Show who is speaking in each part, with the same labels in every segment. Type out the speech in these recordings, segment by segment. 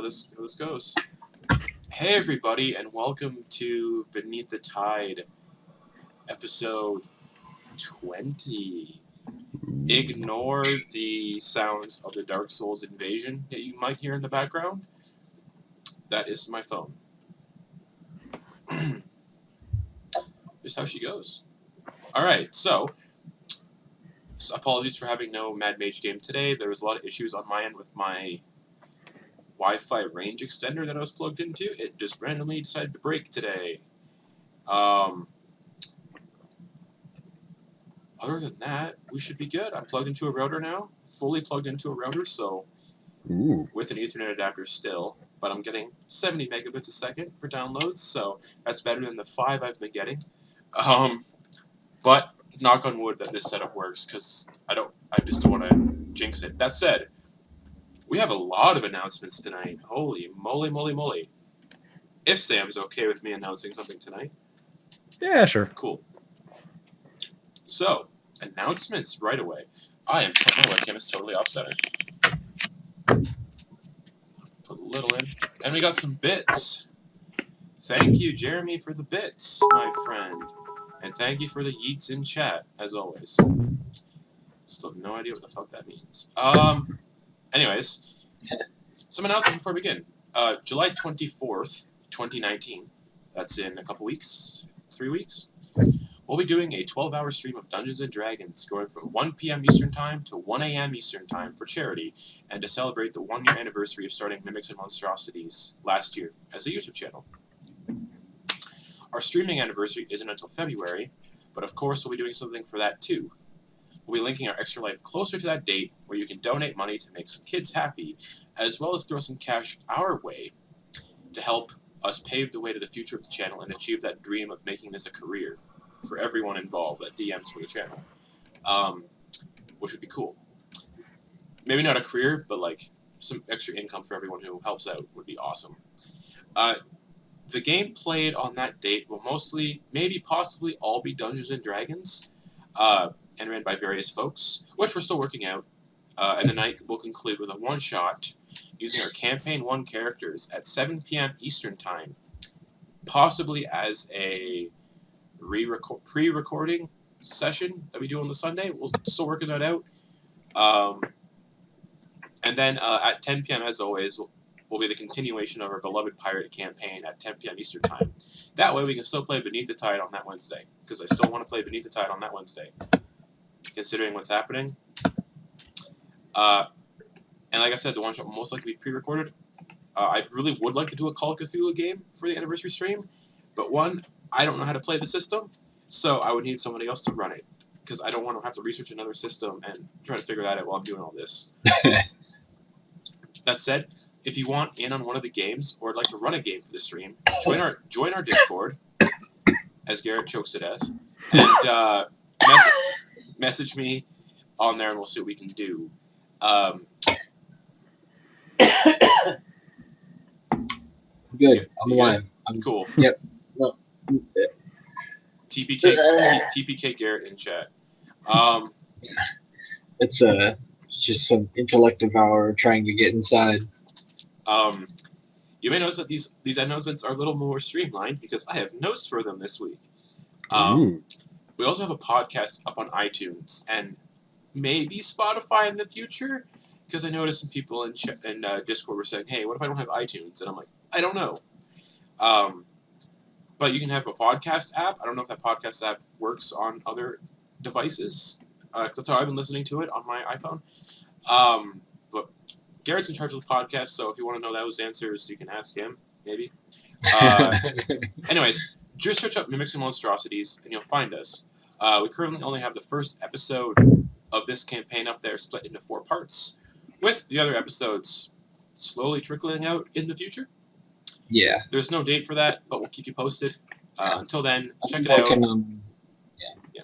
Speaker 1: how this goes. Hey everybody, and welcome to Beneath the Tide, episode 20. Ignore the sounds of the Dark Souls invasion that you might hear in the background. That is my phone. Just how she goes. Alright, so apologies for having no Mad Mage game today. There was a lot of issues on my end with my Wi-Fi range extender that I was plugged into. It just randomly decided to break today. Other than that, we should be good. I'm plugged into a router now, fully plugged into a router, so with an Ethernet adapter still, but I'm getting 70 megabits a second for downloads, so that's better than the 5 I've been getting. But knock on wood that this setup works, because I just don't want to jinx it. That said, we have a lot of announcements tonight. Holy moly, moly, moly. If Sam's okay with me announcing something tonight.
Speaker 2: Yeah, sure.
Speaker 1: Cool. So, announcements right away. My webcam is totally off center. Put a little in. And we got some bits. Thank you, Jeremy, for the bits, my friend. And thank you for the yeets in chat, as always. Still have no idea what the fuck that means. Anyways, some announcements before we begin. July 24th, 2019. That's in a couple weeks. 3 weeks. We'll be doing a 12-hour stream of Dungeons & Dragons going from 1 p.m. Eastern Time to 1 a.m. Eastern Time for charity and to celebrate the 1-year anniversary of starting Mimics and Monstrosities last year as a YouTube channel. Our streaming anniversary isn't until February, but of course we'll be doing something for that too. We'll be linking our Extra Life closer to that date where you can donate money to make some kids happy, as well as throw some cash our way to help us pave the way to the future of the channel and achieve that dream of making this a career for everyone involved that DMs for the channel, which would be cool. Maybe not a career, but like some extra income for everyone who helps out would be awesome. The game played on that date will mostly, maybe possibly all be Dungeons & Dragons, and ran by various folks, which we're still working out. And the night will conclude with a one-shot using our Campaign 1 characters at 7 p.m. Eastern Time, possibly as a pre-recording session that we do on the Sunday. We're still working that out. And then at 10 p.m. as always will be the continuation of our beloved pirate campaign at 10 p.m. Eastern Time. That way we can still play Beneath the Tide on that Wednesday, because I still want to play Beneath the Tide on that Wednesday, considering what's happening. And like I said, the one shot will most likely be pre-recorded. I really would like to do a Call of Cthulhu game for the anniversary stream, but one, I don't know how to play the system, so I would need somebody else to run it, because I don't want to have to research another system and try to figure that out while I'm doing all this. That said, if you want in on one of the games, or would like to run a game for the stream, join our Discord, as Garrett chokes to death, and message me on there, and we'll see what we can do.
Speaker 3: Good. I'm alive. I'm
Speaker 1: cool.
Speaker 3: Yep. No.
Speaker 1: TPK Garrett in chat.
Speaker 3: It's just some intellect devour trying to get inside.
Speaker 1: You may notice that these announcements are a little more streamlined because I have notes for them this week. We also have a podcast up on iTunes and maybe Spotify in the future, because I noticed some people in Discord were saying, "Hey, what if I don't have iTunes?" And I'm like, I don't know. But you can have a podcast app. I don't know if that podcast app works on other devices. That's how I've been listening to it on my iPhone. But Garrett's in charge of the podcast, so if you want to know those answers, you can ask him, maybe. Anyways, just search up Mimics and Monstrosities, and you'll find us. We currently only have the first episode of this campaign up there, split into 4 parts, with the other episodes slowly trickling out in the future.
Speaker 3: Yeah.
Speaker 1: There's no date for that, but we'll keep you posted. Until then, check it out.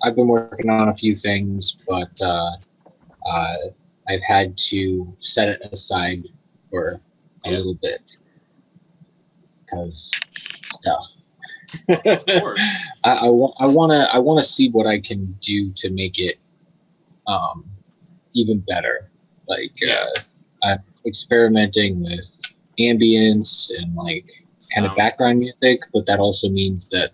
Speaker 3: I've been working on a few things, but I've had to set it aside for a little bit because stuff.
Speaker 1: Of course.
Speaker 3: I want to see what I can do to make it even better. Like I'm experimenting with ambience and like kind of
Speaker 1: Sound.
Speaker 3: background music, but that also means that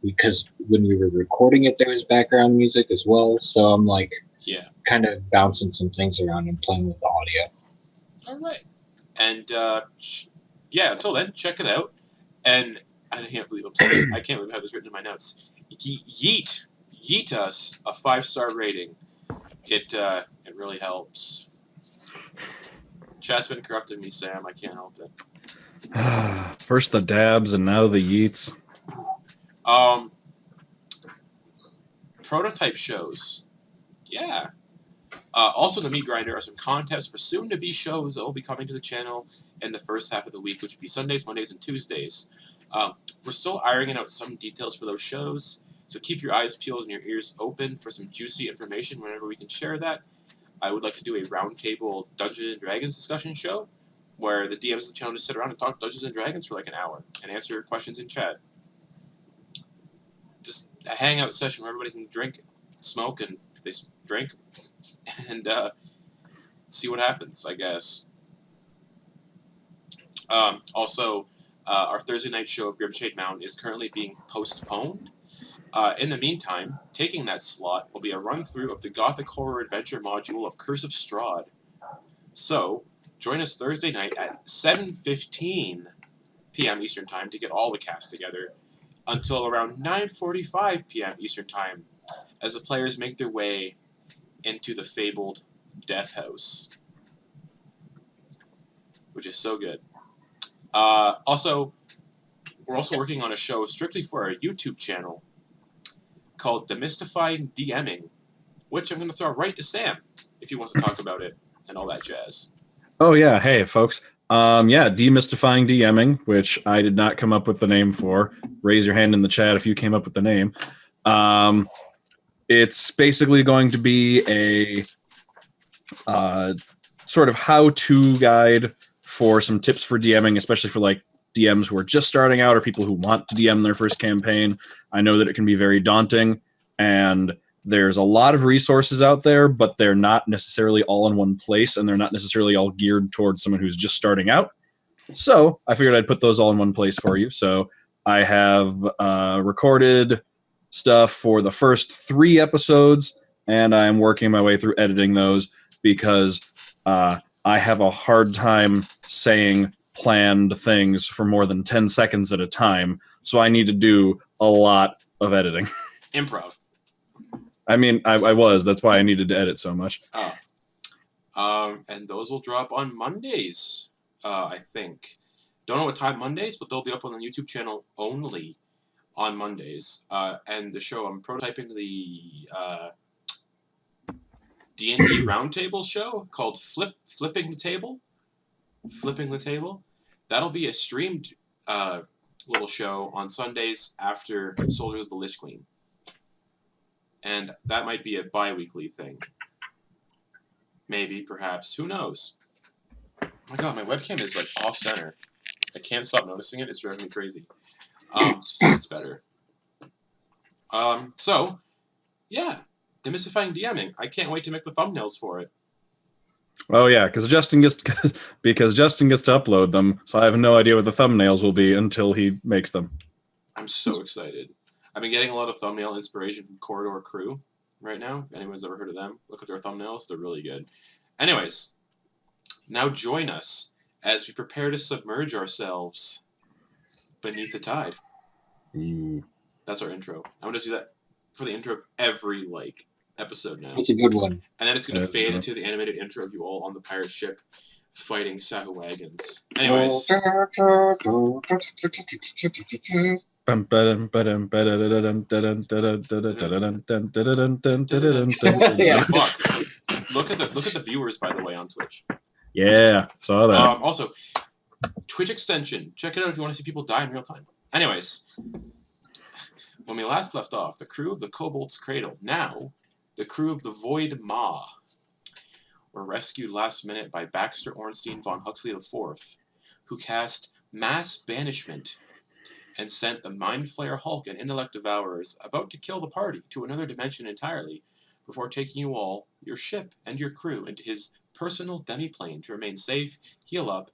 Speaker 3: because when we were recording it, there was background music as well. So I'm like,
Speaker 1: Yeah.
Speaker 3: kind of bouncing some things around and playing with the audio.
Speaker 1: All right. And yeah, until then, check it out. And I can't believe I can't believe I have this written in my notes. Yeet us a 5-star rating. It really helps. Chat's been corrupting me, Sam. I can't help it.
Speaker 2: First the dabs and now the yeets.
Speaker 1: Prototype shows. Yeah. Also, in the Meat Grinder are some contests for soon-to-be shows that will be coming to the channel in the first half of the week, which would be Sundays, Mondays, and Tuesdays. We're still ironing out some details for those shows, so keep your eyes peeled and your ears open for some juicy information whenever we can share that. I would like to do a roundtable Dungeons & Dragons discussion show, where the DMs of the channel just sit around and talk Dungeons & Dragons for like an hour and answer questions in chat. Just a hangout session where everybody can drink, smoke, and if they drink, and see what happens, I guess. Also, our Thursday night show of Grimshade Mountain is currently being postponed. In the meantime, taking that slot will be a run-through of the Gothic Horror Adventure module of Curse of Strahd. So, join us Thursday night at 7:15 p.m. Eastern Time to get all the cast together until around 9:45 p.m. Eastern Time as the players make their way into the fabled Death House, which is so good. Also, we're also working on a show strictly for our YouTube channel called Demystifying DMing, which I'm going to throw right to Sam if he wants to talk about it and all that jazz.
Speaker 2: Oh yeah, hey folks. Yeah, demystifying DMing, which I did not come up with the name for. Raise your hand in the chat if you came up with the name. It's basically going to be a sort of how-to guide for some tips for DMing, especially for like DMs who are just starting out or people who want to DM their first campaign. I know that it can be very daunting, and there's a lot of resources out there, but they're not necessarily all in one place, and they're not necessarily all geared towards someone who's just starting out. So I figured I'd put those all in one place for you. So I have recorded stuff for the first 3 episodes, and I'm working my way through editing those because I have a hard time saying planned things for more than 10 seconds at a time, so I need to do a lot of editing.
Speaker 1: Improv.
Speaker 2: I mean, I was. That's why I needed to edit so much.
Speaker 1: Oh. And those will drop on Mondays, I think. Don't know what time Mondays, but they'll be up on the YouTube channel only on Mondays. And the show, I'm prototyping the D&D Roundtable show called Flipping the Table. Flipping the Table. That'll be a streamed little show on Sundays after Soldiers of the Lich Queen. And that might be a bi-weekly thing. Maybe, perhaps. Who knows? Oh my god, my webcam is like off-center. I can't stop noticing it. It's driving me crazy. It's better. So, yeah. Demystifying DMing. I can't wait to make the thumbnails for it.
Speaker 2: Oh yeah, because Justin gets to upload them, so I have no idea what the thumbnails will be until he makes them.
Speaker 1: I'm so excited. I've been getting a lot of thumbnail inspiration from Corridor Crew right now. If anyone's ever heard of them, look at their thumbnails. They're really good. Anyways, now join us as we prepare to submerge ourselves beneath the tide. That's our intro. I'm going to do that for the intro of every, episode now.
Speaker 3: That's a good one.
Speaker 1: And then it's going to fade into the animated intro of you all on the pirate ship fighting Sahuagins. Anyways.
Speaker 3: Yeah.
Speaker 1: Fuck. Look at the viewers, by the way, on Twitch.
Speaker 2: Yeah, saw that.
Speaker 1: Also, Twitch extension. Check it out if you want to see people die in real time. Anyways, when we last left off, the crew of the Kobold's Cradle, now the crew of the Void Maw, were rescued last minute by Baxter Ornstein von Huxley IV, who cast Mass Banishment and sent the Mind Flayer Hulk and Intellect Devourers about to kill the party to another dimension entirely before taking you all, your ship, and your crew into his personal demiplane to remain safe, heal up,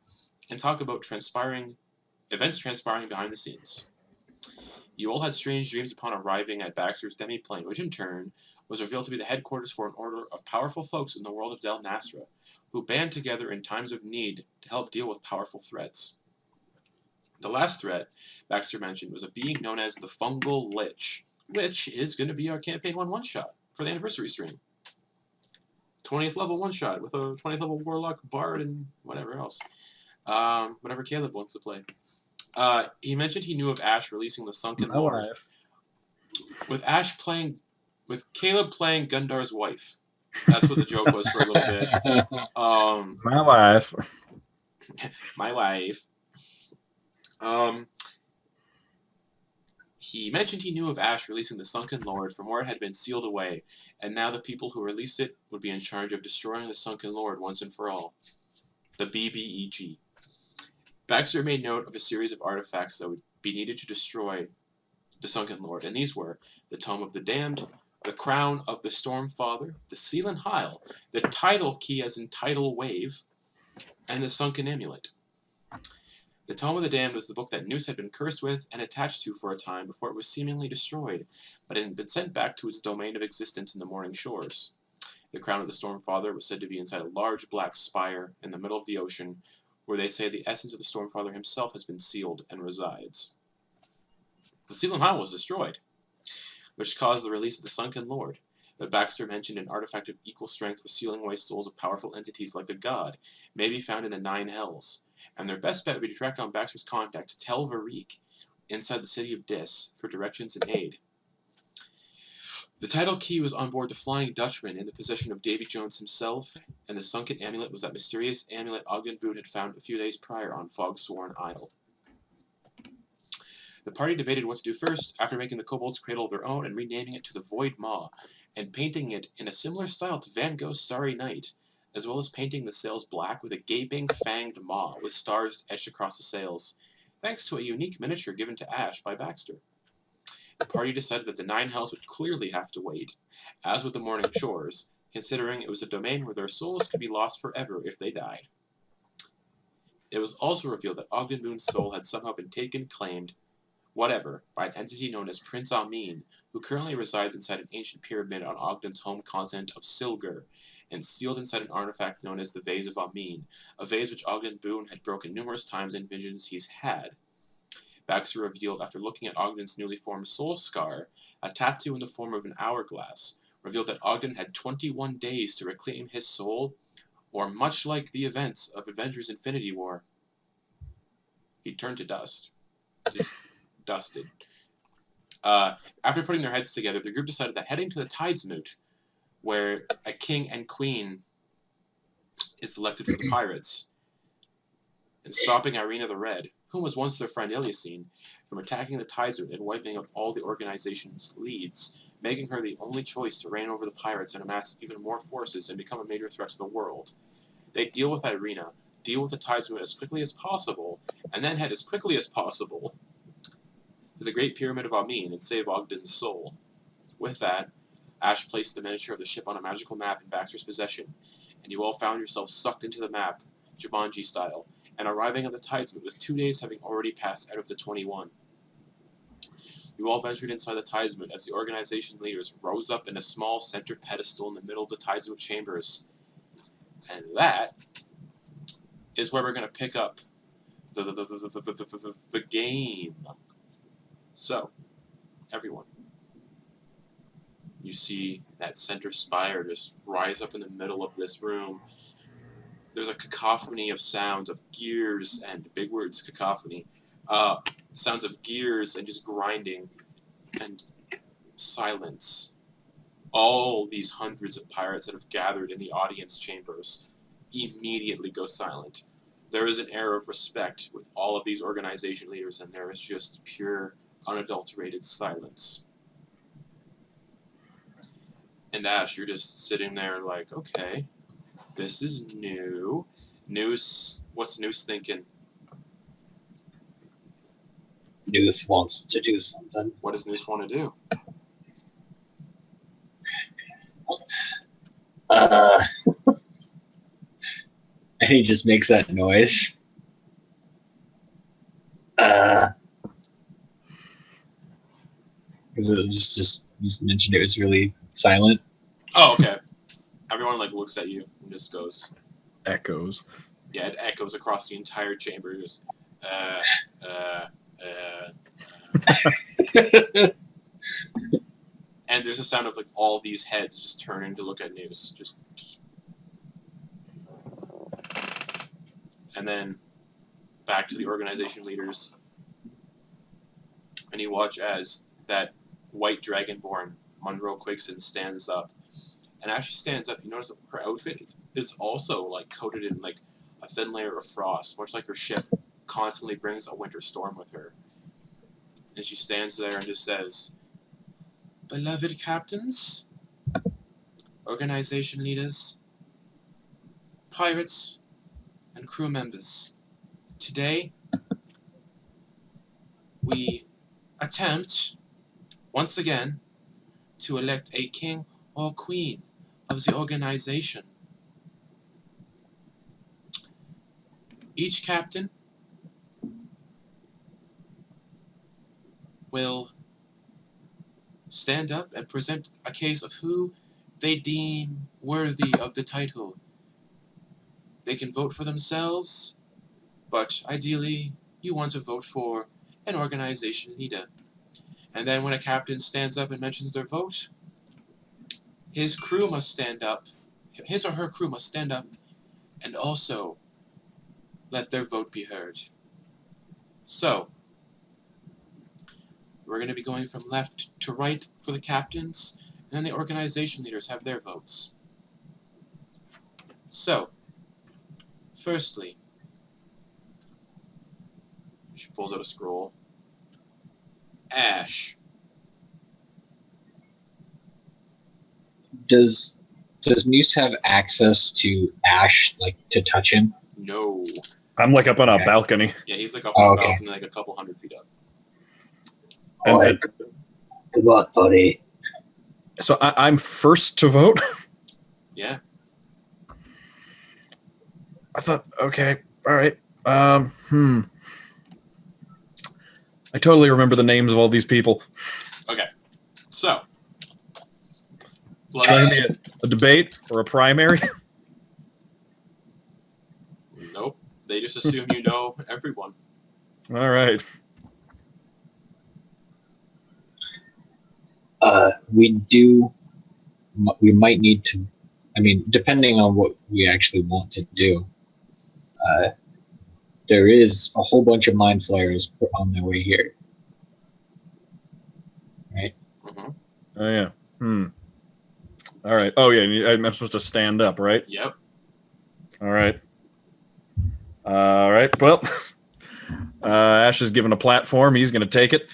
Speaker 1: and talk about events transpiring behind the scenes. You all had strange dreams upon arriving at Baxter's demi-plane, which in turn was revealed to be the headquarters for an order of powerful folks in the world of Del Nasra, who band together in times of need to help deal with powerful threats. The last threat Baxter mentioned was a being known as the Fungal Lich, which is going to be our Campaign 1 one-shot for the anniversary stream. 20th level one-shot with a 20th level Warlock, Bard, and whatever else. Whatever Caleb wants to play. He mentioned he knew of Ash releasing the Sunken Lord, with Caleb playing Gundar's wife. That's what the joke was for a little bit.
Speaker 2: My wife.
Speaker 1: My wife. He mentioned he knew of Ash releasing the Sunken Lord from where it had been sealed away, and now the people who released it would be in charge of destroying the Sunken Lord once and for all. The BBEG. Baxter made note of a series of artifacts that would be needed to destroy the Sunken Lord, and these were the Tome of the Damned, the Crown of the Stormfather, the Seal and Heil, the Tidal Key as in Tidal Wave, and the Sunken Amulet. The Tome of the Damned was the book that Noose had been cursed with and attached to for a time before it was seemingly destroyed, but it had been sent back to its domain of existence in the Morning Shores. The Crown of the Stormfather was said to be inside a large black spire in the middle of the ocean, where they say the essence of the Stormfather himself has been sealed and resides. The Seal and Heil was destroyed, which caused the release of the Sunken Lord, but Baxter mentioned an artifact of equal strength for sealing away souls of powerful entities like a god may be found in the Nine Hells, and their best bet would be to track down Baxter's contact, Tel Varik, inside the city of Dis, for directions and aid. The Tidal Key was on board the Flying Dutchman in the possession of Davy Jones himself, and the Sunken Amulet was that mysterious amulet Ogden Boon had found a few days prior on Fogsworn Isle. The party debated what to do first, after making the Kobold's Cradle their own and renaming it to the Void Maw, and painting it in a similar style to Van Gogh's Starry Night, as well as painting the sails black with a gaping, fanged maw with stars etched across the sails, thanks to a unique miniature given to Ash by Baxter. The party decided that the Nine Hells would clearly have to wait, as with the Morning Shores, considering it was a domain where their souls could be lost forever if they died. It was also revealed that Ogden Boon's soul had somehow been claimed, whatever, by an entity known as Prince Amin, who currently resides inside an ancient pyramid on Ogden's home continent of Silgur, and sealed inside an artifact known as the Vase of Amin, a vase which Ogden Boon had broken numerous times in visions he's had. Baxter revealed, after looking at Ogden's newly formed soul scar, a tattoo in the form of an hourglass, revealed that Ogden had 21 days to reclaim his soul, or much like the events of Avengers Infinity War, he'd turn to dust. Just dusted. After putting their heads together, the group decided that heading to the Tidesmoot, where a king and queen is elected for the pirates, and stopping Irina the Red, who was once their friend Ilyasine, from attacking the Tidesmoot and wiping out all the organization's leads, making her the only choice to reign over the pirates and amass even more forces and become a major threat to the world. They deal with Irina, deal with the Tidesmoot as quickly as possible, and then head as quickly as possible to the Great Pyramid of Amin and save Ogden's soul. With that, Ash placed the miniature of the ship on a magical map in Baxter's possession, and you all found yourselves sucked into the map, Jumanji style, and arriving at the Tidesmoot with 2 days having already passed out of the 21. You all ventured inside the Tidesmoot as the organization's leaders rose up in a small center pedestal in the middle of the Tidesmoot chambers. And that is where we're going to pick up the game. So, everyone, you see that center spire just rise up in the middle of this room. There's a cacophony of sounds of gears and big words, cacophony. Sounds of gears and just grinding and silence. All these hundreds of pirates that have gathered in the audience chambers immediately go silent. There is an air of respect with all of these organization leaders, and there is just pure, unadulterated silence. And Ash, you're just sitting there like, okay, this is new. What's Noose thinking?
Speaker 3: Noose wants to do something.
Speaker 1: What does Noose want to do?
Speaker 3: And he just makes that noise. Because it was just you just mentioned it was really silent.
Speaker 1: Oh, okay. Everyone like looks at you and just goes.
Speaker 2: Echoes.
Speaker 1: Yeah, it echoes across the entire chamber. Just, uh, uh, uh. And there's a sound of like all these heads just turning to look at news. Just. And then back to the organization leaders. And you watch as that white dragonborn, Monroe Quigson, stands up. And as she stands up, you notice that her outfit is also like coated in like a thin layer of frost, much like her ship constantly brings a winter storm with her. And she stands there and just says, "Beloved captains, organization leaders, pirates, and crew members, today we attempt once again to elect a king or queen of the organization. Each captain will stand up and present a case of who they deem worthy of the title. They can vote for themselves, but ideally you want to vote for an organization leader. And then when a captain stands up and mentions their vote, his crew must stand up, his or her crew must stand up and also let their vote be heard. So, we're going to be going from left to right for the captains, and then the organization leaders have their votes. So, firstly, she pulls out a scroll. Ash.
Speaker 3: Does Noose have access to Ash, like to touch him?
Speaker 1: No.
Speaker 2: I'm like up on a
Speaker 3: Okay.
Speaker 2: balcony.
Speaker 1: Yeah, he's like up on a
Speaker 3: Okay.
Speaker 1: balcony, like a couple 100 feet up.
Speaker 2: And-
Speaker 3: Alright. Good luck, buddy.
Speaker 2: So I'm first to vote?
Speaker 1: Yeah.
Speaker 2: I thought, okay, all right. I totally remember the names of all these people.
Speaker 1: Okay. So.
Speaker 2: Is that going to be a debate or a primary?
Speaker 1: Nope. They just assume you know everyone.
Speaker 2: All right.
Speaker 3: We might need to, I mean, depending on what we actually want to do, there is a whole bunch of Mind Flayers on their way here. Right?
Speaker 1: Mm-hmm.
Speaker 2: Oh, yeah. All right. Oh, yeah, I'm supposed to stand up, right?
Speaker 1: Yep.
Speaker 2: All right. All right. Well, Ash is given a platform. He's going to take it.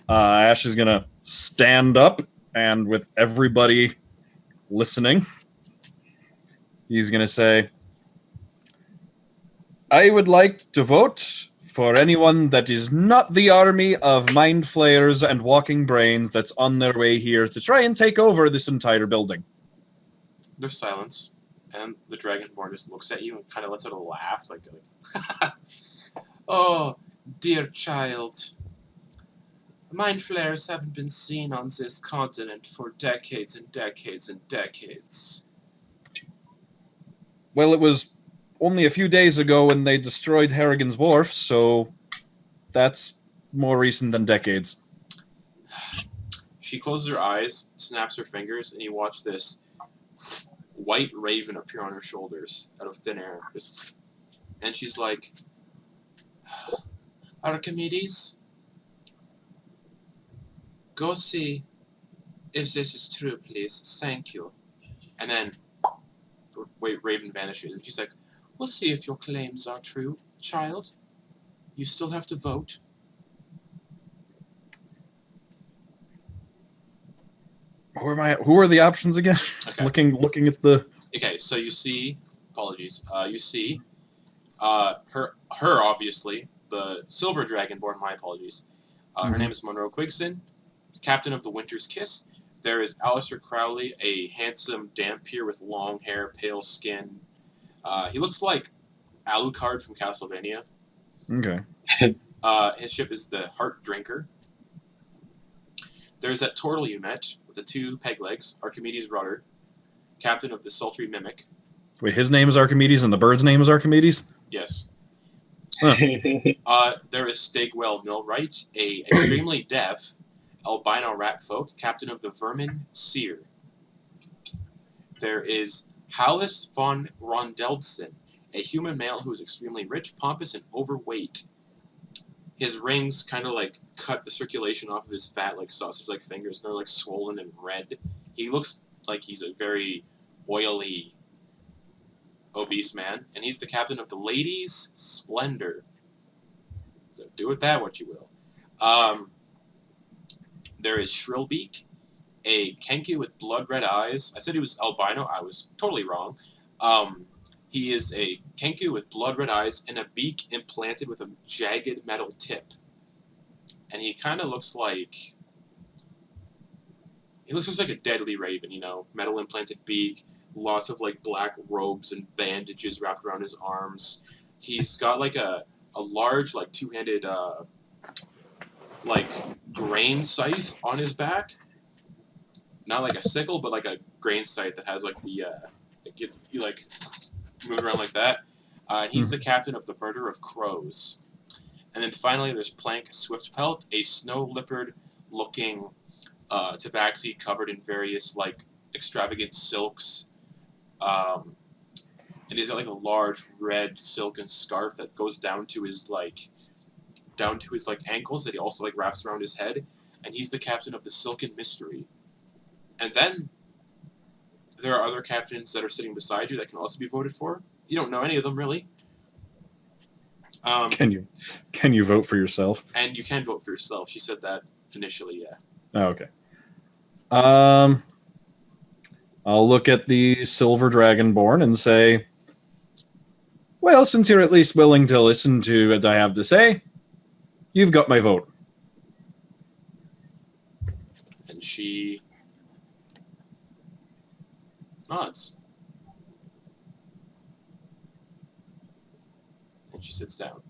Speaker 2: Ash is going to stand up, and with everybody listening, he's going to say, I would like to vote for anyone that is not the army of Mind Flayers and Walking Brains that's on their way here to try and take over this entire building.
Speaker 1: There's silence, and the Dragonborn just looks at you and kind of lets out a laugh, like "Oh, dear child, Mind Flayers haven't been seen on this continent for decades and decades and decades."
Speaker 2: Well, it was only a few days ago when they destroyed Harrigan's Wharf, so that's more recent than decades.
Speaker 1: She closes her eyes, snaps her fingers, and you watch this white raven appear on her shoulders out of thin air. And she's like, "Archimedes, go see if this is true, please. Thank you." And then Raven vanishes, and she's like, "We'll see if your claims are true, child. You still have to vote."
Speaker 2: Who are the options again?
Speaker 1: Okay.
Speaker 2: Looking at the.
Speaker 1: Okay, so you see, apologies. You see, her obviously the Silver Dragonborn. My apologies. Her name is Monroe Quigson, captain of the Winter's Kiss. There is Alistair Crowley, a handsome Dampier with long hair, pale skin. He looks like Alucard from Castlevania.
Speaker 2: Okay.
Speaker 1: His ship is the Heart Drinker. There's that turtle you met with the 2 peg legs, Archimedes rudder, captain of the sultry mimic.
Speaker 2: Wait, his name is Archimedes and the bird's name is Archimedes?
Speaker 1: Yes.
Speaker 2: Huh.
Speaker 1: There is Stigwell Millwright, a extremely deaf albino rat folk, captain of the vermin seer. There is Hallis von Rondeldson, a human male who is extremely rich, pompous, and overweight. His rings kind of like cut the circulation off of his fat, like sausage-like fingers. They're like swollen and red. He looks like he's a very oily, obese man, and he's the captain of the Ladies' Splendor. So do with that what you will. There is Shrillbeak, a Kenku with blood-red eyes. I said he was albino. I was totally wrong. He is a Kenku with blood-red eyes and a beak implanted with a jagged metal tip. And he kind of looks like... He looks like a deadly raven, you know, metal implanted beak, lots of like black robes and bandages wrapped around his arms. He's got like a large like 2-handed like grain scythe on his back. Not like a sickle, but like a grain scythe that has like the you like move around like that. And he's the captain of the Murder of Crows. And then finally there's Plank Swiftpelt, a snow leopard looking tabaxi covered in various like extravagant silks. And he's got like a large red silken scarf that goes down to his ankles that he also like wraps around his head. And he's the captain of the Silken Mystery. And then there are other captains that are sitting beside you that can also be voted for. You don't know any of them really.
Speaker 2: Can you vote for yourself?
Speaker 1: And you can vote for yourself. She said that initially, yeah.
Speaker 2: Oh, okay. I'll look at the Silver Dragonborn and say, well, since you're at least willing to listen to what I have to say, you've got my vote.
Speaker 1: And she nods. And she sits down.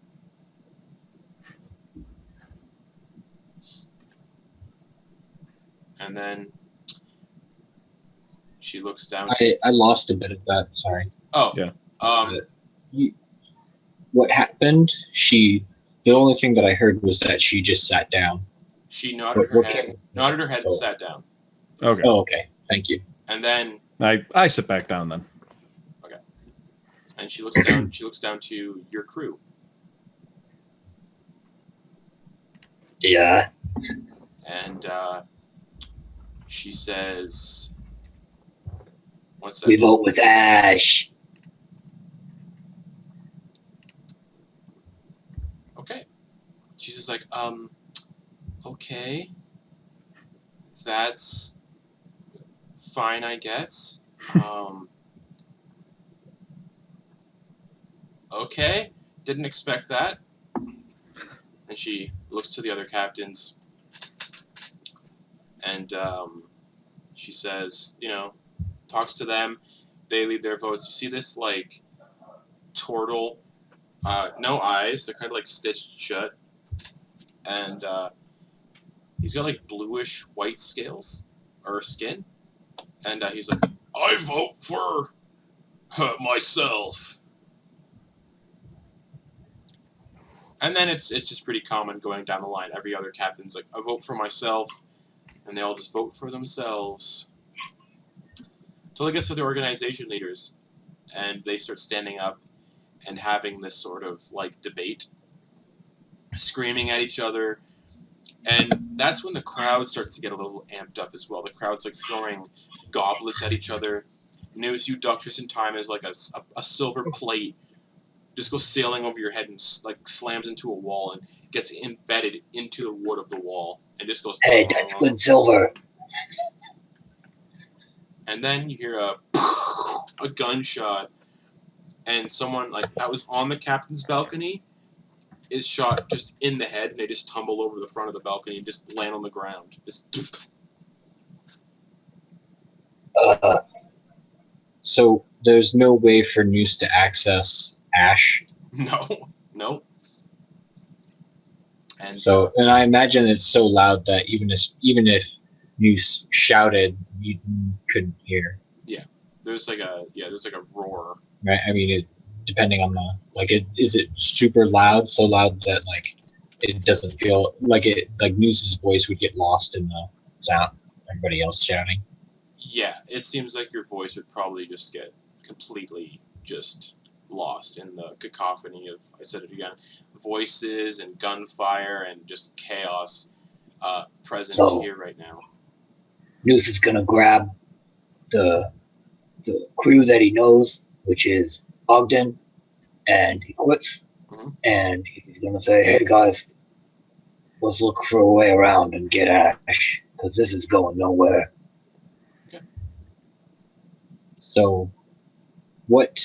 Speaker 1: And then she looks down.
Speaker 3: I lost a bit of that. Sorry.
Speaker 1: Oh,
Speaker 2: yeah.
Speaker 3: What happened? The only thing that I heard was that she just sat down.
Speaker 1: She nodded her head and sat down.
Speaker 2: Okay.
Speaker 3: Oh, okay. Thank you.
Speaker 1: And then
Speaker 2: I sit back down then.
Speaker 1: Okay. And she looks down. She looks down to your crew.
Speaker 3: Yeah.
Speaker 1: And she says, "What's that?"
Speaker 3: We vote with Ash.
Speaker 1: Okay. She's just like, okay. That's fine, I guess. Okay. Didn't expect that. And she looks to the other captains. And she says, you know, talks to them. They lead their votes. You see this, like, turtle, no eyes. They're kind of, like, stitched shut. And he's got, like, bluish white scales, or skin. And he's like, I vote for myself. And then it's just pretty common going down the line. Every other captain's like, I vote for myself. And they all just vote for themselves. Until it gets to the organization leaders. And they start standing up and having this sort of, like, debate. Screaming at each other. And that's when the crowd starts to get a little amped up as well. The crowd's, like, throwing goblets at each other. News you duck just in time as, like, a silver plate just goes sailing over your head and, like, slams into a wall and gets embedded into the wood of the wall. And just goes...
Speaker 3: Hey, that's good silver.
Speaker 1: And then you hear a gunshot. And someone, like, that was on the captain's balcony is shot just in the head. And they just tumble over the front of the balcony and just land on the ground. Just...
Speaker 3: So there's no way for Noose to access Ash?
Speaker 1: No. And
Speaker 3: so, and I imagine it's so loud that even if you shouted, you couldn't hear.
Speaker 1: There's like a roar.
Speaker 3: Right? I mean, depending on is it super loud, so loud that like it doesn't feel like it, like Noose's voice would get lost in the sound. Everybody else shouting.
Speaker 1: Yeah, it seems like your voice would probably just get completely just lost in the cacophony of, I said it again, voices and gunfire and just chaos present here right now.
Speaker 4: Noose is gonna grab the crew that he knows, which is Ogden and Eclipse, and he's gonna say, "Hey guys, let's look for a way around and get Ash, because this is going nowhere."
Speaker 1: Okay.
Speaker 3: So, what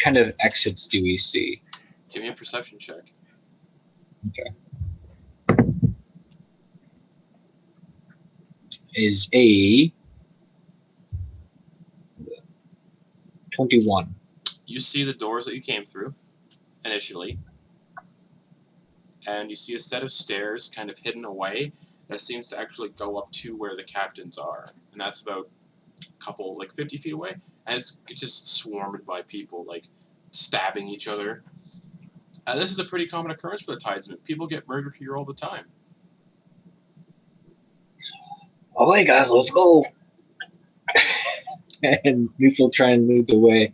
Speaker 3: kind of exits do we see?
Speaker 1: Give me a perception check.
Speaker 3: Okay. Is a 21.
Speaker 1: You see the doors that you came through initially, and you see a set of stairs kind of hidden away that seems to actually go up to where the captains are, and that's about a couple, like 50 feet away, and it's just swarmed by people, like stabbing each other. This is a pretty common occurrence for the Tidesmoot. People get murdered here all the time.
Speaker 4: All right, guys, let's go.
Speaker 3: And Noose will try and move away.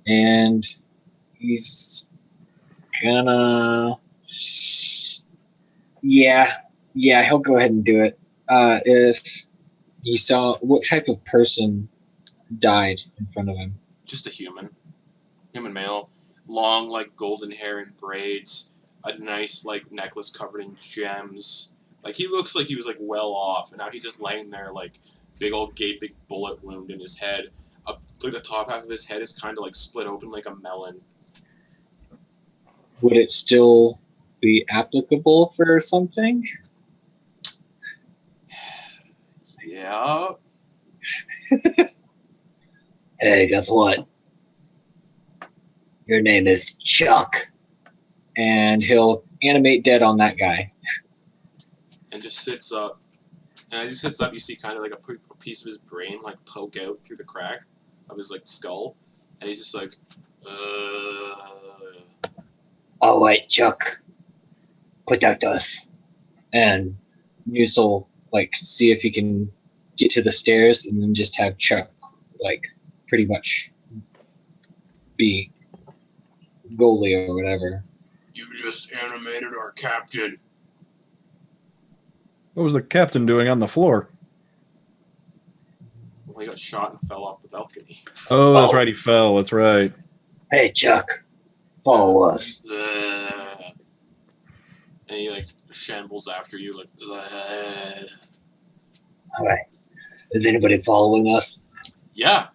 Speaker 3: And he's gonna, yeah, he'll go ahead and do it. If he saw, what type of person died in front of him?
Speaker 1: Just a human male, long, like, golden hair and braids, a nice, like, necklace covered in gems. Like, he looks like he was, like, well off, and now he's just laying there, like, big old gaping bullet wound in his head. Like, the top half of his head is kind of, like, split open like a melon.
Speaker 3: Would it still be applicable for something?
Speaker 1: Yeah.
Speaker 4: Hey, guess what? Your name is Chuck.
Speaker 3: And he'll animate dead on that guy.
Speaker 1: And just sits up. And as he sits up, you see kind of like a piece of his brain, like, poke out through the crack of his, like, skull. And he's just like,
Speaker 4: All right, Chuck. Protect us.
Speaker 3: And Noose will, like, see if he can get to the stairs and then just have Chuck, like, pretty much be goalie or whatever.
Speaker 1: You just animated our captain.
Speaker 2: What was the captain doing on the floor?
Speaker 1: Well, he got shot and fell off the balcony.
Speaker 2: Oh, that's right, he fell. That's right.
Speaker 4: Hey, Chuck. Follow us.
Speaker 1: And he, like, shambles after you, like,
Speaker 4: All right. Is anybody following us?
Speaker 1: yeah.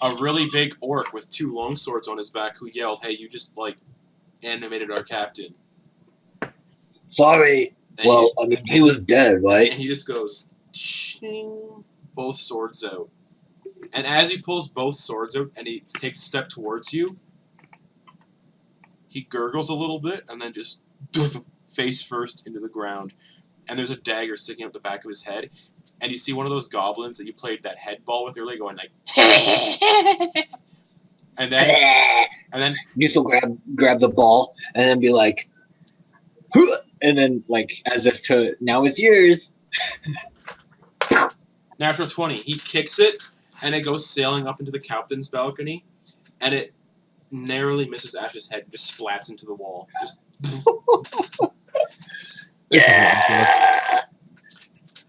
Speaker 1: A really big orc with 2 long swords on his back who yelled, "Hey, you just, like, animated our captain."
Speaker 4: Sorry. Well, I mean, he was dead, right?
Speaker 1: And he just goes, shing, both swords out. And as he pulls both swords out and he takes a step towards you, he gurgles a little bit and then just face first into the ground. And there's a dagger sticking out the back of his head. And you see one of those goblins that you played that head ball with earlier going like, and then
Speaker 4: Noose will grab the ball and then be like, "Huh," and then, like, as if to, now it's yours.
Speaker 1: natural 20. He kicks it and it goes sailing up into the captain's balcony, and it narrowly misses Ash's head and just splats into the wall. Just
Speaker 2: This is ridiculous.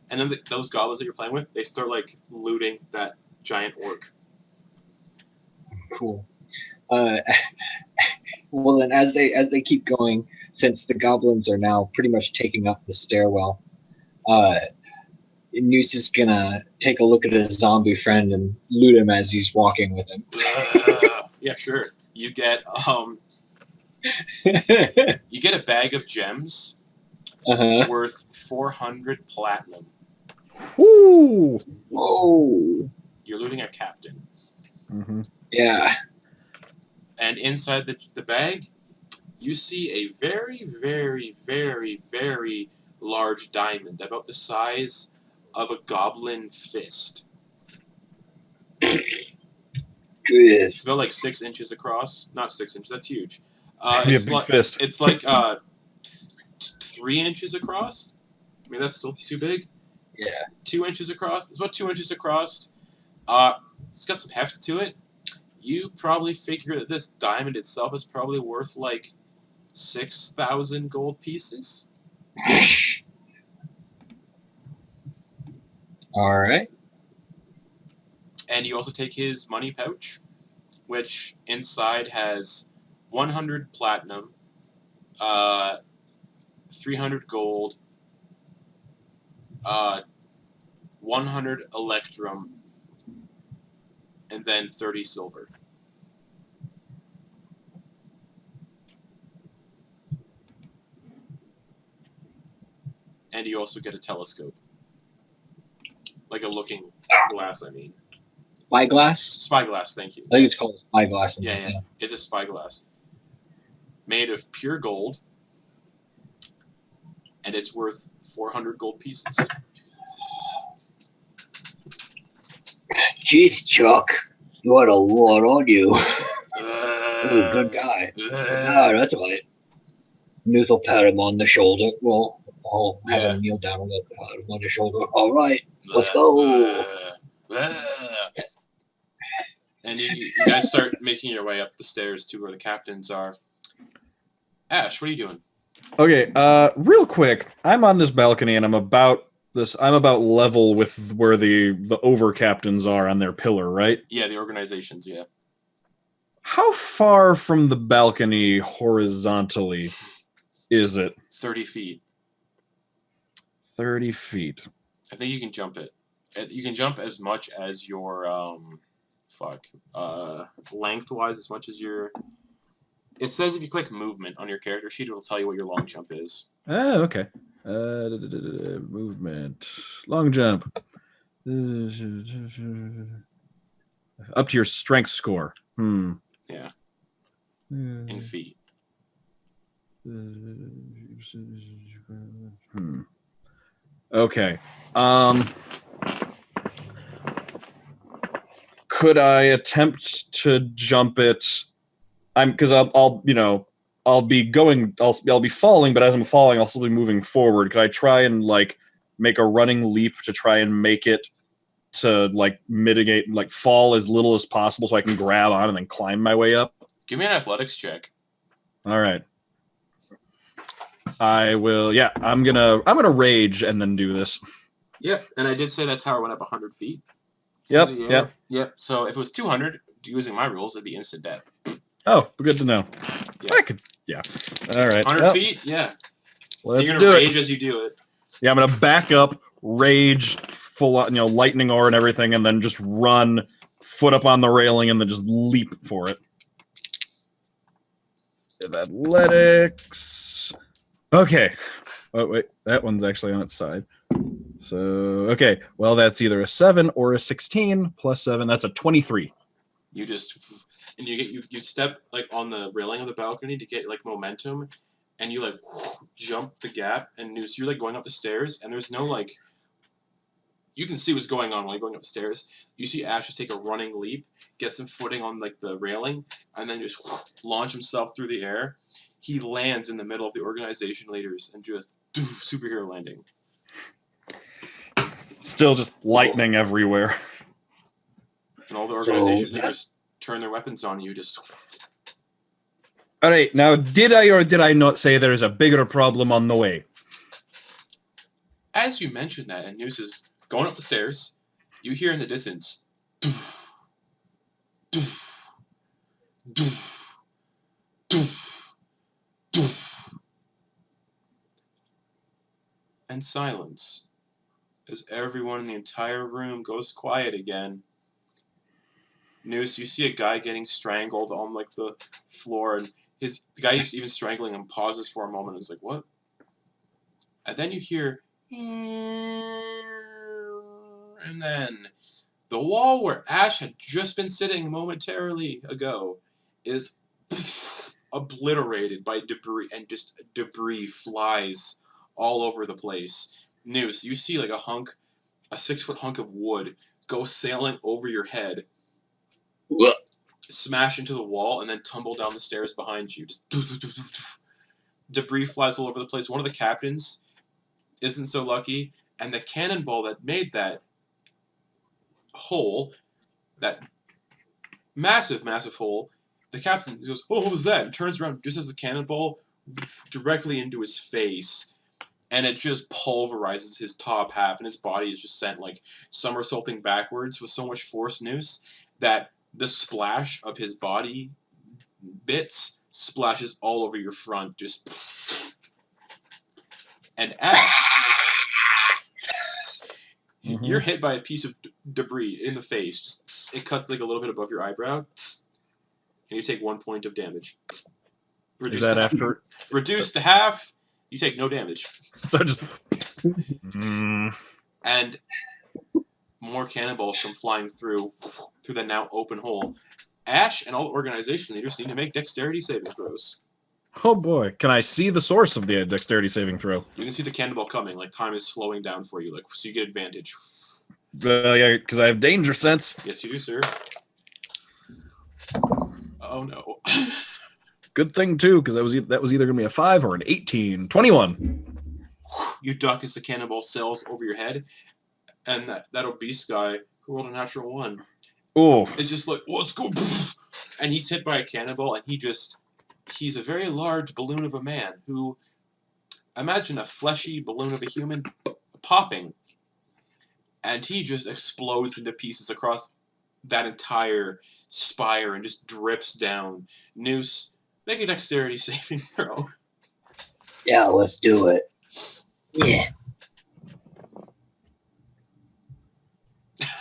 Speaker 1: and then those goblins that you're playing with, they start, like, looting that giant orc.
Speaker 3: Cool. Well, then, as they keep going, since the goblins are now pretty much taking up the stairwell, Noose is gonna take a look at his zombie friend and loot him as he's walking with him.
Speaker 1: Yeah, sure. You get a bag of gems
Speaker 3: Uh-huh.
Speaker 1: worth 400 platinum.
Speaker 2: Woo!
Speaker 3: Whoa.
Speaker 1: You're looting a captain.
Speaker 2: Mm-hmm.
Speaker 3: Yeah.
Speaker 1: And inside the bag, you see a very, very, very, very large diamond, about the size of a goblin fist. It's about like 6 inches across. Not 6 inches. That's huge.
Speaker 2: Be a big fist.
Speaker 1: It's like 3 inches across. I mean, that's still too big.
Speaker 3: Yeah.
Speaker 1: 2 inches across. It's about 2 inches across. It's got some heft to it. You probably figure that this diamond itself is probably worth like 6,000 gold pieces.
Speaker 3: All right.
Speaker 1: And you also take his money pouch, which inside has 100 platinum, 300 gold, 100 electrum, and then 30 silver. And you also get a telescope. Like a looking glass, I mean.
Speaker 3: Spyglass?
Speaker 1: Spyglass, thank you.
Speaker 3: I think it's called spyglass.
Speaker 1: Yeah. It's a spyglass. Made of pure gold. And it's worth 400 gold pieces.
Speaker 4: Jeez, Chuck, you had a lot on you. This is a good guy. No, that's all right. Noose will pat him on the shoulder. Well, I'll have him kneel down a little bit, pat him on the shoulder. All right, let's go.
Speaker 1: And you guys start making your way up the stairs to where the captains are. Ash, what are you doing?
Speaker 2: Okay, real quick, I'm on this balcony and I'm about level with where the over captains are on their pillar, right?
Speaker 1: Yeah, the organizations, yeah.
Speaker 2: How far from the balcony horizontally is it?
Speaker 1: 30 feet.
Speaker 2: 30 feet.
Speaker 1: I think you can jump it. You can jump as much as your lengthwise, as much as your. It says if you click movement on your character sheet, it will tell you what your long jump is.
Speaker 2: Oh, okay. Movement, long jump. Up to your strength score.
Speaker 1: Yeah. In feet.
Speaker 2: Okay. Could I attempt to jump it? Because I'll be falling, but as I'm falling, I'll still be moving forward. Could I try and like make a running leap to try and make it to like mitigate, like fall as little as possible, so I can grab on and then climb my way up?
Speaker 1: Give me an athletics check.
Speaker 2: All right. I will. Yeah, I'm gonna rage and then do this.
Speaker 1: Yep, and I did say that tower went up 100 feet.
Speaker 2: Yep.
Speaker 1: So if it was 200, using my rules, it'd be instant death.
Speaker 2: Oh, good to know.
Speaker 1: Yeah.
Speaker 2: I could. Yeah. All right.
Speaker 1: 100 feet. Yeah.
Speaker 2: Let's
Speaker 1: You're
Speaker 2: do
Speaker 1: gonna
Speaker 2: it.
Speaker 1: rage as you do it.
Speaker 2: Yeah, I'm gonna back up, rage, full on, lightning ore and everything, and then just run, foot up on the railing, and then just leap for it. Athletics. Okay. Oh wait, that one's actually on its side. So okay, well that's either a 7 or a 16 plus 7. That's a 23.
Speaker 1: You just and you step like on the railing of the balcony to get like momentum, and you like jump the gap, and you're like going up the stairs, and there's no like. You can see what's going on while you're going upstairs. You see Ash just take a running leap, get some footing on like the railing, and then just launch himself through the air. He lands in the middle of the organization leaders and just superhero landing.
Speaker 2: Still just lightning everywhere.
Speaker 1: And all the organization leaders turn their weapons on you. Just.
Speaker 2: All right, now did I or did I not say there is a bigger problem on the way?
Speaker 1: As you mentioned that, and Noose is going up the stairs, you hear in the distance. And silence as everyone in the entire room goes quiet again. Noose, you see a guy getting strangled on like the floor, and the guy who's even strangling him pauses for a moment and is like, "What?" And then you hear, and then the wall where Ash had just been sitting momentarily ago is obliterated by debris, and just debris flies all over the place. Noose, you see like a 6-foot hunk of wood go sailing over your head, smash into the wall, and then tumble down the stairs behind you. Just debris flies all over the place. One of the captains isn't so lucky, and the cannonball that made that hole, that massive hole, the captain goes, "Oh, what was that?" and turns around just as the cannonball directly into his face, and it just pulverizes his top half, and his body is just sent like somersaulting backwards with so much force, Noose, that the splash of his body bits splashes all over your front, just. And Ash, you're hit by a piece of debris in the face. Just it cuts like a little bit above your eyebrow, and you take 1 point of damage.
Speaker 2: Is that after?
Speaker 1: Reduced to half. You take no damage.
Speaker 2: So just.
Speaker 1: And more cannonballs come flying through the now open hole. Ash and all organization leaders need to make dexterity saving throws.
Speaker 2: Oh boy. Can I see the source of the dexterity saving throw?
Speaker 1: You can see the cannonball coming, like time is slowing down for you, like so you get advantage.
Speaker 2: Yeah, because I have danger sense.
Speaker 1: Yes, you do, sir. Oh no.
Speaker 2: Good thing too, because that was either gonna be a 5 or an 18. 21.
Speaker 1: You duck as the cannonball sails over your head, and that obese guy who rolled a natural 1
Speaker 2: Oh.
Speaker 1: is just like, let's go, and he's hit by a cannonball, and he's a very large balloon of a man who, imagine a fleshy balloon of a human popping, and he just explodes into pieces across that entire spire and just drips down. Noose, make a dexterity saving throw.
Speaker 4: Yeah, let's do it. Yeah.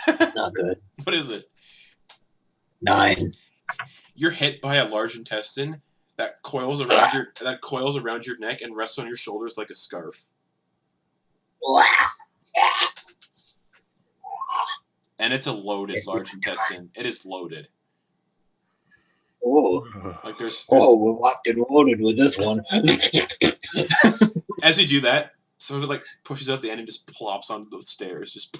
Speaker 4: That's not good.
Speaker 1: What is it?
Speaker 4: 9.
Speaker 1: You're hit by a large intestine that coils around your neck and rests on your shoulders like a scarf. And it's a loaded large intestine. It is loaded.
Speaker 4: Oh.
Speaker 1: Like there's
Speaker 4: we're locked and loaded with this one.
Speaker 1: As you do that, some of it like pushes out the end and just plops onto the stairs. Just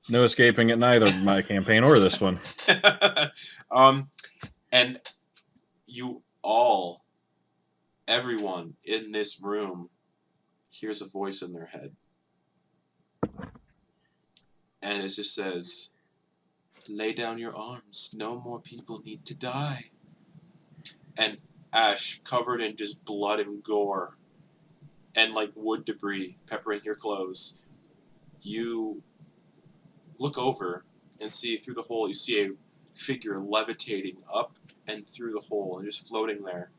Speaker 2: No escaping it, neither my campaign or this one.
Speaker 1: And you everyone in this room hears a voice in their head. And it just says, "Lay down your arms. No more people need to die." And Ash, covered in just blood and gore and like wood debris peppering your clothes, you look over and see through the hole, you see a figure levitating up and through the hole and just floating there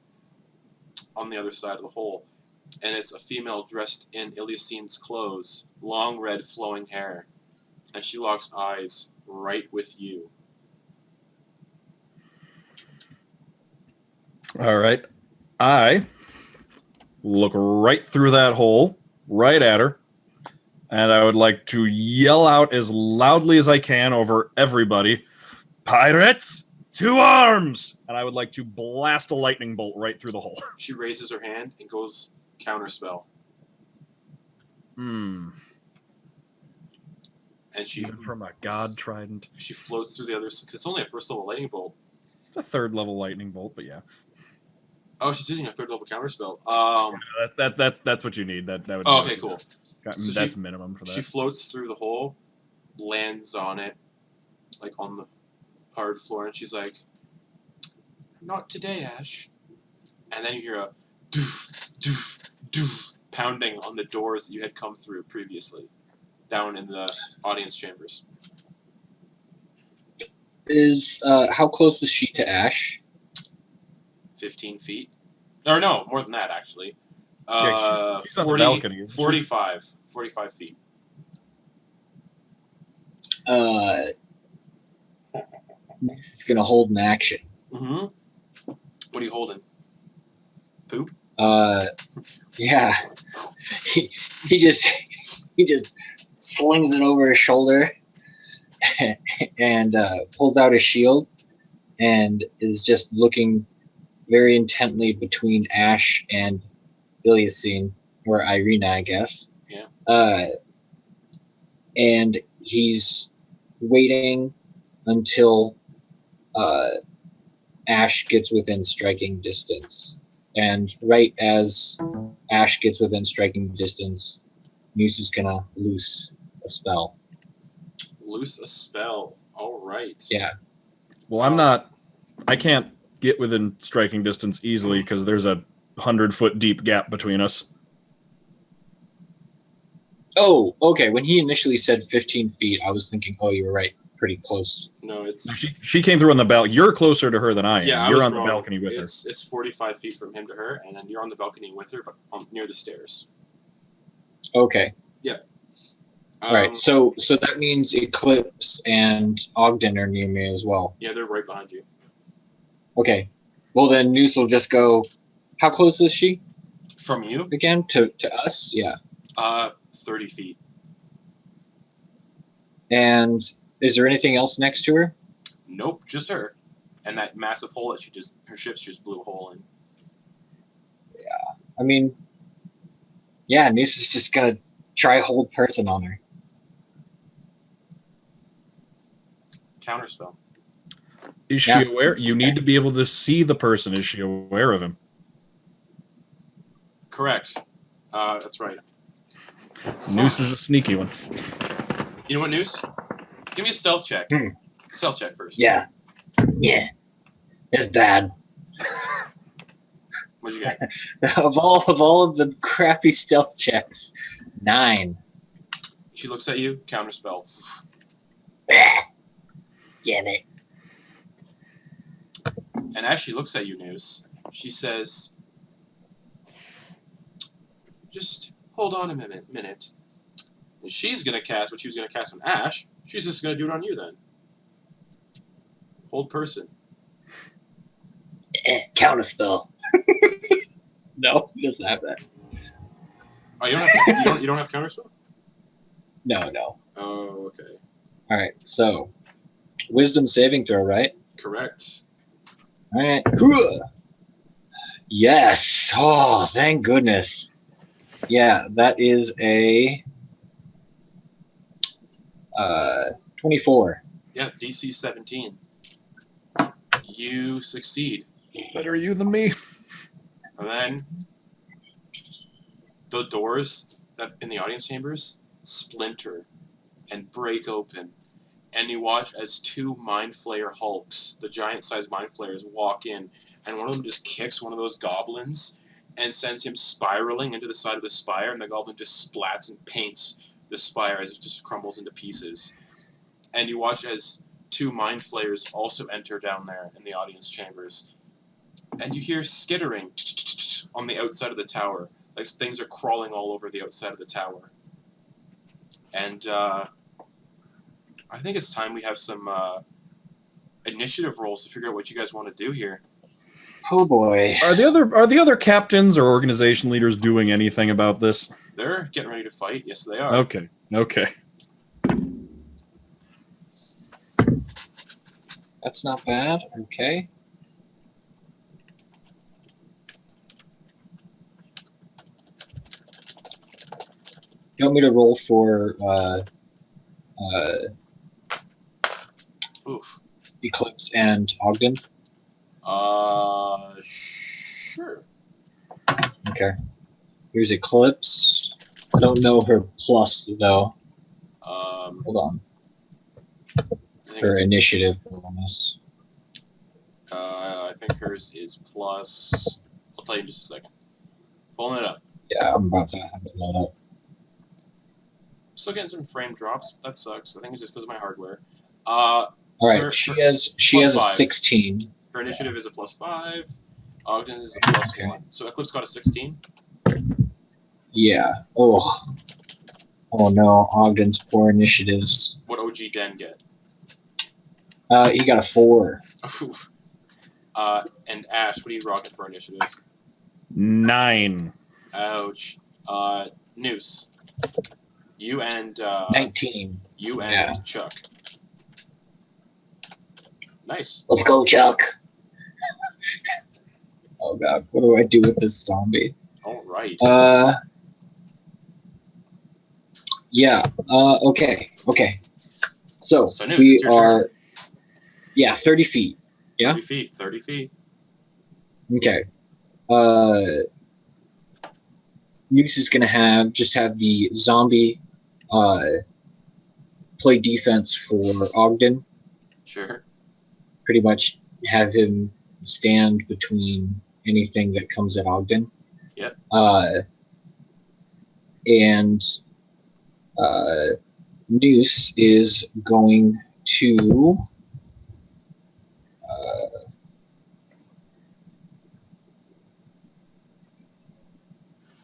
Speaker 1: on the other side of the hole. And it's a female dressed in Iliacine's clothes, long red flowing hair. And she locks eyes right with you.
Speaker 2: All right. I look right through that hole, right at her, and I would like to yell out as loudly as I can over everybody, "Pirates, to arms!" And I would like to blast a lightning bolt right through the hole.
Speaker 1: She raises her hand and goes counterspell.
Speaker 2: Hmm.
Speaker 1: And she,
Speaker 2: even from a god trident,
Speaker 1: she floats through the other. Because it's only a first level lightning bolt.
Speaker 2: It's a 3rd level lightning bolt, but yeah.
Speaker 1: Oh, she's using a 3rd level counterspell.
Speaker 2: That's what you need. That would.
Speaker 1: Oh, okay, cool.
Speaker 2: So that's minimum for that.
Speaker 1: She floats through the hole, lands on it, like on the hard floor, and she's like, "Not today, Ash." And then you hear a doof, doof, doof pounding on the doors that you had come through previously, down in the audience chambers.
Speaker 3: Is how close is she to Ash?
Speaker 1: 15 feet. Or no, more than that, actually.
Speaker 2: Yeah, she's on the
Speaker 1: 40,
Speaker 2: balcony, isn't she?
Speaker 1: 45 feet.
Speaker 3: It's gonna hold an action.
Speaker 1: Mm-hmm. What are you holding? Poop?
Speaker 3: Yeah. He just slings it over his shoulder and pulls out his shield and is just looking very intently between Ash and Iliasine, or Irina, I guess.
Speaker 1: Yeah.
Speaker 3: And he's waiting until Ash gets within striking distance. And right as Ash gets within striking distance, Muse is gonna loose a spell.
Speaker 1: Loose a spell. All right.
Speaker 3: Yeah.
Speaker 2: Well, I can't get within striking distance easily because there's a 100-foot deep gap between us.
Speaker 3: Oh, okay. When he initially said 15 feet, I was thinking, oh, you were right. Pretty close.
Speaker 1: No, it's
Speaker 2: She came through on the balcony. You're closer to her than I am.
Speaker 1: yeah. I
Speaker 2: You're
Speaker 1: was
Speaker 2: on
Speaker 1: wrong.
Speaker 2: the balcony with her.
Speaker 1: It's 45 feet from him to her, and then you're on the balcony with her, but near the stairs.
Speaker 3: Okay.
Speaker 1: Um,
Speaker 3: Right. So that means Eclipse and Ogden are near me as well.
Speaker 1: Yeah, they're right behind you.
Speaker 3: Okay. Well, then Noose will just go. How close is she
Speaker 1: From you?
Speaker 3: again to us? Yeah.
Speaker 1: 30 feet.
Speaker 3: And is there anything else next to her?
Speaker 1: Nope, just her. And that massive hole that her ships just blew a hole in.
Speaker 3: I mean, yeah, Noose is just gonna try hold person on her.
Speaker 1: Counterspell.
Speaker 2: Is she aware? You need to be able to see the person. Is she aware of him?
Speaker 1: Correct. That's right.
Speaker 2: Noose is a sneaky one.
Speaker 1: You know what, Noose? Give me a stealth check. Stealth check first.
Speaker 4: Yeah. It's bad.
Speaker 1: What'd you get?
Speaker 3: of all of the crappy stealth checks, 9.
Speaker 1: She looks at you, counterspell.
Speaker 4: Damn it.
Speaker 1: And as she looks at you, Noose, she says, just hold on a minute. And she's going to cast what she was going to cast on Ash. She's just going to do it on you then. Hold person.
Speaker 4: Counterspell.
Speaker 3: No, he doesn't have that.
Speaker 1: Oh, you don't have counterspell?
Speaker 3: No.
Speaker 1: Oh, okay.
Speaker 3: All right, so wisdom saving throw, right?
Speaker 1: Correct.
Speaker 3: All right. Yes. Oh, thank goodness. Yeah, that is a 24.
Speaker 1: Yeah, DC 17. You succeed.
Speaker 2: Better you than me.
Speaker 1: And then the doors that in the audience chambers splinter and break open. And you watch as 2 Mind Flayer Hulks, the giant-sized Mind Flayers, walk in, and one of them just kicks one of those goblins and sends him spiraling into the side of the spire, and the goblin just splats and paints the spire as it just crumbles into pieces. And you watch as 2 Mind Flayers also enter down there in the audience chambers. And you hear skittering on the outside of the tower, like things are crawling all over the outside of the tower. And I think it's time we have some initiative rolls to figure out what you guys want to do here.
Speaker 3: Oh boy.
Speaker 2: Are the other captains or organization leaders doing anything about this?
Speaker 1: They're getting ready to fight. Yes, they are.
Speaker 2: Okay.
Speaker 3: That's not bad. Okay. You want me to roll for
Speaker 1: Oof.
Speaker 3: Eclipse and Ogden?
Speaker 1: Sure.
Speaker 3: Okay. Here's Eclipse. I don't know her plus though. Hold on.
Speaker 1: I think
Speaker 3: Her
Speaker 1: it's,
Speaker 3: initiative bonus.
Speaker 1: I think hers is plus. I'll tell you in just a second. Pulling it up.
Speaker 3: Yeah, I'm about to have it load up.
Speaker 1: Still getting some frame drops. That sucks. I think it's just because of my hardware.
Speaker 3: All right, she has a
Speaker 1: 5.
Speaker 3: 16.
Speaker 1: Her initiative is a +5. Ogden's is a +1. So Eclipse got a 16.
Speaker 3: Yeah. Oh no, Ogden's poor initiatives.
Speaker 1: What OG Den get?
Speaker 3: He got a 4.
Speaker 1: Oof. And Ash, what are you rocking for initiative?
Speaker 2: 9.
Speaker 1: Ouch. Noose. You and
Speaker 3: 19.
Speaker 1: You and
Speaker 3: Yeah.
Speaker 1: Chuck. Nice.
Speaker 4: Let's go, Chuck.
Speaker 3: Oh god, what do I do with this zombie?
Speaker 1: All right.
Speaker 3: Yeah. Okay. So
Speaker 1: So, News,
Speaker 3: we
Speaker 1: it's your turn.
Speaker 3: are 30 feet. Yeah.
Speaker 1: 30 feet. 30 feet.
Speaker 3: Okay. Noose is gonna have the zombie play defense for Ogden.
Speaker 1: Sure.
Speaker 3: Pretty much have him stand between anything that comes at Ogden.
Speaker 1: Yep.
Speaker 3: And Noose is going to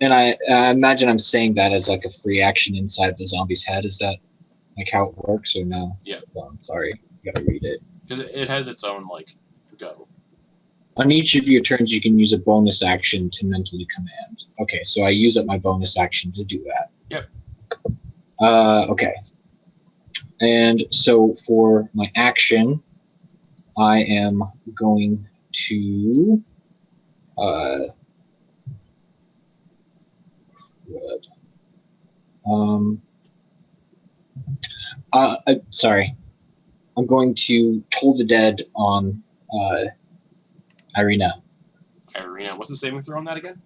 Speaker 3: and I imagine I'm saying that as like a free action inside the zombie's head. Is that like how it works or no?
Speaker 1: Yeah.
Speaker 3: Oh, I'm sorry. You gotta read it.
Speaker 1: Because it has its own, like, go.
Speaker 3: On each of your turns, you can use a bonus action to mentally command. Okay, so I use up my bonus action to do that.
Speaker 1: Yep.
Speaker 3: Okay. And so for my action, I am going to sorry. I'm going to Toll the Dead on Irina.
Speaker 1: Irina, what's the saving throw on that again?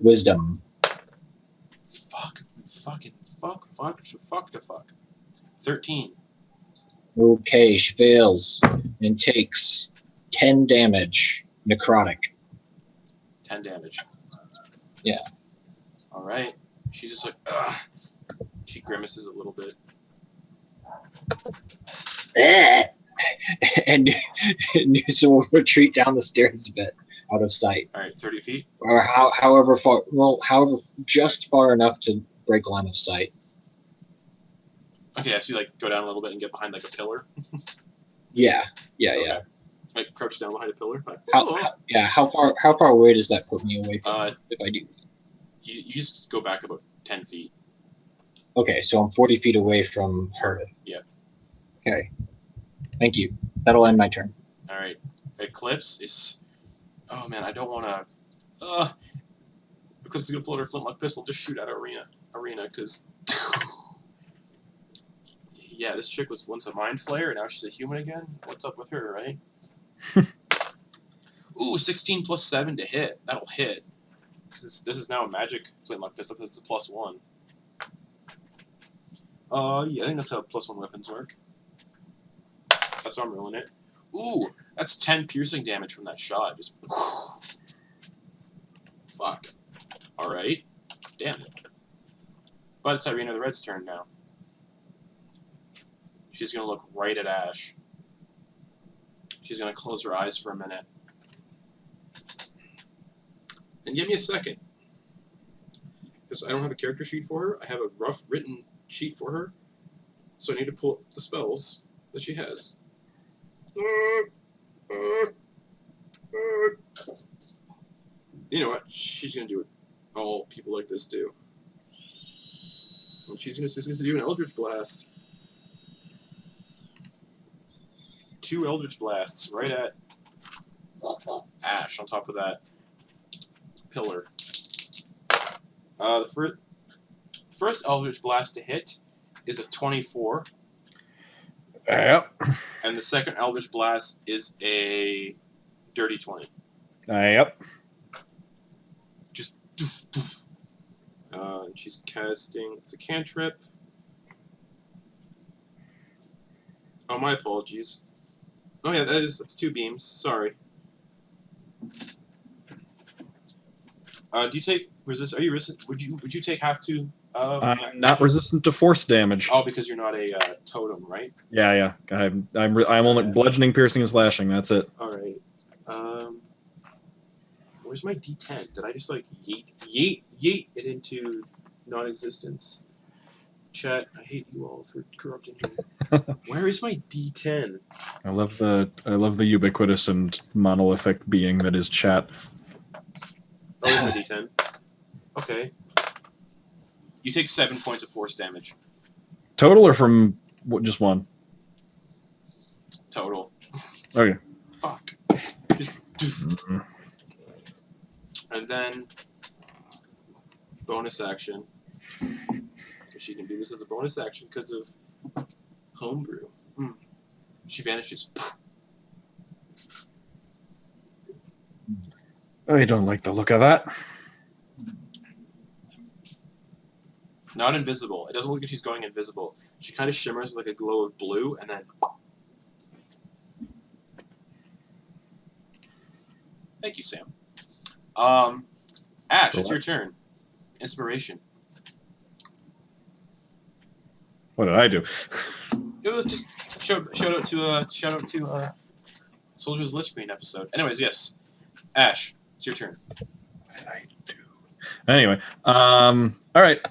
Speaker 3: Wisdom.
Speaker 1: Fuck. 13.
Speaker 3: Okay, she fails and takes 10 damage. Necrotic.
Speaker 1: 10 damage.
Speaker 3: Yeah.
Speaker 1: All right. She's just like, ugh. She grimaces a little bit.
Speaker 3: And Noose will retreat down the stairs a bit, out of sight.
Speaker 1: All right, 30 feet.
Speaker 3: Or however far, just far enough to break line of sight.
Speaker 1: Okay, so you like go down a little bit and get behind like a pillar.
Speaker 3: Yeah.
Speaker 1: Like crouch down behind a pillar. Like,
Speaker 3: How far away does that put me away from if I do?
Speaker 1: You just go back about 10 feet.
Speaker 3: Okay, so I'm 40 feet away from her.
Speaker 1: Yeah.
Speaker 3: Okay. Thank you. That'll end my turn.
Speaker 1: All right. Eclipse is. Oh man, I don't want to. Eclipse is gonna pull out her flintlock pistol, just shoot at Arena, because. Yeah, this chick was once a Mind Flayer, and now she's a human again. What's up with her, right? Ooh, 16 plus 7 to hit. That'll hit. This is now a magic flintlock pistol because it's a +1. Yeah, I think that's how +1 weapons work. That's why I'm rolling it. Ooh, that's 10 piercing damage from that shot. Just fuck. All right, damn it. But it's Irina the Red's turn now. She's gonna look right at Ash. She's gonna close her eyes for a minute. And give me a second. Because I don't have a character sheet for her. I have a rough written sheet for her. So I need to pull up the spells that she has. You know what? She's gonna do it. All people like this do. And she's gonna do an Eldritch Blast. 2 Eldritch Blasts right at Ash on top of that pillar. The first Eldritch Blast to hit is a 24.
Speaker 2: Yep.
Speaker 1: And the second Eldritch Blast is a dirty 20.
Speaker 2: Yep.
Speaker 1: Just she's casting. It's a cantrip. Oh, my apologies. Oh yeah, that's 2 beams. Sorry. Do you take resist? Are you resistant? Would you take half to?
Speaker 2: I'm not resistant to force damage.
Speaker 1: Oh, because you're not a totem, right?
Speaker 2: Yeah. I'm only bludgeoning, piercing, and slashing. That's it.
Speaker 1: All right. Where's my D10? Did I just like yeet it into non-existence? Chat, I hate you all for corrupting me. Where is my D10?
Speaker 2: I love the ubiquitous and monolithic being that is chat.
Speaker 1: Oh, there's my D10. Okay. You take 7 points of force damage.
Speaker 2: Total or from just one?
Speaker 1: Total.
Speaker 2: Okay.
Speaker 1: Fuck. Just. And then bonus action. She can do this as a bonus action because of homebrew. She vanishes.
Speaker 2: I don't like the look of that.
Speaker 1: Not invisible. It doesn't look like she's going invisible. She kind of shimmers with like a glow of blue, and then. Thank you, Sam. Ash, it's your turn. Inspiration.
Speaker 2: What did I do?
Speaker 1: It was just shout out to Soldiers of the Lich Queen episode. Anyways, yes, Ash, it's your turn.
Speaker 2: What did I do? Anyway, all right.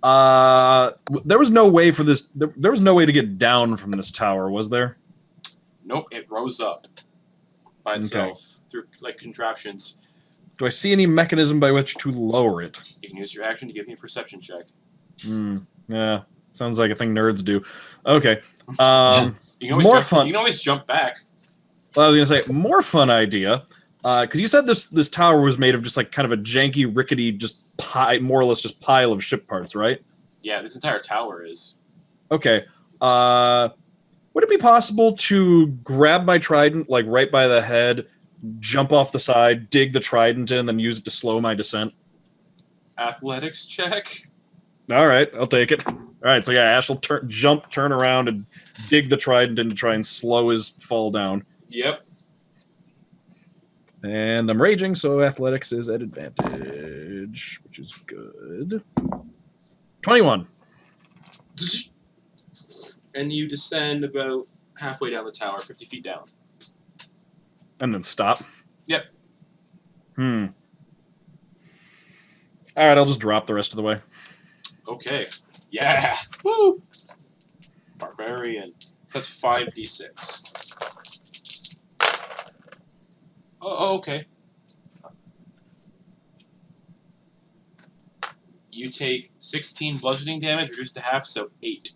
Speaker 2: There was no way for this. There was no way to get down from this tower, was there?
Speaker 1: Nope, it rose up by itself through like contraptions.
Speaker 2: Do I see any mechanism by which to lower it?
Speaker 1: You can use your action to give me a perception check.
Speaker 2: Yeah, sounds like a thing nerds do. Okay.
Speaker 1: You can always jump back.
Speaker 2: Well, I was gonna say more fun idea, because you said this tower was made of just like kind of a janky, rickety, just more or less just pile of ship parts, right?
Speaker 1: Yeah, this entire tower is.
Speaker 2: Okay. Would it be possible to grab my trident, like right by the head, jump off the side, dig the trident in, and then use it to slow my descent?
Speaker 1: Athletics check.
Speaker 2: All right, I'll take it. All right, so yeah, Ash will turn around, and dig the trident in to try and slow his fall down.
Speaker 1: Yep.
Speaker 2: And I'm raging, so athletics is at advantage, which is good. 21.
Speaker 1: And you descend about halfway down the tower, 50 feet down.
Speaker 2: And then stop.
Speaker 1: Yep.
Speaker 2: All right, I'll just drop the rest of the way.
Speaker 1: Okay. Yeah. Woo! Barbarian. So that's 5d6. Oh, okay. You take 16 bludgeoning damage, reduced to half, so 8.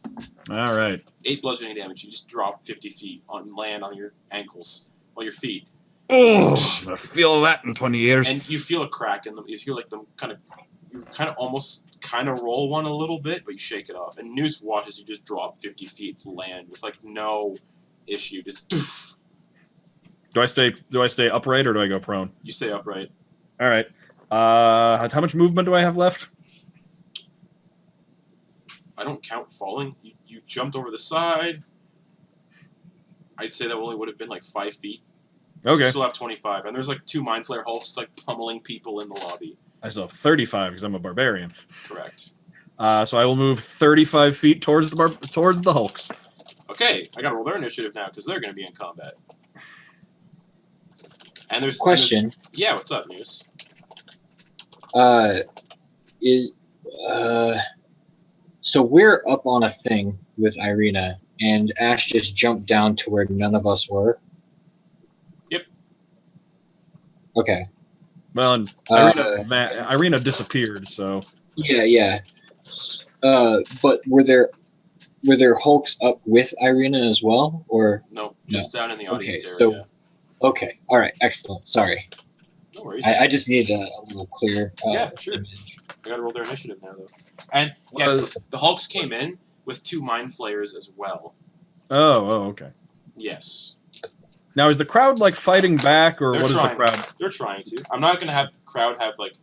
Speaker 2: All right.
Speaker 1: 8 bludgeoning damage. You just drop 50 feet on land on your ankles, or your feet.
Speaker 2: Oh, I feel that in 20 years.
Speaker 1: And you feel a crack in them. You feel like them you almost roll one a little bit, but you shake it off. And Noose watches you just drop 50 feet to land with like no issue. Just doof.
Speaker 2: Do I stay upright or do I go prone?
Speaker 1: You stay upright.
Speaker 2: All right. How much movement do I have left?
Speaker 1: I don't count falling. You jumped over the side. I'd say that only would have been like 5 feet. So
Speaker 2: Okay.
Speaker 1: you still have 25. And there's like 2 Mind Flayer hulks just like pummeling people in the lobby.
Speaker 2: I still have 35 because I'm a barbarian.
Speaker 1: Correct.
Speaker 2: So I will move 35 feet towards the hulks.
Speaker 1: Okay, I gotta roll their initiative now because they're gonna be in combat. And there's
Speaker 3: Question.
Speaker 1: Yeah, what's up, Noose?
Speaker 3: So we're up on a thing with Irina, and Ash just jumped down to where none of us were.
Speaker 1: Yep.
Speaker 3: Okay.
Speaker 2: Well, and Irina disappeared, so.
Speaker 3: Yeah. But were there hulks up with Irina as well, or?
Speaker 1: Nope, just down in the audience area.
Speaker 3: So, okay, all right, excellent. Sorry,
Speaker 1: no worries.
Speaker 3: I just need a little clear.
Speaker 1: Yeah, sure.
Speaker 3: Image.
Speaker 1: I gotta roll their initiative now, though. And yeah, so the Hulks came in with 2 Mind Flayers as well.
Speaker 2: Oh, okay.
Speaker 1: Yes.
Speaker 2: Now, is the crowd like fighting back, or what is the crowd?
Speaker 1: They're trying to. I'm not gonna have the crowd have like.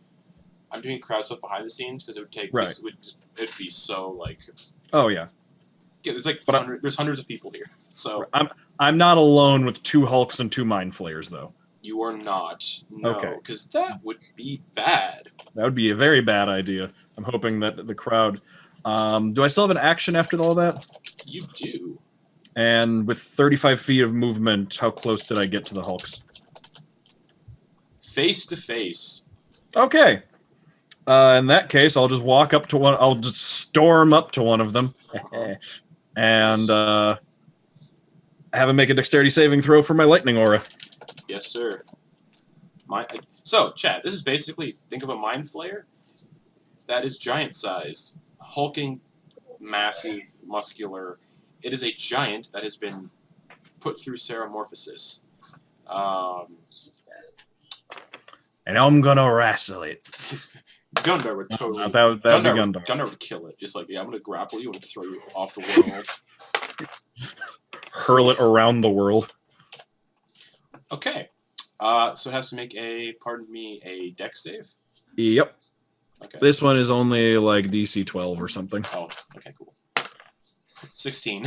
Speaker 1: I'm doing crowd stuff behind the scenes because it would take.
Speaker 2: Right.
Speaker 1: It'd be so like.
Speaker 2: Oh yeah.
Speaker 1: Yeah, there's like there's hundreds of people here, so.
Speaker 2: I'm not alone with 2 hulks and 2 Mind Flayers, though.
Speaker 1: You are not. No,
Speaker 2: Okay.
Speaker 1: because that would be bad.
Speaker 2: That would be a very bad idea. I'm hoping that the crowd. Do I still have an action after all that?
Speaker 1: You do.
Speaker 2: And with 35 feet of movement, how close did I get to the hulks?
Speaker 1: Face to face.
Speaker 2: Okay. In that case, I'll just walk up to one. I'll just storm up to one of them, and have him make a dexterity saving throw for my lightning aura.
Speaker 1: Yes, sir. So, Chad, this is basically, think of a Mind Flayer that is giant-sized, hulking, massive, muscular. It is a giant that has been put through Ceramorphosis.
Speaker 2: And I'm gonna wrestle it.
Speaker 1: Gundar would totally.
Speaker 2: That'd be Gundar.
Speaker 1: Gundar would kill it. Just like, yeah, I'm gonna grapple you and throw you off the world.
Speaker 2: Hurl it around the world.
Speaker 1: Okay. So it has to make a dex save.
Speaker 2: Yep.
Speaker 1: Okay.
Speaker 2: This one is only like DC 12 or something.
Speaker 1: Oh, okay, cool. 16.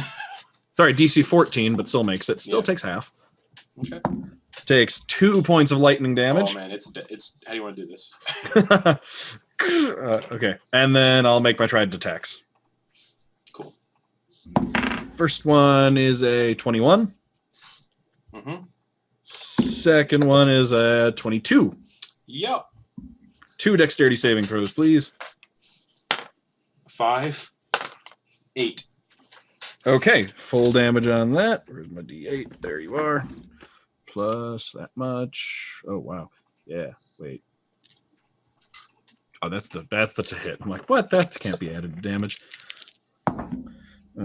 Speaker 2: Sorry, DC 14, but still makes it. Still takes half.
Speaker 1: Okay.
Speaker 2: Takes 2 points of lightning damage.
Speaker 1: Oh man, it's. How do you want to do this?
Speaker 2: Okay, and then I'll make my trident attacks.
Speaker 1: Cool.
Speaker 2: First one is a 21.
Speaker 1: Mm-hmm.
Speaker 2: Second one is a 22.
Speaker 1: Yep.
Speaker 2: 2 dexterity saving throws, please.
Speaker 1: 5, 8.
Speaker 2: Okay, full damage on that. Where's my D8? There you are. Plus that much. Oh wow. Yeah. Wait. Oh, that's the to hit. I'm like, what? That can't be added to damage.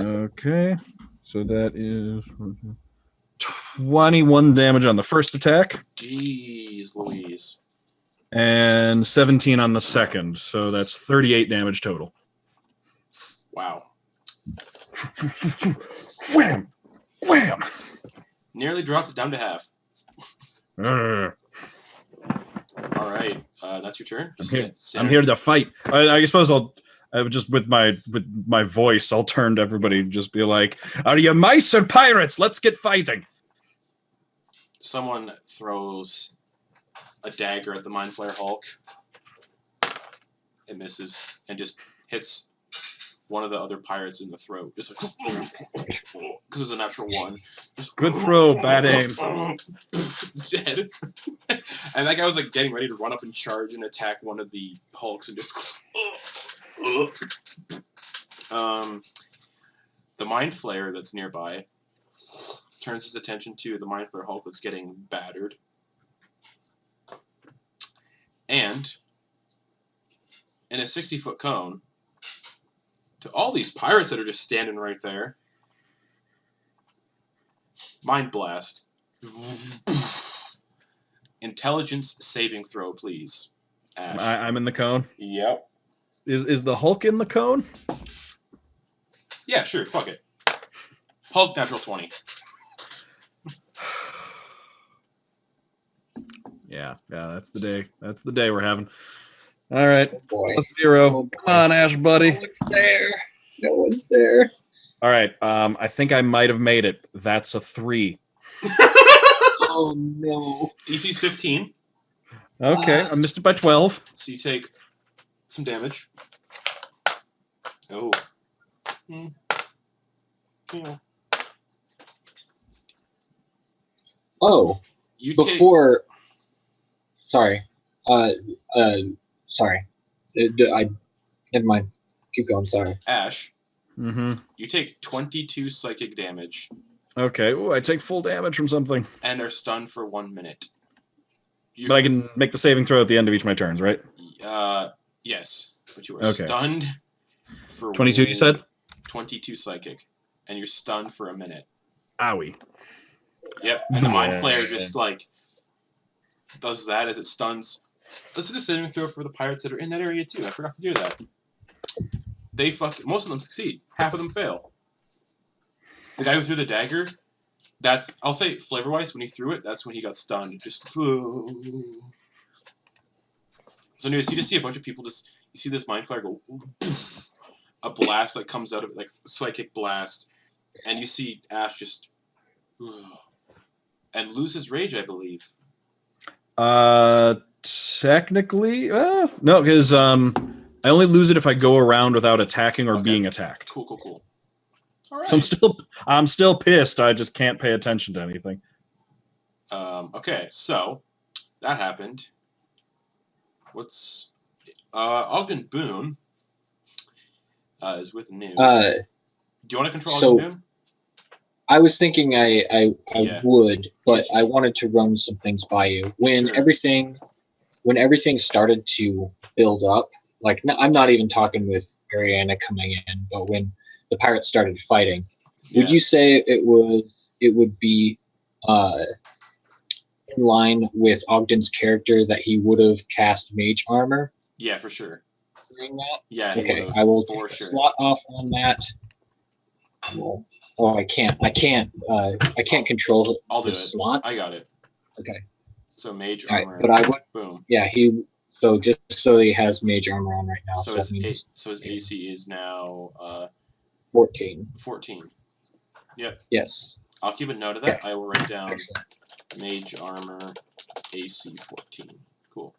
Speaker 2: Okay. So that is 21 damage on the first attack.
Speaker 1: Jeez Louise.
Speaker 2: And 17 on the second. So that's 38 damage total.
Speaker 1: Wow.
Speaker 2: Wham! Wham!
Speaker 1: Nearly dropped it down to half. All right, that's your turn.
Speaker 2: I'm here to fight. I suppose I would just with my voice, I'll turn to everybody and just be like, "Are you mice or pirates? Let's get fighting."
Speaker 1: Someone throws a dagger at the Mind Flayer Hulk. It misses and just hits one of the other pirates in the throat. Just like, because it was a natural 1. Just,
Speaker 2: good throw, bad aim.
Speaker 1: Dead. And that guy was like getting ready to run up and charge and attack one of the Hulks and just. The Mind Flayer that's nearby turns his attention to the Mind Flayer Hulk that's getting battered. And in a 60-foot cone, to all these pirates that are just standing right there, Mind Blast. Intelligence saving throw, please. Ash.
Speaker 2: I'm in the cone.
Speaker 1: Yep.
Speaker 2: Is the Hulk in the cone?
Speaker 1: Yeah, sure. Fuck it. Hulk natural 20.
Speaker 2: Yeah, that's the day. That's the day we're having. All right.
Speaker 3: Oh boy.
Speaker 2: +0.
Speaker 3: Oh, boy.
Speaker 2: Come on, Ash, buddy.
Speaker 3: No one's there. No one's there.
Speaker 2: All right. I think I might have made it. That's a 3.
Speaker 3: Oh no.
Speaker 1: DC's 15.
Speaker 2: Okay, I missed it by 12.
Speaker 1: So you take some damage. Oh. Yeah.
Speaker 3: Oh.
Speaker 1: You
Speaker 3: Before. Sorry. Sorry. Never mind. Keep going. Sorry.
Speaker 1: Ash.
Speaker 2: Mm-hmm.
Speaker 1: You take 22 psychic damage.
Speaker 2: Okay. Ooh, I take full damage from something.
Speaker 1: And are stunned for 1 minute.
Speaker 2: But I can make the saving throw at the end of each of my turns, right?
Speaker 1: Yes. But you are stunned for
Speaker 2: 22, you said?
Speaker 1: 22 psychic. And you're stunned for a minute.
Speaker 2: Owie.
Speaker 1: Yep. And the Mind Flayer just like does that as it stuns. Let's do the saving throw for the pirates that are in that area too. I forgot to do that. Most of them succeed. Half of them fail. The guy who threw the dagger, I'll say flavor-wise, when he threw it, that's when he got stunned. Just so anyways, you just see a bunch of people you see this Mind Flayer go a blast that comes out of it, like psychic blast, and you see Ash just and lose his rage, I believe.
Speaker 2: Technically, no, because I only lose it if I go around without attacking or being attacked.
Speaker 1: Cool. All right.
Speaker 2: So I'm still pissed. I just can't pay attention to anything.
Speaker 1: Okay, so that happened. What's Ogden Boon is with news. Do you want to control Ogden Boon?
Speaker 3: I was thinking I would, but
Speaker 1: Yes.
Speaker 3: I wanted to run some things by you. When
Speaker 1: Sure.
Speaker 3: everything started to build up, like I'm not even talking with Ariana coming in, but when the pirates started fighting, would you say it it would be in line with Ogden's character that he would have cast Mage Armor
Speaker 1: Yeah, for sure.
Speaker 3: during that.
Speaker 1: Yeah, he
Speaker 3: Okay,
Speaker 1: would've,
Speaker 3: I will
Speaker 1: for
Speaker 3: take a
Speaker 1: sure.
Speaker 3: slot off on that. I can't control
Speaker 1: I'll do
Speaker 3: the
Speaker 1: it.
Speaker 3: slots.
Speaker 1: I got it.
Speaker 3: Okay.
Speaker 1: So Mage
Speaker 3: All right,
Speaker 1: Armor.
Speaker 3: but I would.
Speaker 1: Boom.
Speaker 3: Yeah, so just so he has Mage Armor on right now.
Speaker 1: So
Speaker 3: that means
Speaker 1: his AC is now
Speaker 3: 14.
Speaker 1: 14. Yep.
Speaker 3: Yes.
Speaker 1: I'll keep a note of that.
Speaker 3: Okay.
Speaker 1: I will write down
Speaker 3: Excellent.
Speaker 1: Mage Armor AC 14. Cool.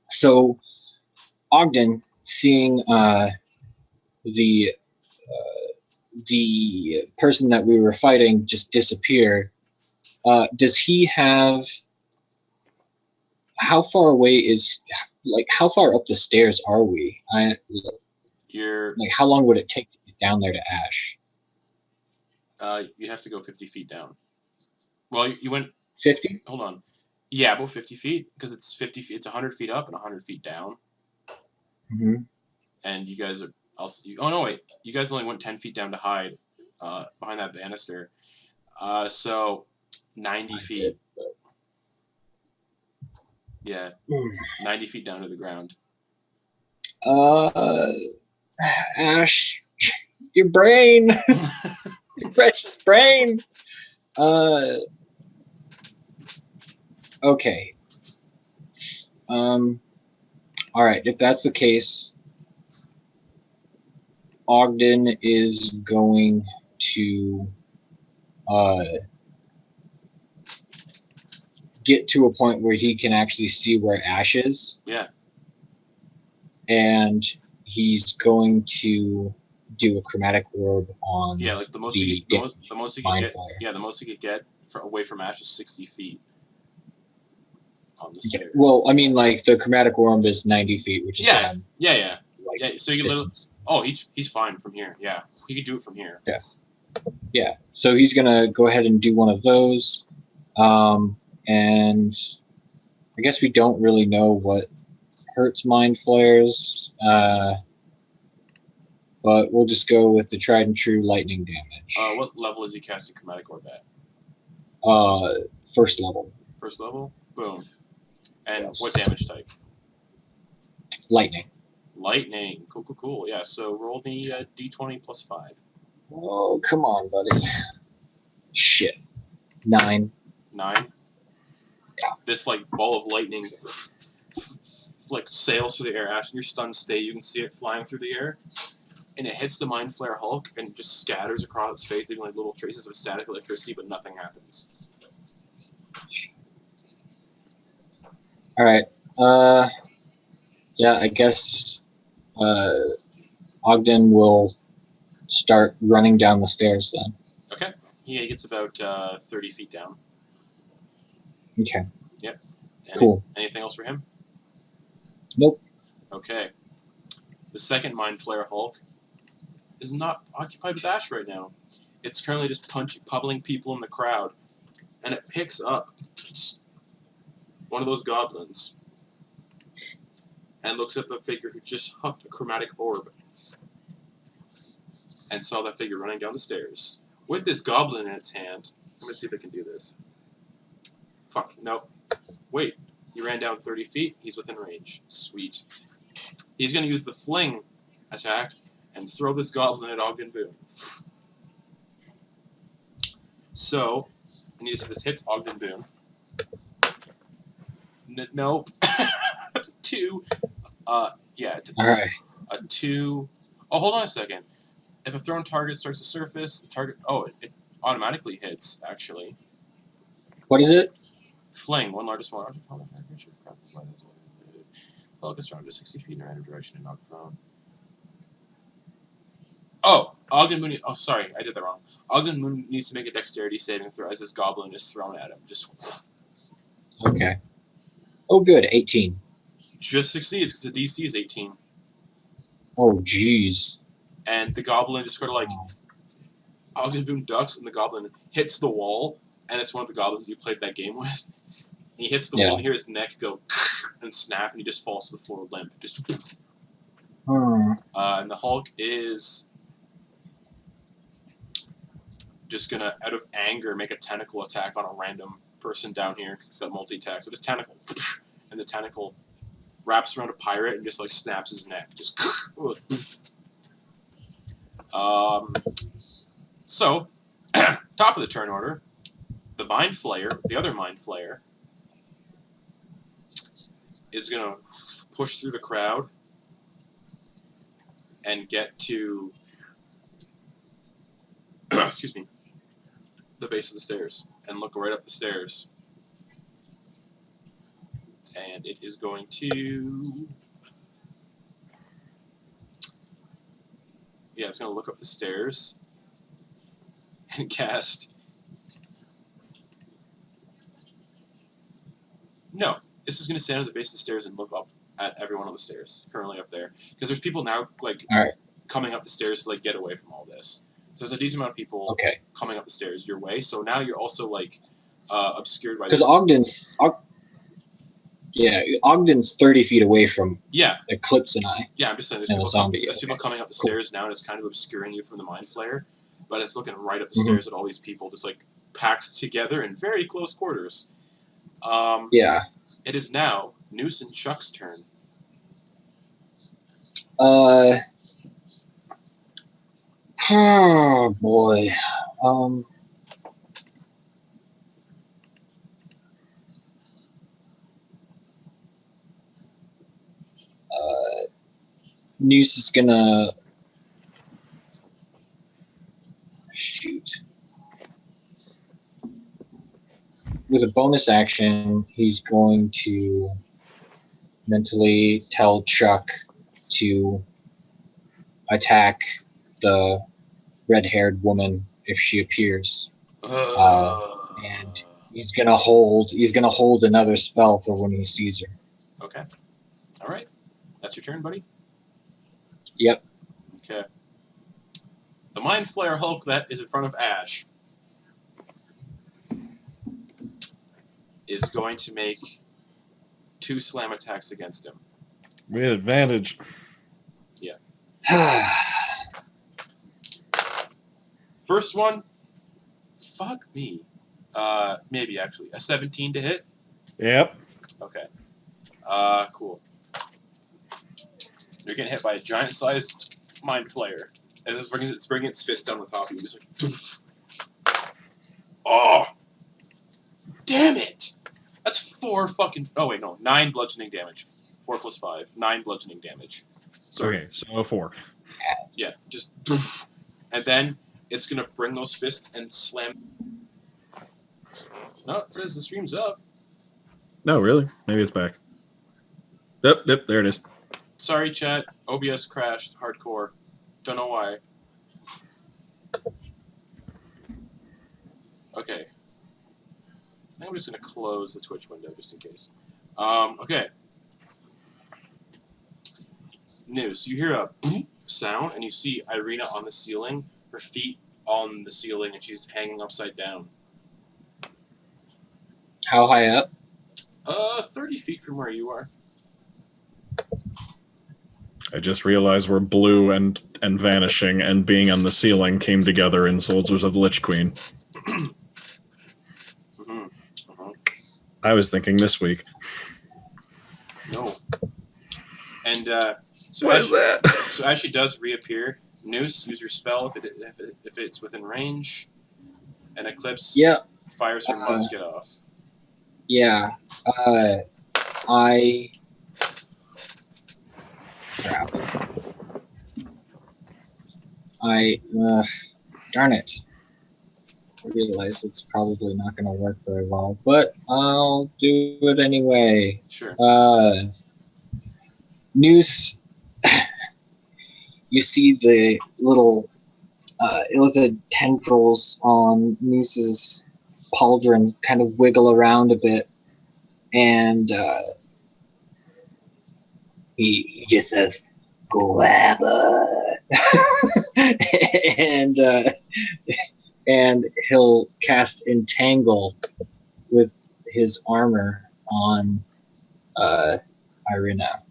Speaker 3: So Ogden, seeing the person that we were fighting just disappear, does he have? How far away how far up the stairs are we? How long would it take to get down there to Ash?
Speaker 1: You have to go 50 feet down. Well, you went
Speaker 3: 50.
Speaker 1: Hold on. Yeah, about 50 feet because it's 50 feet. It's 100 feet up and 100 feet down.
Speaker 3: Mm-hmm.
Speaker 1: And you guys are. Oh no, wait. You guys only went 10 feet down to hide behind that banister. So 90 feet. Yeah, 90 feet down to the ground.
Speaker 3: Ash, your brain, your precious brain. Okay. All right. If that's the case, Ogden is going to get to a point where he can actually see where Ash is.
Speaker 1: Yeah.
Speaker 3: And he's going to do a chromatic orb on.
Speaker 1: Yeah, like the most you could get. Yeah, the most you could get away from Ash is 60 feet. On the stairs.
Speaker 3: Well, I mean, like the chromatic orb is 90 feet, which is
Speaker 1: yeah. So you can
Speaker 3: distance.
Speaker 1: literally. Oh, he's fine from here. Yeah, he could do it from here.
Speaker 3: Yeah. Yeah. So he's gonna go ahead and do one of those, and I guess we don't really know what hurts Mind Flayers, but we'll just go with the tried and true lightning damage.
Speaker 1: What level is he casting chromatic orb at?
Speaker 3: First level.
Speaker 1: First level. Boom. And
Speaker 3: Yes.
Speaker 1: what damage type?
Speaker 3: Lightning.
Speaker 1: Lightning. Cool. Yeah, so roll me a d20 plus 5.
Speaker 3: Oh, come on, buddy. Shit. 9.
Speaker 1: 9?
Speaker 3: Yeah.
Speaker 1: This, ball of lightning, sails through the air. Ash, in your stunned state, you can see it flying through the air. And it hits the Mind Flayer Hulk and just scatters across its face, leaving, little traces of static electricity, but nothing happens.
Speaker 3: All right. Yeah, I guess Ogden will start running down the stairs then.
Speaker 1: Okay. He gets about 30 feet down.
Speaker 3: Okay.
Speaker 1: Yep.
Speaker 3: Cool.
Speaker 1: Anything else for him?
Speaker 3: Nope.
Speaker 1: Okay. The second Mind Flayer Hulk is not occupied with Ash right now. It's currently just pummeling people in the crowd. And it picks up one of those goblins and looks at the figure who just hucked a chromatic orb and saw that figure running down the stairs with this goblin in its hand. I'm going to see if I can do this. Fuck, nope. Wait, he ran down 30 feet. He's within range. Sweet. He's going to use the fling attack and throw this goblin at Ogden Boon. So, I need to see if this hits Ogden Boon. Nope. That's a 2. Yeah.
Speaker 3: All right.
Speaker 1: A 2. Oh, hold on a second. If a thrown target starts to surface, the target... Oh, it automatically hits, actually.
Speaker 3: What is it?
Speaker 1: Fling. One largest small object. Focus around to 60 feet in random direction and not prone. Oh, Ogden Boon... Oh, sorry. I did that wrong. Ogden Boon needs to make a dexterity saving throw as this goblin is thrown at him. Just...
Speaker 3: Okay. Oh, good. 18.
Speaker 1: Just succeeds because the DC is 18.
Speaker 3: Oh, jeez.
Speaker 1: And the goblin just sort of Ogden Boon ducks and the goblin hits the wall, and it's one of the goblins you played that game with. He hits the wall and you hear his neck go and snap, and he just falls to the floor limp. Just. And the Hulk is just gonna, out of anger, make a tentacle attack on a random person down here because it's got multi-attack. So just tentacle, and the tentacle wraps around a pirate and just like snaps his neck. Just so top of the turn order, the Mind Flayer, the other Mind Flayer, is gonna push through the crowd and get to excuse me, the base of the stairs and look right up the stairs. And it is going to... Yeah, it's going to look up the stairs and cast... No, it's just going to stand at the base of the stairs and look up at everyone on the stairs, currently up there. Because there's people now, like, coming up the stairs to, like, get away from all this. So there's a decent amount of people coming up the stairs your way. So now you're also, like, obscured by this.
Speaker 3: Because Ogden's 30 feet away from Eclipse and I.
Speaker 1: Yeah, I'm just saying there's people coming up the stairs now, and it's kind of obscuring you from the Mind Flayer. But it's looking right up the stairs at all these people just, like, packed together in very close quarters. It is now Noose and Chuck's turn.
Speaker 3: Oh boy. Noose is gonna shoot. With a bonus action, he's going to mentally tell Chuck to attack the red-haired woman if she appears, and he's gonna hold another spell for when he sees her.
Speaker 1: Okay. All right. That's your turn, buddy.
Speaker 3: Yep.
Speaker 1: Okay. The Mind Flayer Hulk that is in front of Ash is going to make 2 slam attacks against him.
Speaker 2: We had advantage.
Speaker 1: Yeah. First one, fuck me. Maybe actually. A 17 to hit?
Speaker 2: Yep.
Speaker 1: Okay. Cool. You're getting hit by a giant-sized Mind Flayer. As it's bringing its fist down on top of you. Just like, poof. Oh! Damn it! That's 4 fucking... Oh, wait, no. 9 bludgeoning damage. 4 plus 5. 9 bludgeoning damage. So,
Speaker 2: okay, so 4.
Speaker 1: Yeah, just... Poof. And then it's going to bring those fists and slam... No, it says the stream's up.
Speaker 2: No, really? Maybe it's back. Yep, there it is.
Speaker 1: Sorry, chat. OBS crashed. Hardcore. Don't know why. Okay. I think I'm just going to close the Twitch window just in case. Okay. News. You hear a boop sound, and you see Irina on the ceiling, her feet on the ceiling, and she's hanging upside down.
Speaker 3: How high up?
Speaker 1: 30 feet from where you are.
Speaker 2: I just realized we're blue and vanishing and being on the ceiling came together in Soldiers of the Lich Queen. I was thinking this week.
Speaker 1: No. And so
Speaker 2: what is that?
Speaker 1: So as she does reappear, Noose, use your spell if it's within range, and Eclipse fires her musket off.
Speaker 3: Yeah. Darn it. I realize it's probably not going to work very well, but I'll do it anyway.
Speaker 1: Sure.
Speaker 3: Noose, you see the little illithid tendrils on Noose's pauldron kind of wiggle around a bit, and he just says, "Grab her," and he'll cast Entangle with his armor on Irina.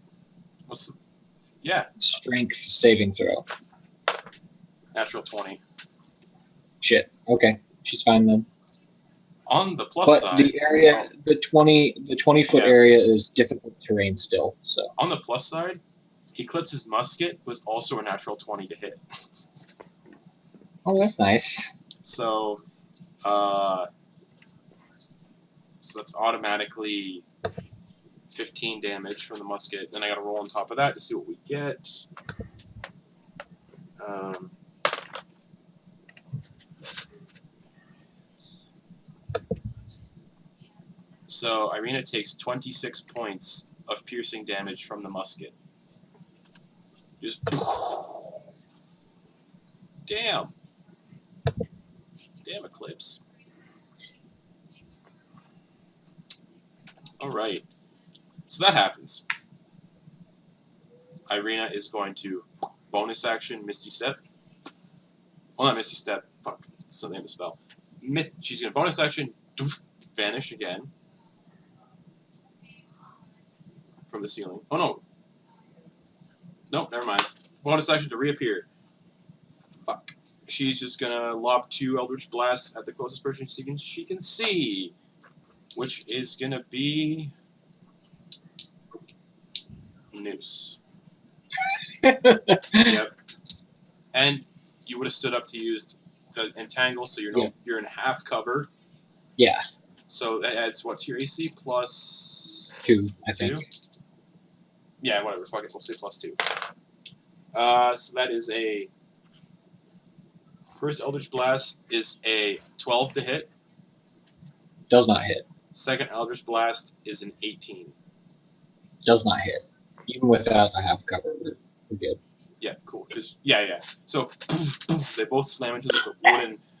Speaker 3: Strength saving throw.
Speaker 1: Natural 20.
Speaker 3: Shit. Okay, she's fine then.
Speaker 1: On the plus
Speaker 3: But
Speaker 1: side,
Speaker 3: the area, the 20-foot
Speaker 1: Yeah.
Speaker 3: area is difficult terrain still. So
Speaker 1: on the plus side, Eclipse's musket was also a natural 20 to hit.
Speaker 3: that's nice.
Speaker 1: So, so that's automatically 15 damage from the musket. Then I got to roll on top of that to see what we get. So Irina takes 26 points of piercing damage from the musket. Just damn, Eclipse. All right, so that happens. Irina is going to bonus action Misty Step. Well, not Misty Step. Fuck, that's the name of the spell. She's going to bonus action vanish again from the ceiling. Oh no. Nope, never mind. Bonus action to reappear. Fuck. She's just going to lob 2 Eldritch Blasts at the closest person she can see, which is going to be Noose. Yep. And you would have stood up to use the entangle, so you're in half cover.
Speaker 3: Yeah.
Speaker 1: So that adds what to your AC? Plus
Speaker 3: 2, I think.
Speaker 1: 2? Yeah, whatever. Fuck it. We'll say plus 2. So that is a first Eldritch Blast is a 12 to hit.
Speaker 3: Does not hit.
Speaker 1: Second Eldritch Blast is an 18.
Speaker 3: Does not hit. Even without a half cover, we're good.
Speaker 1: Yeah, cool. So they both slam into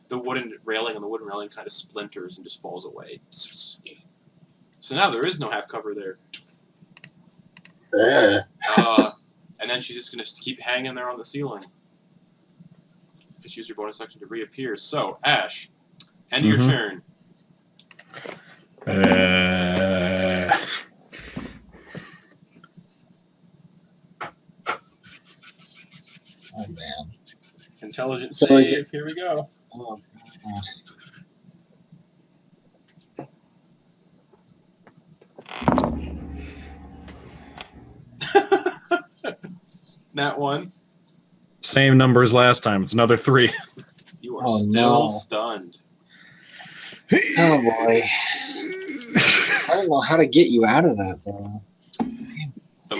Speaker 1: the wooden railing, and the wooden railing kind of splinters and just falls away. So now there is no half cover there. And then she's just gonna keep hanging there on the ceiling. Just use your bonus action to reappear. So Ash, end your turn.
Speaker 3: Oh man.
Speaker 1: Intelligence
Speaker 3: So
Speaker 1: save. Here we go.
Speaker 3: Oh
Speaker 1: god. That one.
Speaker 2: Same number as last time. It's another 3.
Speaker 1: You are still stunned.
Speaker 3: Oh boy. I don't know how to get you out of that though.
Speaker 1: The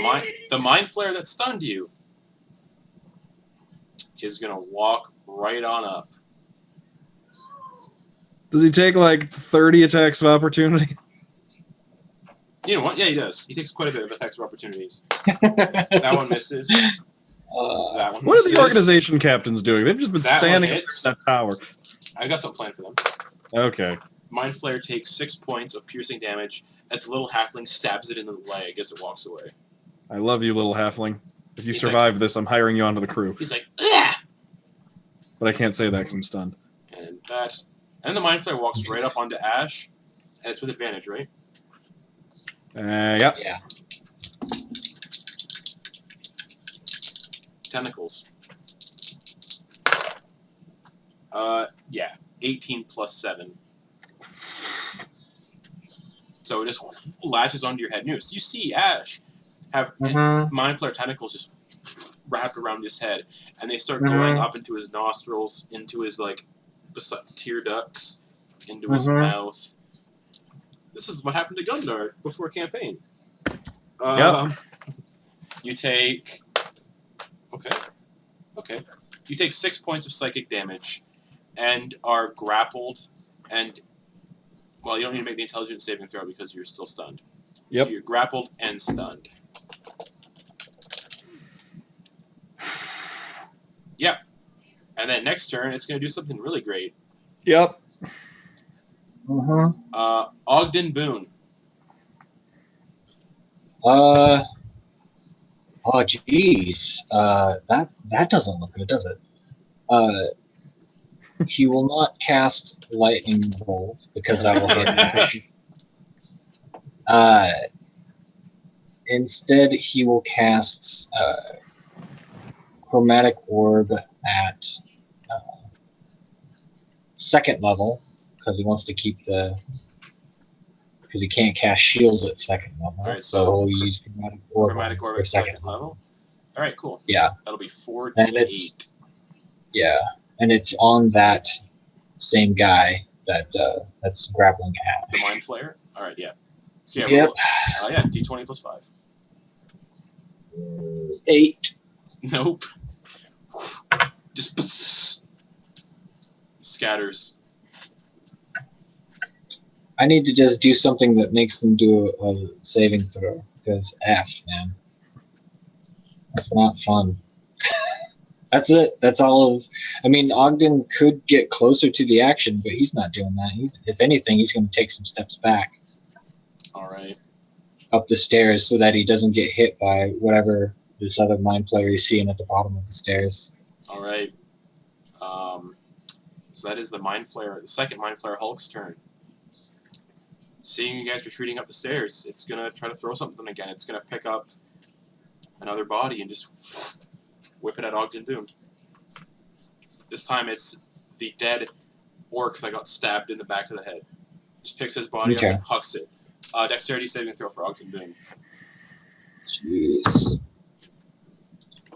Speaker 1: Mind Flayer that stunned you is gonna walk right on up.
Speaker 2: Does he take like 30 attacks of opportunity?
Speaker 1: You know what? Yeah, he does. He takes quite a bit of attacks of opportunities. That one misses. That one
Speaker 2: What
Speaker 1: misses.
Speaker 2: are the organization captains doing? They've just been standing in that tower.
Speaker 1: I got some plan for them.
Speaker 2: Okay.
Speaker 1: Mind Flayer takes 6 points of piercing damage as a little halfling stabs it in the leg as it walks away.
Speaker 2: I love you, little halfling. If you
Speaker 1: He's
Speaker 2: survive this, I'm hiring you onto the crew.
Speaker 1: He's like, ugh!
Speaker 2: But I can't say that because I'm stunned.
Speaker 1: And the Mind Flayer walks right up onto Ash, and it's with advantage, right?
Speaker 2: Yep.
Speaker 3: Yeah.
Speaker 1: Tentacles. Yeah. 18 plus 7. So it just latches onto your head. You see Ash have Mind Flayer tentacles just wrapped around his head, and they start going up into his nostrils, into his tear ducts, into his mouth. This is what happened to Gundar before campaign.
Speaker 2: Yep.
Speaker 1: You take... Okay. You take 6 points of psychic damage and are grappled and... Well, you don't need to make the intelligence saving throw because you're still stunned.
Speaker 2: Yep.
Speaker 1: So you're grappled and stunned. Yep. And then next turn, it's going to do something really great.
Speaker 2: Yep.
Speaker 1: Ogden Boon.
Speaker 3: Oh jeez. That doesn't look good, does it? He will not cast Lightning Bolt because that will hit Ash. Instead, he will cast Chromatic Orb at second level because he wants to keep the. Because he can't cast shield at second level.
Speaker 1: Alright,
Speaker 3: so he'll use chromatic orb
Speaker 1: at
Speaker 3: for
Speaker 1: second level. Alright, cool.
Speaker 3: Yeah.
Speaker 1: That'll be 4d8.
Speaker 3: And yeah, and it's on that same guy that's grappling Ash.
Speaker 1: The Mind Flayer? Alright, yeah. So yeah,
Speaker 3: Yep.
Speaker 1: yeah, d20 plus 5.
Speaker 3: 8.
Speaker 1: Nope. Just scatters.
Speaker 3: I need to just do something that makes them do a saving throw because F, man, that's not fun. That's it. That's all of. I mean, Ogden could get closer to the action, but he's not doing that. If anything, he's going to take some steps back.
Speaker 1: All right.
Speaker 3: Up the stairs so that he doesn't get hit by whatever this other Mind Flayer he's seeing at the bottom of the stairs.
Speaker 1: All right. So that is the second Mind Flayer Hulk's turn. Seeing you guys retreating up the stairs, it's going to try to throw something again. It's going to pick up another body and just whip it at Ogden Boon. This time it's the dead orc that got stabbed in the back of the head. Just picks his body up and hucks it. Dexterity saving throw for Ogden Boon.
Speaker 3: Jeez.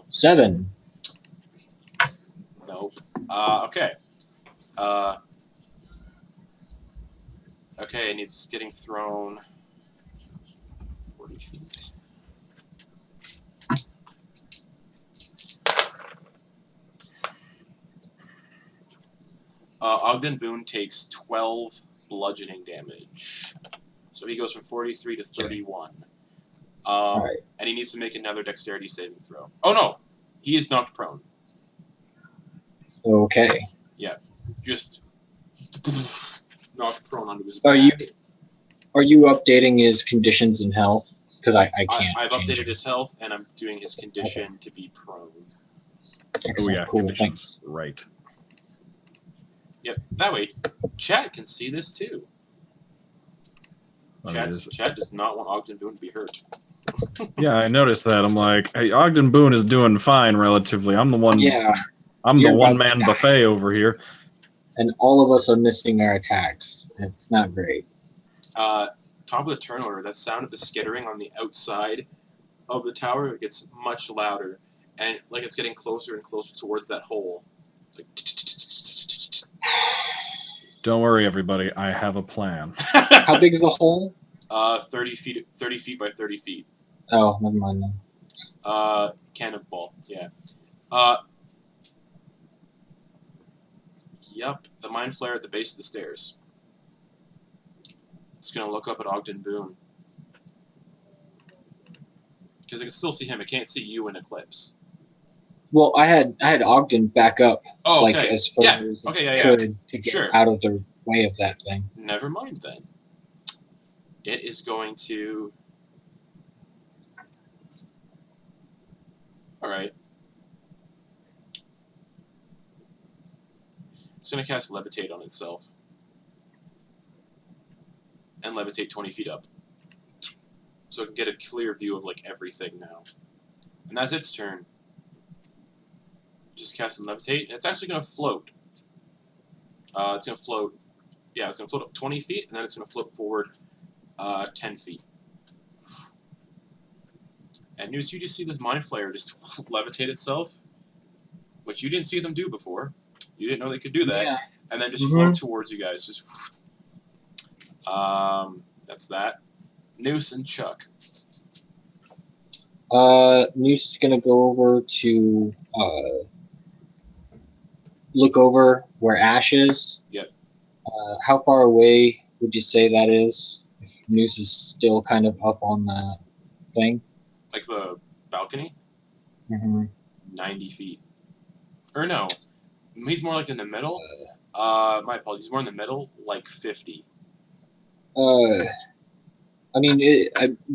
Speaker 3: 7.
Speaker 1: Nope. Okay. Okay, and he's getting thrown 40 feet. Ogden Boon takes 12 bludgeoning damage. So he goes from 43 to 31.
Speaker 3: Right.
Speaker 1: And he needs to make another dexterity saving throw. Oh no! He is knocked prone.
Speaker 3: Okay.
Speaker 1: Yeah. Just knocked prone onto his back.
Speaker 3: Are you updating his conditions and health? Because I can't.
Speaker 1: I've updated his health, and I'm doing his condition to be prone.
Speaker 3: Excellent.
Speaker 2: Oh yeah,
Speaker 3: cool.
Speaker 2: conditions.
Speaker 3: Thanks.
Speaker 2: Right.
Speaker 1: Yep. That way, chat can see this too. Chat does not want Ogden Boon to be hurt.
Speaker 2: Yeah, I noticed that. I'm like, hey, Ogden Boon is doing fine relatively. I'm the one.
Speaker 3: Yeah.
Speaker 2: I'm the
Speaker 3: You're
Speaker 2: one-man buffet over here.
Speaker 3: And all of us are missing our attacks. It's not great.
Speaker 1: Top of the turn order, that sound of the skittering on the outside of the tower, it gets much louder, and like it's getting closer and closer towards that hole. Like,
Speaker 2: Don't worry, everybody. I have a plan.
Speaker 3: How big is the hole?
Speaker 1: 30 feet by 30 feet.
Speaker 3: Oh, never mind then.
Speaker 1: Cannonball, yeah. Yep, the Mind Flayer at the base of the stairs. It's gonna look up at Ogden Boon. Because I can still see him, I can't see you in Eclipse.
Speaker 3: Well, I had Ogden back up,
Speaker 1: Oh,
Speaker 3: like
Speaker 1: okay.
Speaker 3: as far
Speaker 1: Yeah.
Speaker 3: as
Speaker 1: Okay,
Speaker 3: I
Speaker 1: yeah,
Speaker 3: could to get
Speaker 1: Sure.
Speaker 3: out of the way of that thing.
Speaker 1: Never mind then. It is going to... Alright. It's going to cast Levitate on itself. And levitate 20 feet up. So it can get a clear view of, like, everything now. And that's its turn. Just cast and levitate, and it's actually going to float. It's going to float... Yeah, it's going to float up 20 feet, and then it's going to float forward 10 feet. And Noose, you just see this Mind Flayer just levitate itself, which you didn't see them do before. You didn't know they could do that.
Speaker 3: Yeah.
Speaker 1: And then just float towards you guys. Just that's that. Noose and Chuck.
Speaker 3: Noose is gonna go over to look over where Ash is.
Speaker 1: Yep.
Speaker 3: How far away would you say that is? If Noose is still kind of up on that thing.
Speaker 1: Like the balcony?
Speaker 3: Mm-hmm.
Speaker 1: 90 feet. Or no. He's more like in the middle. My apologies. He's more in the middle, like 50.
Speaker 3: I mean,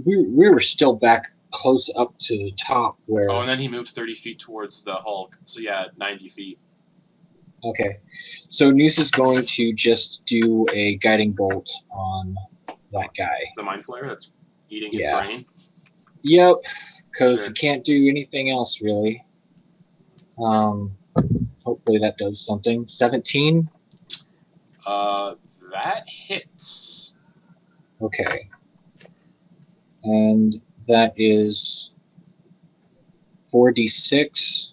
Speaker 3: we were still back close up to the top where...
Speaker 1: Oh, and then he moved 30 feet towards the Hulk. So yeah, 90 feet.
Speaker 3: Okay. So Noose is going to just do a guiding bolt on that guy.
Speaker 1: The Mind Flayer that's eating his
Speaker 3: Yeah.
Speaker 1: brain?
Speaker 3: Yep. Because
Speaker 1: Sure.
Speaker 3: he can't do anything else, really. Hopefully that does something. 17?
Speaker 1: That hits.
Speaker 3: Okay. And that is 4d6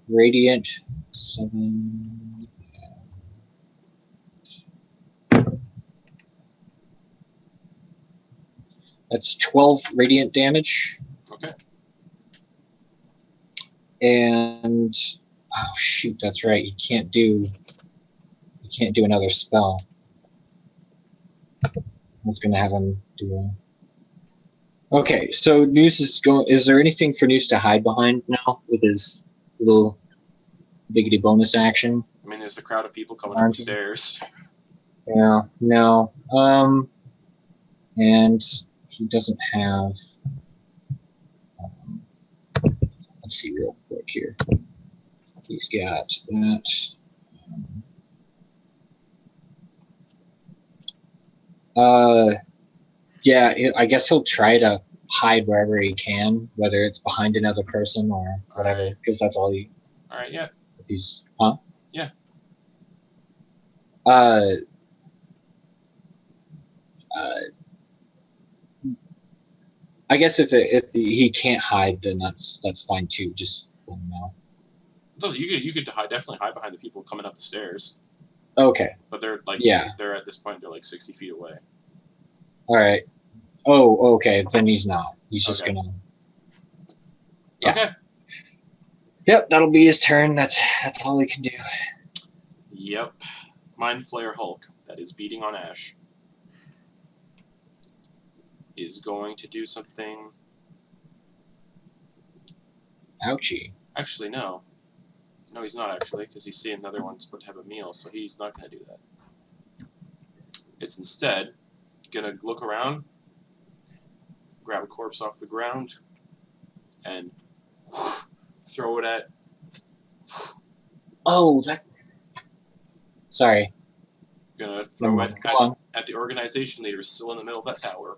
Speaker 3: radiant 7. That's 12 radiant damage.
Speaker 1: Okay.
Speaker 3: And oh shoot, that's right. You can't do another spell. I was gonna have him do a... Okay, so Noose is going. Is there anything for Noose to hide behind now with his little biggity bonus action?
Speaker 1: I mean, there's a crowd of people coming up the stairs.
Speaker 3: Yeah, no. And he doesn't have. Let's see real quick here. He's got that. Yeah, I guess he'll try to hide wherever he can, whether it's behind another person or whatever, because that's all he.
Speaker 1: All right, yeah.
Speaker 3: He's, huh?
Speaker 1: Yeah.
Speaker 3: I guess if he can't hide, then that's fine too. Just let him know.
Speaker 1: So you could definitely hide behind the people coming up the stairs.
Speaker 3: Okay.
Speaker 1: But they're like they're at this point they're like 60 feet away.
Speaker 3: All right. Oh, okay. Then he's not. He's just gonna. Yeah.
Speaker 1: Okay.
Speaker 3: Yep, that'll be his turn. That's all he can do.
Speaker 1: Yep. Mind Flayer Hulk that is beating on Ash is going to do something.
Speaker 3: Ouchie.
Speaker 1: Actually, no. No, he's not actually, because he's seeing another one's about to have a meal, so he's not going to do that. It's instead going to look around, grab a corpse off the ground, and throw it at...
Speaker 3: Oh, that... Sorry.
Speaker 1: Gonna throw it at the organization leader still in the middle of that tower.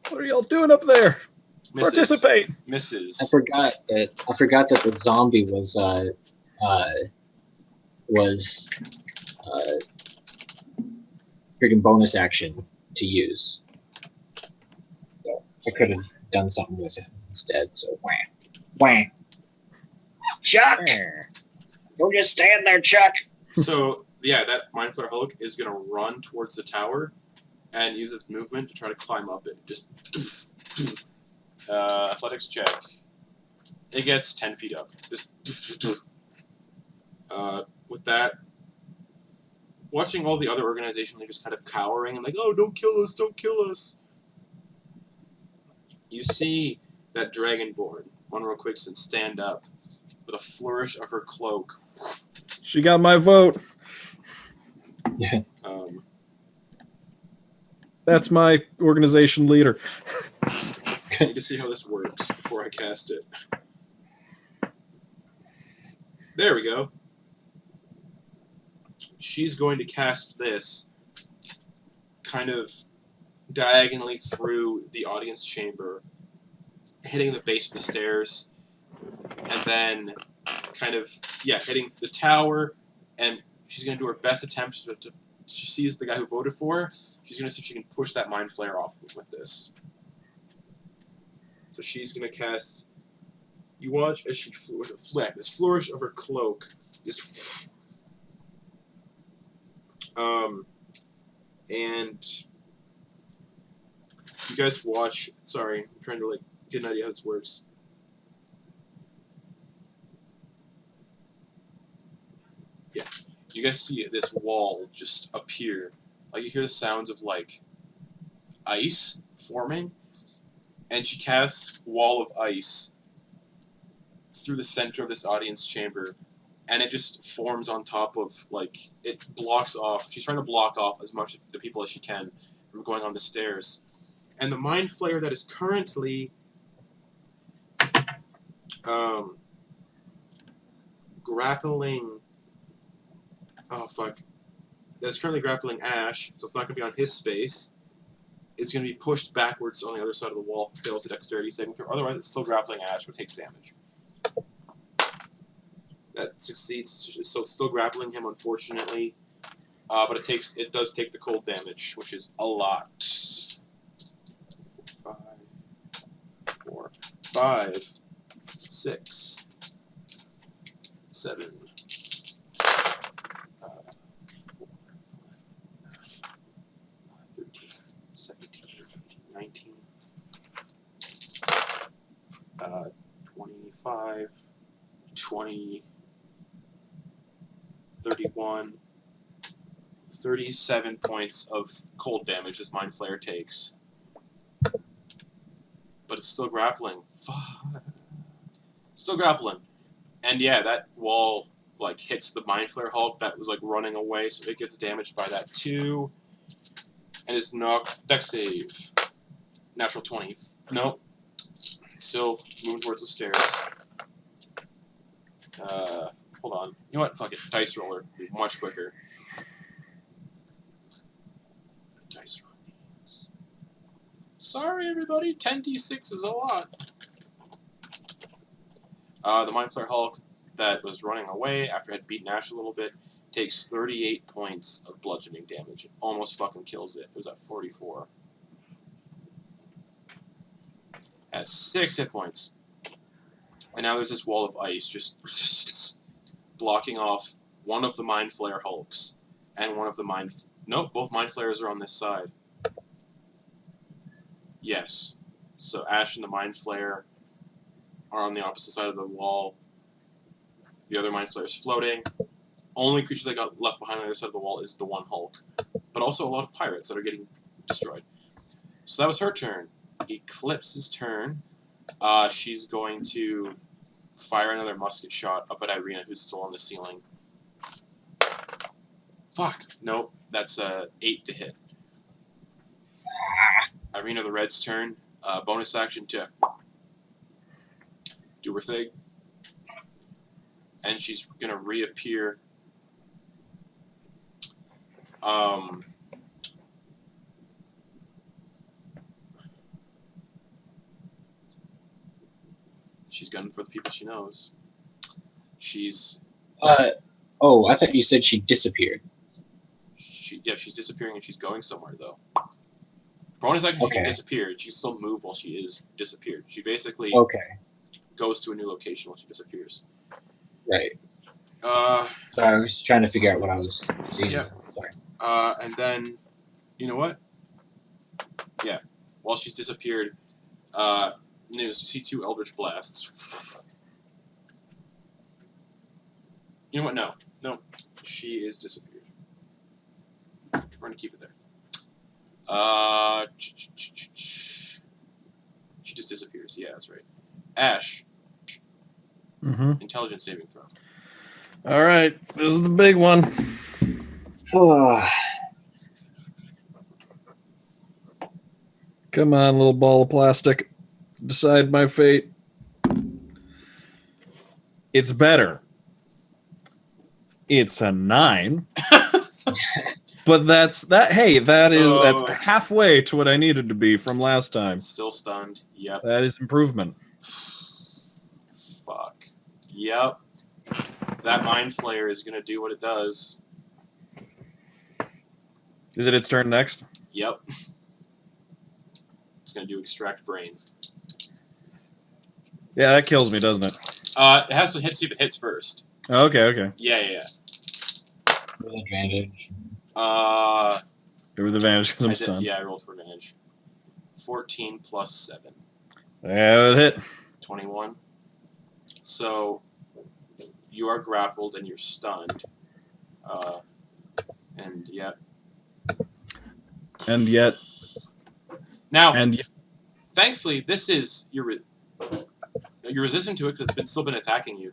Speaker 2: What are y'all doing up there?
Speaker 1: Misses.
Speaker 2: Participate.
Speaker 1: Misses.
Speaker 3: I forgot that the zombie was freaking bonus action to use. So I could have done something with it instead. So wham. Chuck, don't just stand there, Chuck.
Speaker 1: So yeah, that Mind Flayer Hulk is gonna run towards the tower and use its movement to try to climb up it. Just athletics check. It gets 10 feet up. Just with that, watching all the other organization leaders kind of cowering and like, oh, don't kill us, don't kill us. You see that Dragonborn, Monroe Quickson, stand up with a flourish of her cloak.
Speaker 2: She got my vote. That's my organization leader.
Speaker 1: I need to see how this works before I cast it. There we go. She's going to cast this kind of diagonally through the audience chamber, hitting the base of the stairs, and then kind of, hitting the tower, and she's going to do her best attempt to she sees the guy who voted for her, she's going to see if she can push that Mind Flayer off with this. So she's going to cast, you watch as she, with a flick, this flourish of her cloak, just, and you guys watch, sorry, I'm trying to get an idea how this works. Yeah, you guys see this wall just appear. You hear the sounds of ice forming, and she casts wall of ice through the center of this audience chamber, and it just forms on top of, it blocks off. She's trying to block off as much of the people as she can from going on the stairs. And the Mind Flayer that is currently grappling... Oh, fuck. That is currently grappling Ash, so it's not going to be on his space. It's going to be pushed backwards on the other side of the wall if it fails the dexterity saving throw. Otherwise, it's still grappling Ash, but takes damage. That succeeds, so it's still grappling him, unfortunately. But it does take the cold damage, which is a lot. 4, 5, 6, 7, 4, 5, 9, 13, 17, 18, 19, 25, 20, 31, 37 points of cold damage this Mind Flayer takes. But it's still grappling. Still grappling. And yeah, that wall like hits the Mind Flayer Hulk that was like running away, so it gets damaged by that too. And it's knocked. Dex save. Natural 20. Nope. Still moving towards the stairs. Hold on. You know what? Fuck it. Dice roller. Be much quicker. Dice roll needs. Sorry, everybody. 10d6 is a lot. The Mind Flayer Hulk that was running away after it had beaten Ash a little bit takes 38 points of bludgeoning damage. It almost fucking kills it. It was at 44. Has 6 hit points. And now there's this wall of ice just blocking off one of the Mind Flayer Hulks and one of the Nope, both Mind Flayers are on this side. Yes. So Ash and the Mind Flayer are on the opposite side of the wall. The other Mind Flayer is floating. Only creature that got left behind on the other side of the wall is the one Hulk. But also a lot of pirates that are getting destroyed. So that was her turn. Eclipse's turn. She's going to fire another musket shot up at Irina, who's still on the ceiling. Fuck. Nope. That's 8 to hit. Irina the Red's turn. Bonus action to do her thing. And she's going to reappear. She's gunning for the people she knows. She's...
Speaker 3: Oh, I thought you said she disappeared.
Speaker 1: Yeah, she's disappearing and she's going somewhere, though. Bonus action, she disappeared. She can still move while she is disappeared. She basically goes to a new location while she disappears.
Speaker 3: Right.
Speaker 1: So
Speaker 3: I was trying to figure out what I was seeing.
Speaker 1: Yeah.
Speaker 3: Sorry.
Speaker 1: And then, you know what? Yeah. While she's disappeared, you see 2 Eldritch Blasts. You know what? No. She is disappeared. We're going to keep it there. She just disappears. Yeah, that's right. Ash. Intelligence saving throw.
Speaker 2: All right. This is the big one. Come on, little ball of plastic. Decide my fate. It's better. It's a 9. But that's halfway to what I needed to be from last time.
Speaker 1: Still stunned. Yep.
Speaker 2: That is improvement.
Speaker 1: Fuck. Yep. That Mind Flayer is going to do what it does.
Speaker 2: Is it its turn next?
Speaker 1: Yep. It's going to do Extract Brain.
Speaker 2: Yeah, that kills me, doesn't it?
Speaker 1: It has to see if it hits first.
Speaker 2: Okay.
Speaker 1: Yeah.
Speaker 3: With advantage.
Speaker 2: With advantage because I'm stunned.
Speaker 1: Yeah, I rolled for advantage. 14 plus 7.
Speaker 2: Yeah, it hit.
Speaker 1: 21. So you are grappled and you're stunned. And yet. Now, thankfully, this is you're resistant to it because it's still been attacking you.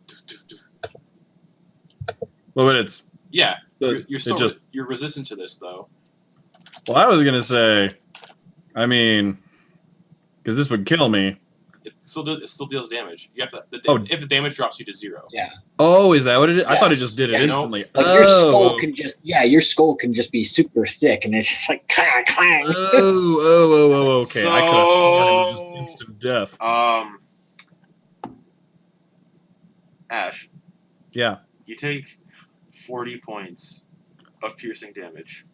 Speaker 2: Well, but it's
Speaker 1: you're resistant to this though.
Speaker 2: Well, I was gonna say, I mean, because this would kill me.
Speaker 1: It still deals damage. You have to if the damage drops you to 0.
Speaker 3: Yeah.
Speaker 2: Oh, is that what it is?
Speaker 3: Yes.
Speaker 2: I thought it just did it instantly.
Speaker 3: Like your skull can just be super thick, and it's just like clang clang.
Speaker 2: Oh, okay. I could have sworn it was just instant death.
Speaker 1: Ash,
Speaker 2: Yeah.
Speaker 1: You take 40 points of piercing damage.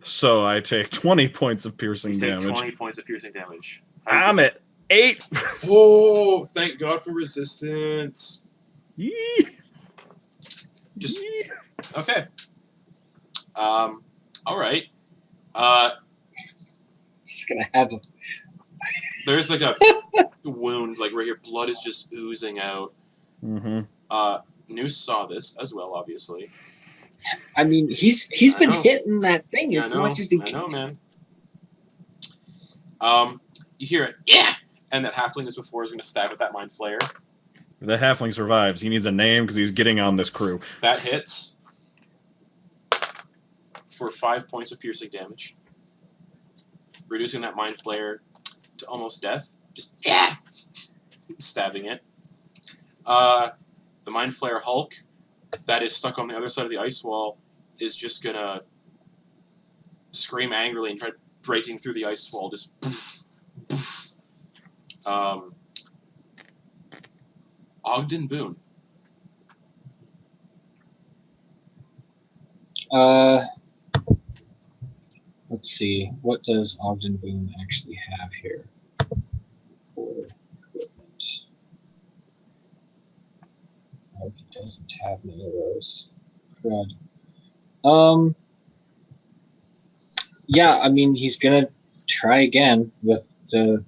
Speaker 2: So I take 20 points of piercing
Speaker 1: You take
Speaker 2: damage.
Speaker 1: 20 points of piercing damage. How you
Speaker 2: I'm
Speaker 1: doing?
Speaker 2: at 8.
Speaker 1: Oh, thank God for resistance.
Speaker 2: Yee.
Speaker 1: Just
Speaker 2: Yee.
Speaker 1: okay. All right.
Speaker 3: Just gonna have a.
Speaker 1: There's like a wound, like where your blood is just oozing out.
Speaker 2: Mm-hmm.
Speaker 1: Noose saw this as well, obviously.
Speaker 3: I mean, he's
Speaker 1: I
Speaker 3: been
Speaker 1: know.
Speaker 3: hitting that thing
Speaker 1: I
Speaker 3: as
Speaker 1: know.
Speaker 3: much as he
Speaker 1: I
Speaker 3: can.
Speaker 1: know, man. You hear it, yeah, and that halfling is before is going to stab at that Mind Flayer.
Speaker 2: If the halfling survives, he needs a name because he's getting on this crew.
Speaker 1: That hits for 5 points of piercing damage, reducing that Mind Flayer to almost death. Just yeah, stabbing it. The Mind Flayer Hulk that is stuck on the other side of the ice wall is just gonna scream angrily and try breaking through the ice wall. Just poof, poof. Ogden Boon.
Speaker 3: Let's see. What does Ogden Boon actually have here for equipment? Oh, he doesn't have many of those. Crud. Yeah, I mean, he's gonna try again with the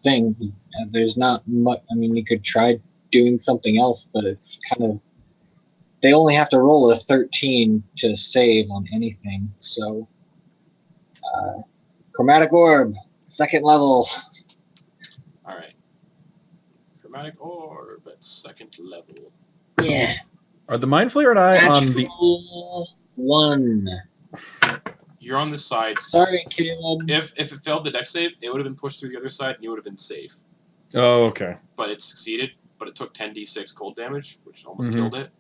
Speaker 3: thing. There's not much. I mean, he could try doing something else, but it's kind of. They only have to roll a 13 to save on anything. So, Chromatic Orb, 2nd level.
Speaker 1: All right. Chromatic Orb at 2nd level.
Speaker 3: Yeah.
Speaker 2: Are the Mind Flayer and I on the...
Speaker 3: Natural 1.
Speaker 1: You're on this side.
Speaker 3: Sorry, Caleb.
Speaker 1: If it failed the deck save, it would have been pushed through the other side and you would have been safe.
Speaker 2: Oh, okay.
Speaker 1: But it succeeded, but it took 10d6 cold damage, which almost
Speaker 2: Mhm.
Speaker 1: killed it.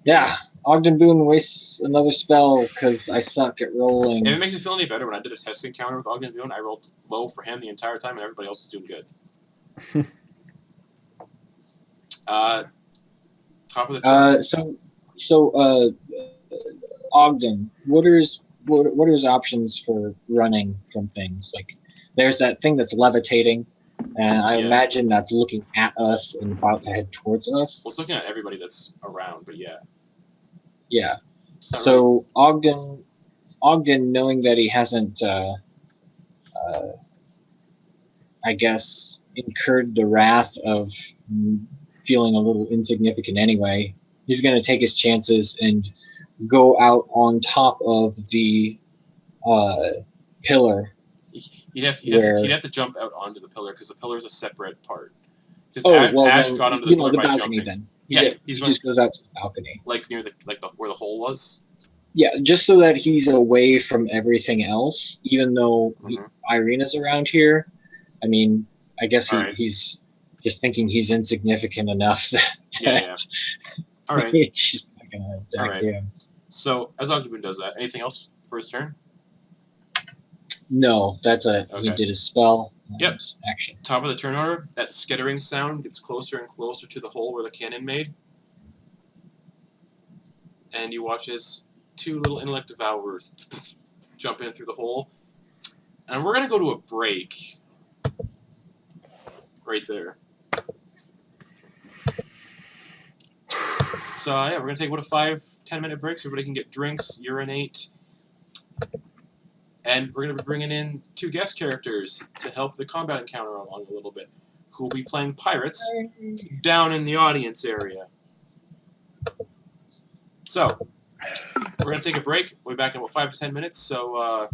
Speaker 3: Yeah, Ogden Boon wastes another spell because I suck at rolling.
Speaker 1: If it makes you feel any better, when I did a test encounter with Ogden Boon, I rolled low for him the entire time and everybody else was doing good. Top of the turn.
Speaker 3: So Ogden, what are his options for running from things? Like, there's that thing that's levitating, and I
Speaker 1: Yeah.
Speaker 3: imagine that's looking at us and about to head towards us.
Speaker 1: Well, it's looking at everybody that's around, but yeah.
Speaker 3: Yeah.
Speaker 1: It's not
Speaker 3: So Ogden, knowing that he hasn't, I guess, incurred the wrath of feeling a little insignificant anyway, he's going to take his chances and go out on top of the pillar.
Speaker 1: He'd have to jump out onto the pillar because the pillar is a separate part. Because Ash got onto the pillar
Speaker 3: the
Speaker 1: by
Speaker 3: balcony
Speaker 1: jumping.
Speaker 3: then. He
Speaker 1: He's going
Speaker 3: just goes out to the balcony.
Speaker 1: like near the where the hole was.
Speaker 3: Yeah, just so that he's away from everything else. Even though Irina's around here, I mean, I guess he's just thinking he's insignificant enough that
Speaker 1: Yeah. All right.
Speaker 3: she's not gonna attack him.
Speaker 1: So as Ogden Boon does that, anything else for his turn?
Speaker 3: No, that's he did a spell.
Speaker 1: Yep.
Speaker 3: Action.
Speaker 1: Top of the turn order, that skittering sound gets closer and closer to the hole where the cannon made. And you watch as 2 little intellect devourers jump in through the hole. And we're going to go to a break. Right there. So, yeah, we're going to take, 5-10 minute break so everybody can get drinks, urinate. And we're going to be bringing in 2 guest characters to help the combat encounter along a little bit, who will be playing pirates down in the audience area. So, we're going to take a break. We'll be back in about 5 to 10 minutes, so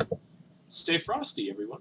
Speaker 1: stay frosty, everyone.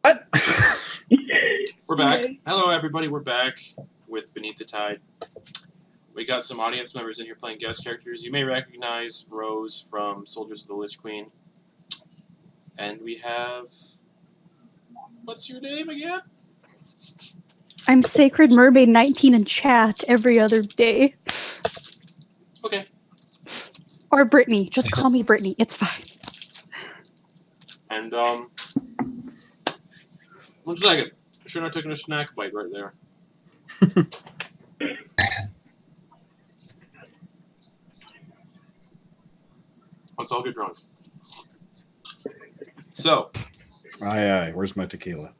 Speaker 2: What?
Speaker 1: We're back. Hello, everybody. We're back with Beneath the Tide. We got some audience members in here playing guest characters. You may recognize Rose from Soldiers of the Lich Queen. And we have... What's your name again?
Speaker 5: I'm Sacred Mermaid 19 in chat every other day.
Speaker 1: Okay.
Speaker 5: Or Brittany. Just call me Brittany. It's fine.
Speaker 1: And, 1 second. I should have taken a snack bite right there. Let's all get drunk. So,
Speaker 2: Aye, where's my tequila?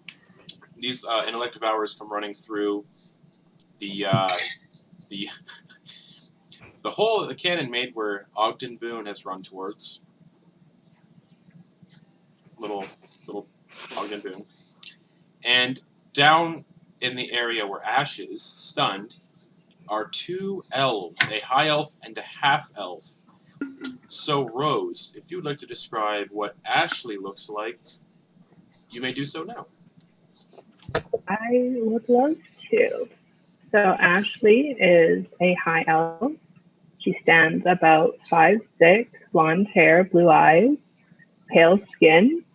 Speaker 1: these intellect devourers come running through the the hole that the cannon made where Ogden Boon has run towards. Little Ogden Boon. And down in the area where Ash is, stunned, are 2 elves, a high elf and a half elf. So, Rose, if you would like to describe what Ashley looks like, you may do so now.
Speaker 6: I would love to. So Ashley is a high elf. She stands about 5'6", blonde hair, blue eyes, pale skin.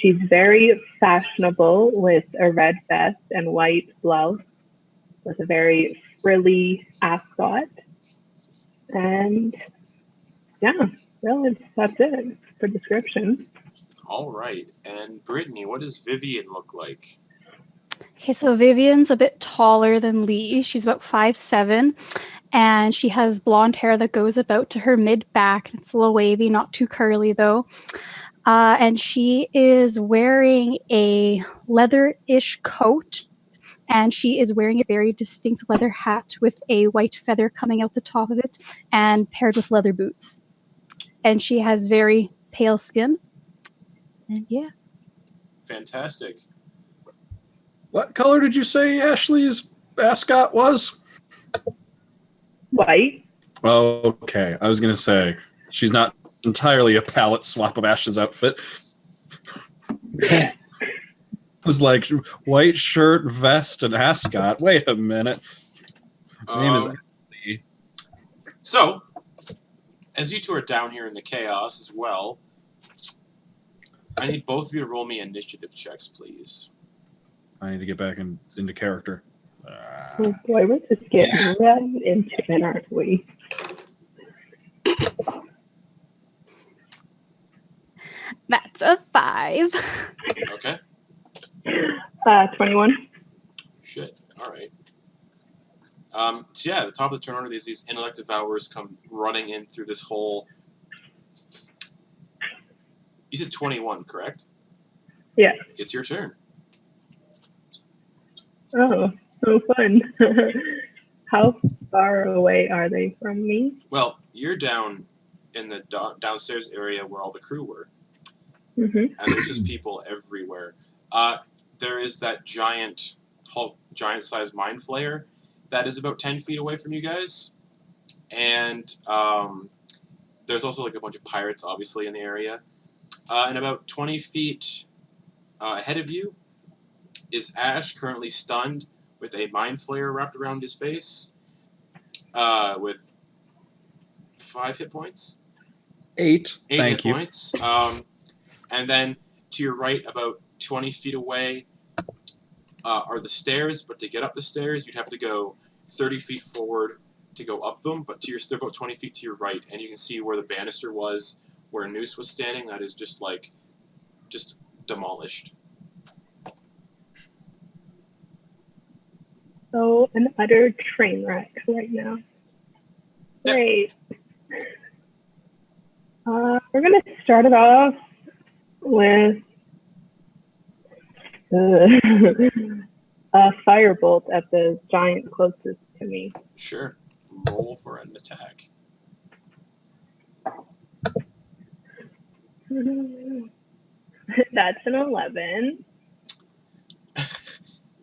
Speaker 6: She's very fashionable with a red vest and white blouse with a very frilly ascot. And yeah, really, that's it for description.
Speaker 1: All right. And Brittany, what does Vivian look like?
Speaker 5: Okay, so Vivian's a bit taller than Lee. She's about 5'7", and she has blonde hair that goes about to her mid-back. It's a little wavy, not too curly though. And she is wearing a leather-ish coat, and she is wearing a very distinct leather hat with a white feather coming out the top of it, and paired with leather boots. And she has very pale skin. And yeah.
Speaker 1: Fantastic.
Speaker 2: What color did you say Ashley's ascot was?
Speaker 6: White.
Speaker 2: Oh, okay. I was going to say, she's not entirely a palette swap of Ash's outfit. It was like white shirt, vest, and ascot. Wait a minute. Her name is Ashley.
Speaker 1: So, as you two are down here in the chaos as well, I need both of you to roll me initiative checks, please.
Speaker 2: I need to get back into character.
Speaker 6: Oh boy, we're just getting right into it, aren't we?
Speaker 5: That's a 5.
Speaker 1: Okay.
Speaker 6: 21.
Speaker 1: Shit. All right. So yeah, at the top of the turn order, these intellect devourers come running in through this hole. You said 21, correct?
Speaker 6: Yeah.
Speaker 1: It's your turn.
Speaker 6: Oh, so fun. How far away are they from me?
Speaker 1: Well, you're down in the downstairs area where all the crew were.
Speaker 6: Mm-hmm.
Speaker 1: And there's just people everywhere. There is that giant-sized Mind Flayer that is about 10 feet away from you guys. And there's also like a bunch of pirates, obviously, in the area. And about 20 feet ahead of you is Ash, currently stunned, with a Mind Flayer wrapped around his face, with 5 hit points.
Speaker 2: 8.
Speaker 1: 8
Speaker 2: Thank
Speaker 1: hit
Speaker 2: you.
Speaker 1: points. And then to your right, about 20 feet away, are the stairs. But to get up the stairs, you'd have to go 30 feet forward to go up them. But they're about 20 feet to your right, and you can see where the banister was, where Noose was standing. That is just demolished.
Speaker 6: So an utter train wreck right now.
Speaker 1: Yep.
Speaker 6: Great. We're gonna start it off with a firebolt at the giant closest to me.
Speaker 1: Sure. Roll for an attack.
Speaker 6: That's an 11.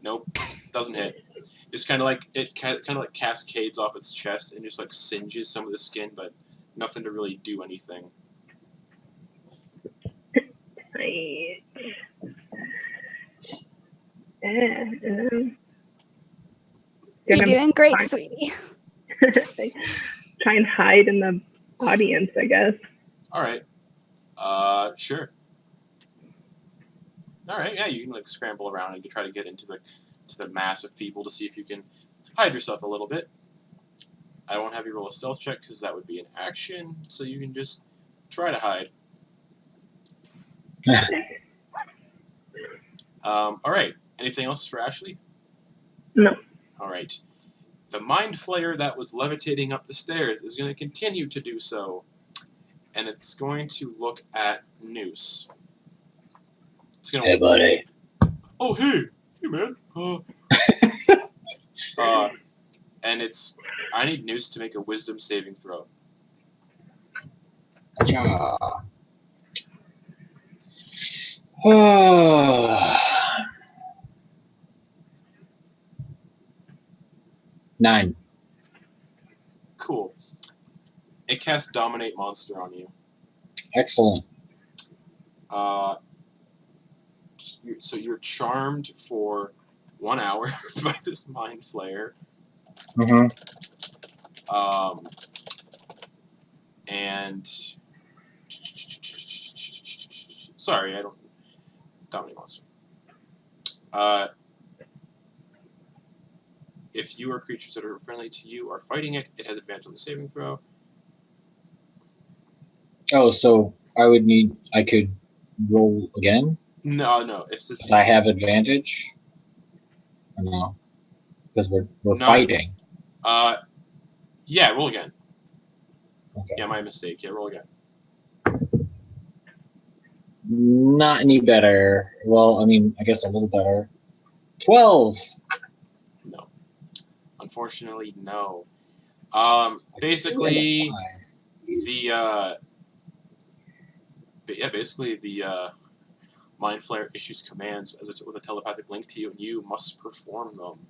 Speaker 1: Nope. Doesn't hit. Just kind of like cascades off its chest and just like singes some of the skin, but nothing to really do anything.
Speaker 6: Nice. You're
Speaker 5: You're doing great,
Speaker 6: fine.
Speaker 5: sweetie.
Speaker 6: Try and hide in the audience, I guess.
Speaker 1: All right. Sure. All right. Yeah, you can like scramble around and you can try to get into the mass of people to see if you can hide yourself a little bit. I won't have you roll a stealth check because that would be an action, so you can just try to hide. All right. Anything else for Ashley?
Speaker 6: No.
Speaker 1: All right. The Mind Flayer that was levitating up the stairs is going to continue to do so, and it's going to look at Noose. It's going to.
Speaker 4: Hey, buddy.
Speaker 1: Oh, hey, man. And it's. I need Noose to make a Wisdom saving throw.
Speaker 3: Cha. 9.
Speaker 1: Cool. It casts Dominate Monster on you.
Speaker 3: Excellent.
Speaker 1: So you're charmed for 1 hour by this Mind Flayer.
Speaker 3: Mm-hmm.
Speaker 1: And sorry, I don't dominate monster. If you or creatures that are friendly to you are fighting it, it has advantage on the saving throw.
Speaker 3: Oh, so I could roll again?
Speaker 1: No, it's just.
Speaker 3: Because I have advantage? Or no? Because we're
Speaker 1: No.
Speaker 3: fighting.
Speaker 1: Yeah, roll again.
Speaker 3: Okay.
Speaker 1: Yeah, my mistake. Yeah, roll again.
Speaker 3: Not any better. Well, I mean, I guess a little better. 12!
Speaker 1: No. Unfortunately, no. Basically, the Mind Flayer issues commands with a telepathic link to you, and you must perform them.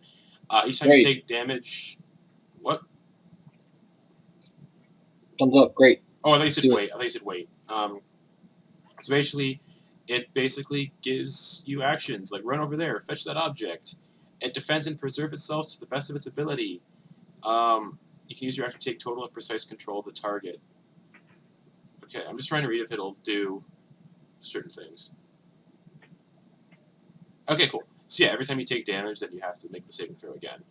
Speaker 1: Each time you take damage... What?
Speaker 3: Thumbs up, great.
Speaker 1: Oh, I thought you said wait. So basically, it basically gives you actions, like run over there, fetch that object. It defends and preserves itself to the best of its ability. You can use your action to take total and precise control of the target. Okay, I'm just trying to read if it'll do certain things. Okay, cool. So yeah, every time you take damage, then you have to make the saving throw again.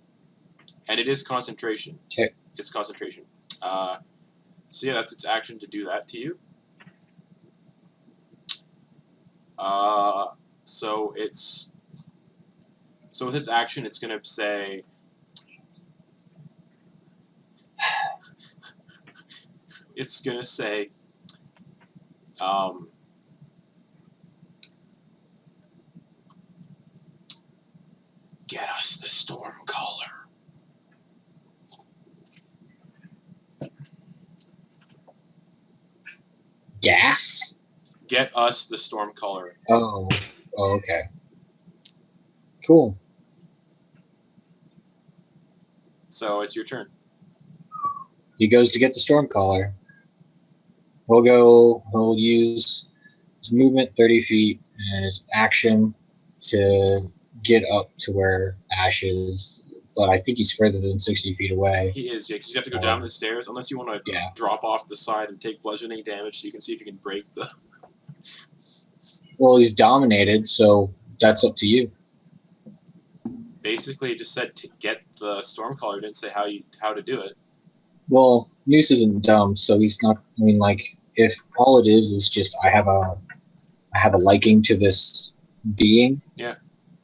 Speaker 1: And it is concentration.
Speaker 3: Okay.
Speaker 1: It's concentration. So yeah, that's its action to do that to you. So with its action, it's gonna say. It's gonna say. Get us the storm caller.
Speaker 3: Gas?
Speaker 1: Get us the storm caller.
Speaker 3: Oh, okay. Cool.
Speaker 1: So it's your turn.
Speaker 3: He goes to get the Stormcaller. He'll use his movement 30 feet and his action to get up to where Ash is. But I think he's further than 60 feet away.
Speaker 1: He is, yeah, because you have to go down the stairs, unless you want to drop off the side and take bludgeoning damage so you can see if you can break the...
Speaker 3: Well, he's dominated, so that's up to you.
Speaker 1: Basically, it just said to get the Stormcaller. It didn't say how to do it.
Speaker 3: Well, Noose isn't dumb, so he's not. I mean, like, if all it is just I have a liking to this being.
Speaker 1: Yeah.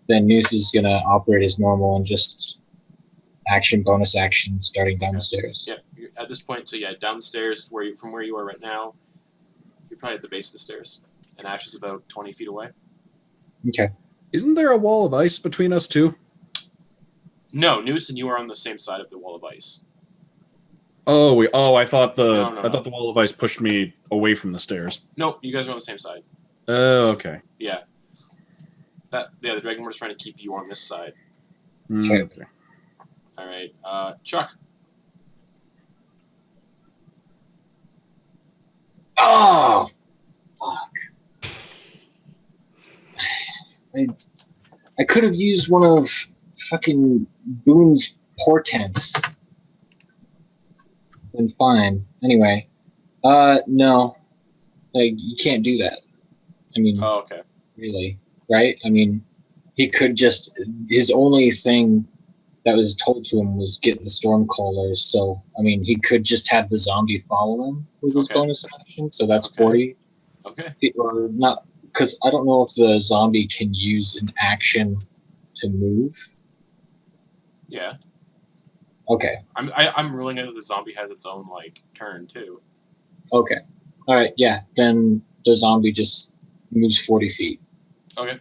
Speaker 3: Then Noose is gonna operate as normal and just bonus action, starting down the stairs.
Speaker 1: Yeah. At this point, so yeah, down the stairs from where you are right now. You're probably at the base of the stairs, and Ash is about 20 feet away.
Speaker 3: Okay.
Speaker 2: Isn't there a wall of ice between us two?
Speaker 1: No, Noose and you are on the same side of the wall of ice.
Speaker 2: I thought
Speaker 1: No.
Speaker 2: the wall of ice pushed me away from the stairs.
Speaker 1: Nope, you guys are on the same side.
Speaker 2: Oh, okay.
Speaker 1: Yeah. The Dragonborn is trying to keep you on this side.
Speaker 3: Okay.
Speaker 1: All right, Chuck.
Speaker 3: Oh, fuck! I I could have used one of fucking Boon's portents. Been fine. Anyway, no, like you can't do that. I mean,
Speaker 1: Oh, okay.
Speaker 3: really, right? I mean, he could just his only thing that was told to him was get the Stormcaller. So I mean, he could just have the zombie follow him with his
Speaker 1: Okay.
Speaker 3: bonus action. So that's
Speaker 1: Okay.
Speaker 3: 40.
Speaker 1: Okay.
Speaker 3: Or not, because I don't know if the zombie can use an action to move.
Speaker 1: Yeah.
Speaker 3: Okay.
Speaker 1: I'm ruling it as the zombie has its own like turn too.
Speaker 3: Okay. All right. Yeah. Then the zombie just moves 40 feet
Speaker 1: Okay.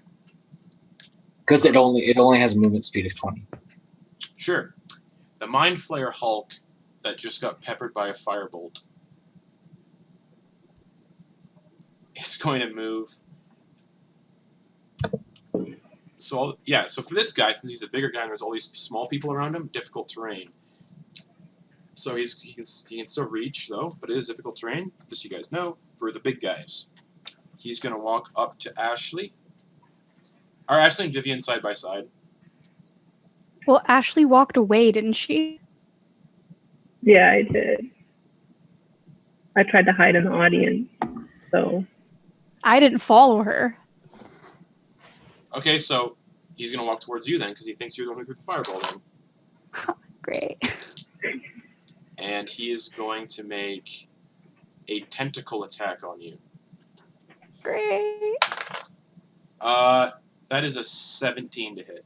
Speaker 3: because it only has a movement speed of 20.
Speaker 1: Sure. The Mind Flayer Hulk that just got peppered by a firebolt is going to move. So for this guy, since he's a bigger guy and there's all these small people around him, difficult terrain. So he can still reach though, but it is difficult terrain, just so you guys know, for the big guys. He's gonna walk up to Ashley. Are Ashley and Vivian side by side?
Speaker 5: Well, Ashley walked away, didn't she?
Speaker 6: Yeah, I did. I tried to hide in the audience, so
Speaker 5: I didn't follow her.
Speaker 1: Okay, so he's gonna walk towards you then, because he thinks you're the one who threw the fireball then.
Speaker 5: Great.
Speaker 1: And he is going to make a tentacle attack on you.
Speaker 5: Great.
Speaker 1: That is a 17 to hit.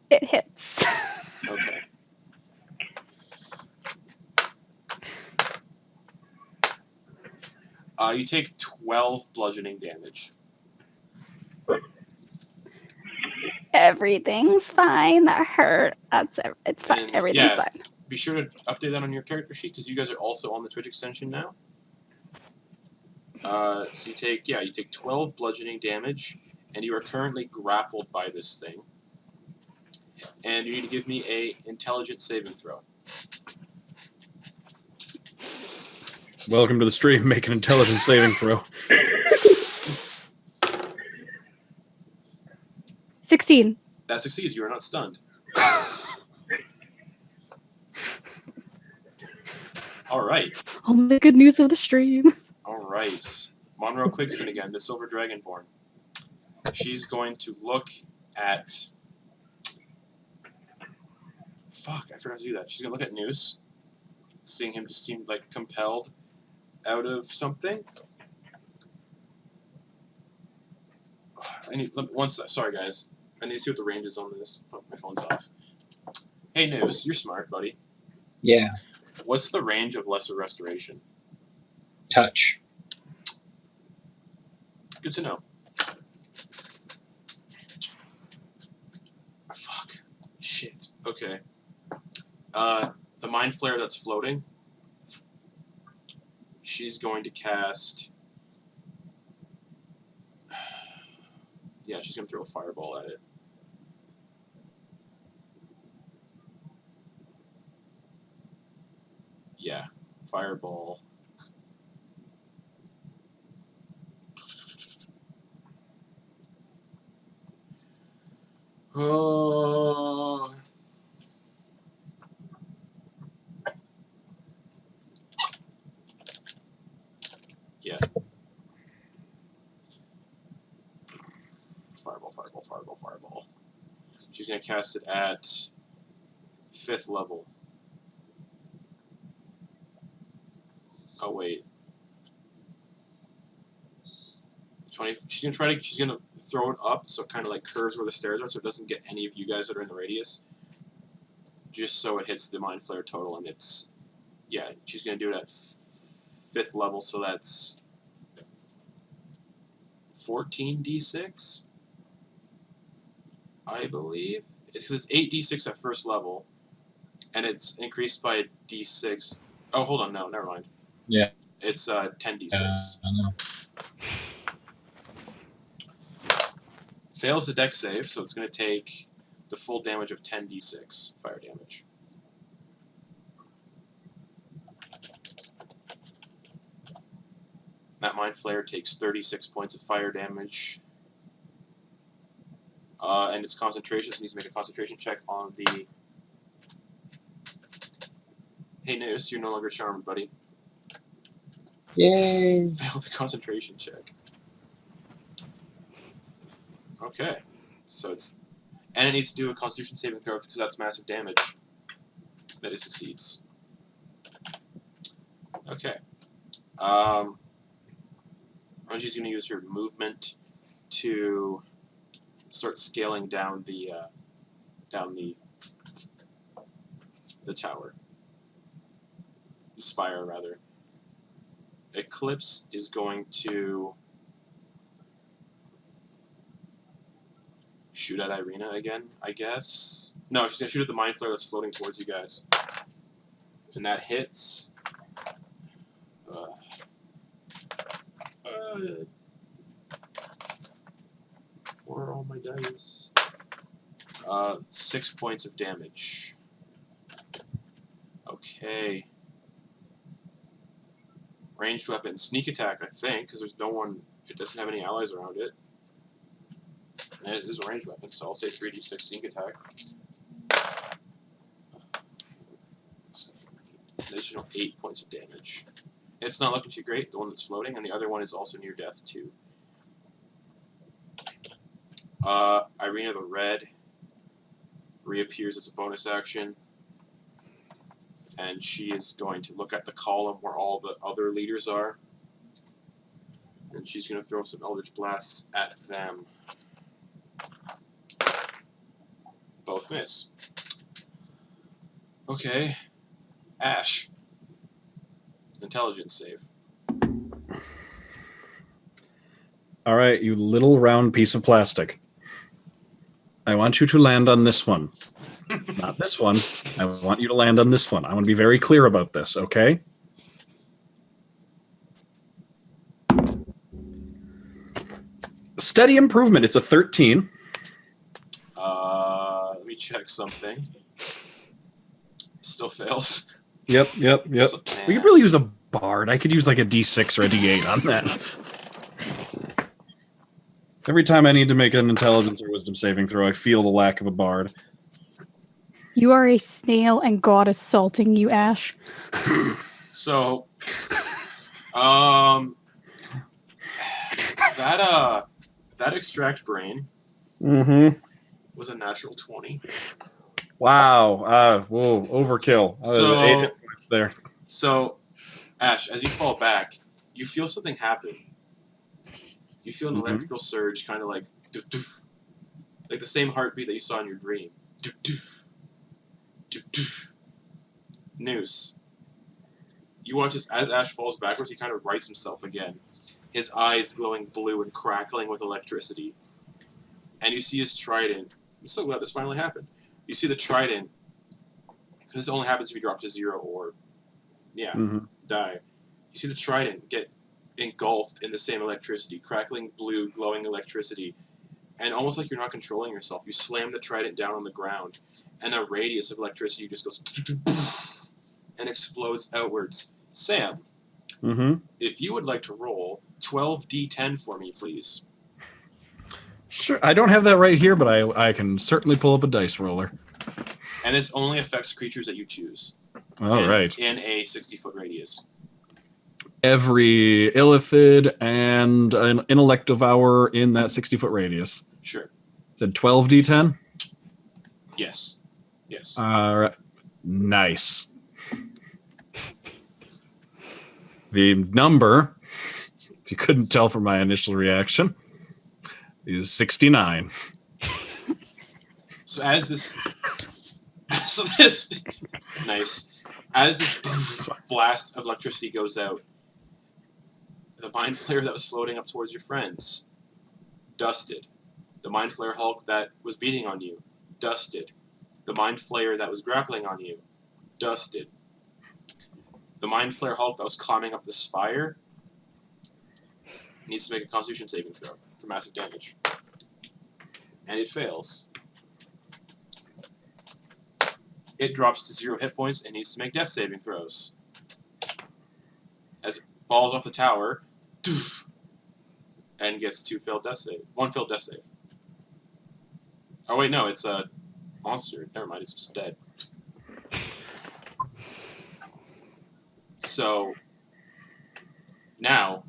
Speaker 5: It hits.
Speaker 1: Okay. You take 12 bludgeoning damage.
Speaker 5: Everything's fine. That hurt. It's fine.
Speaker 1: And,
Speaker 5: Everything's
Speaker 1: yeah.
Speaker 5: fine.
Speaker 1: Be sure to update that on your character sheet, because you guys are also on the Twitch extension now. So you take 12 bludgeoning damage, and you are currently grappled by this thing. And you need to give me a intelligence saving throw.
Speaker 2: Welcome to the stream. Make an intelligence saving throw.
Speaker 5: 16.
Speaker 1: That succeeds. You are not stunned. All right.
Speaker 5: All the good news of the stream.
Speaker 1: All right. Monroe Quigston again, the Silver Dragonborn. She's going to look at... Fuck, I forgot to do that. She's going to look at Noose. Seeing him just seem like compelled out of something. Sorry guys. I need to see what the range is on this. Fuck, my phone's off. Hey Noose, you're smart, buddy.
Speaker 3: Yeah.
Speaker 1: What's the range of Lesser Restoration?
Speaker 3: Touch.
Speaker 1: Good to know. Fuck. Shit. Okay. The Mind Flayer that's floating, she's going to cast... Yeah, she's going to throw a fireball at it. Yeah, fireball. Oh. Yeah. Fireball, fireball, fireball, fireball. She's going to cast it at 5th level. Oh, wait. 20. She's gonna throw it up so it kind of like curves where the stairs are, so it doesn't get any of you guys that are in the radius. Just so it hits the Mind Flayer total, and it's, yeah, she's gonna do it at 5th level, so that's 14d6, I believe. Because it's 8d6 at 1st level, and it's increased by a d6. Oh, hold on, no, never mind.
Speaker 3: Yeah.
Speaker 1: It's 10d6.
Speaker 3: I know.
Speaker 1: Fails the dex save, so it's going to take the full damage of 10d6 fire damage. That Mind Flayer takes 36 points of fire damage. And its concentration, so it needs to make a concentration check on the... Hey, Noose, you're no longer charmed, buddy.
Speaker 3: Yay!
Speaker 1: Failed the concentration check. Okay. So it's... And it needs to do a constitution saving throw because that's massive damage. That it succeeds. Okay. She's going to use her movement to start scaling down the tower. The spire, rather. Eclipse is going to shoot at Irina again, I guess. No, she's going to shoot at the Mind Flayer that's floating towards you guys. And that hits. Where are all my dice? 6 points of damage. Okay. Ranged weapon. Sneak attack, I think, because there's no one... It doesn't have any allies around it. And it is a ranged weapon, so I'll say 3d6 sneak attack. Additional 8 points of damage. It's not looking too great, the one that's floating, and the other one is also near death, too. Irina the Red reappears as a bonus action. And she is going to look at the column where all the other leaders are. And she's going to throw some Eldritch Blasts at them. Both miss. Okay. Ash. Intelligence save.
Speaker 2: All right, you little round piece of plastic. I want you to land on this one. Not this one. I want you to land on this one. I want to be very clear about this, okay? Steady improvement. It's a 13.
Speaker 1: Let me check something. Still fails.
Speaker 2: Yep.
Speaker 1: So,
Speaker 2: We could really use a bard. I could use like a D6 or a D8 on that. Every time I need to make an intelligence or wisdom saving throw, I feel the lack of a bard.
Speaker 5: You are a snail and God is salting you, Ash.
Speaker 1: So, that extract brain was a natural 20.
Speaker 2: Wow. Whoa, overkill.
Speaker 1: So,
Speaker 2: 8 hit points there.
Speaker 1: So, Ash, as you fall back, you feel something happen. You feel an electrical surge, kind of like doof, doof, like the same heartbeat that you saw in your dream. Doof, doof, doof, doof. Noose. You watch as Ash falls backwards, he kind of rights himself again. His eyes glowing blue and crackling with electricity. And you see his trident. I'm so glad this finally happened. You see the trident. This only happens if you drop to 0 or, die. You see the trident get engulfed in the same electricity, crackling blue, glowing electricity. And almost like you're not controlling yourself, you slam the trident down on the ground, and a radius of electricity just goes and explodes outwards. Sam, if you would like to roll 12d10 for me, please.
Speaker 2: Sure. I don't have that right here, but I can certainly pull up a dice roller.
Speaker 1: And this only affects creatures that you choose.
Speaker 2: All right.
Speaker 1: In a 60-foot radius.
Speaker 2: Every Illithid and an Intellect Devourer in that 60-foot radius.
Speaker 1: Sure.
Speaker 2: Said 12d10?
Speaker 1: Yes.
Speaker 2: All right. Nice. The number, if you couldn't tell from my initial reaction, is 69.
Speaker 1: So as this nice. As this blast of electricity goes out, the Mind Flayer that was floating up towards your friends, dusted. The Mind Flayer Hulk that was beating on you, dusted. The Mind Flayer that was grappling on you, dusted. The Mind Flayer Hulk that was climbing up the spire needs to make a Constitution saving throw for massive damage. And it fails. It drops to 0 hit points and needs to make death saving throws. As it falls off the tower, and gets 1 failed death save. Oh wait, no, it's a monster. Never mind, it's just dead. So now,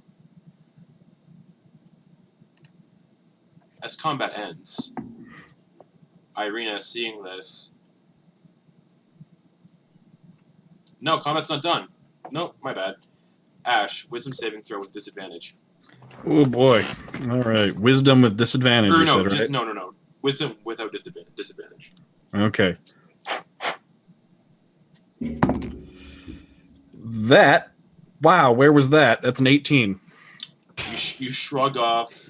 Speaker 1: as combat ends, Irina, seeing this, no, combat's not done. Nope, my bad. Ash, wisdom saving throw with disadvantage.
Speaker 2: Oh boy. All right. Wisdom with disadvantage,
Speaker 1: Or
Speaker 2: you
Speaker 1: no,
Speaker 2: said, right?
Speaker 1: no. Wisdom without disadvantage.
Speaker 2: Okay. That. Wow, where was that? That's an 18.
Speaker 1: You shrug off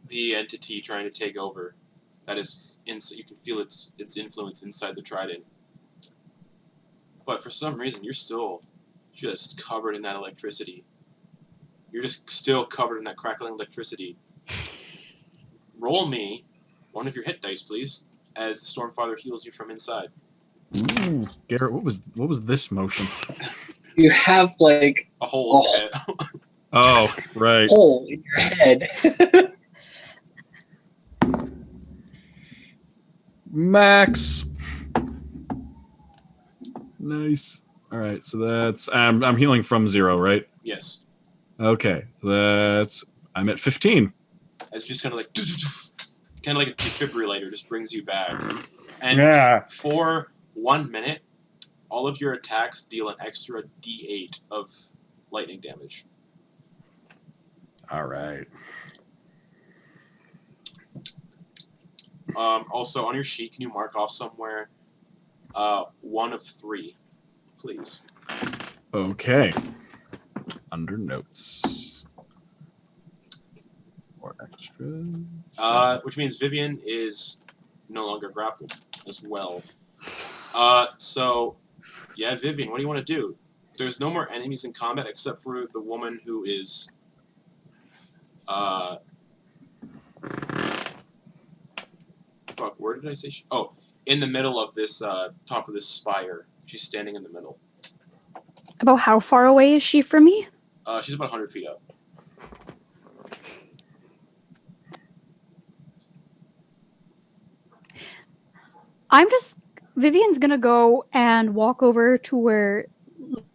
Speaker 1: the entity trying to take over. That is, you can feel its influence inside the trident. But for some reason, you're still just covered in that electricity. You're just still covered in that crackling electricity. Roll me one of your hit dice, please, as the Stormfather heals you from inside.
Speaker 2: Ooh, Garrett, what was this motion?
Speaker 3: You have like
Speaker 1: A hole in your head.
Speaker 2: Oh, right.
Speaker 3: hole in your head.
Speaker 2: Max. Nice. All right, so that's I'm healing from 0, right?
Speaker 1: Yes.
Speaker 2: Okay, that's I'm at 15.
Speaker 1: It's just kind of like a defibrillator just brings you back. And
Speaker 2: Yeah.
Speaker 1: for 1 minute, all of your attacks deal an extra D8 of lightning damage.
Speaker 2: All right.
Speaker 1: Also, on your sheet, can you mark off somewhere 1 of 3, please?
Speaker 2: Okay. Under notes. Or extra.
Speaker 1: Which means Vivian is no longer grappled as well. So, yeah, Vivian, what do you want to do? There's no more enemies in combat except for the woman who is... fuck, where did I say she... Oh, in the middle of this, top of this spire. She's standing in the middle.
Speaker 5: About how far away is she from me?
Speaker 1: She's about 100 feet up.
Speaker 5: Vivian's gonna go and walk over to where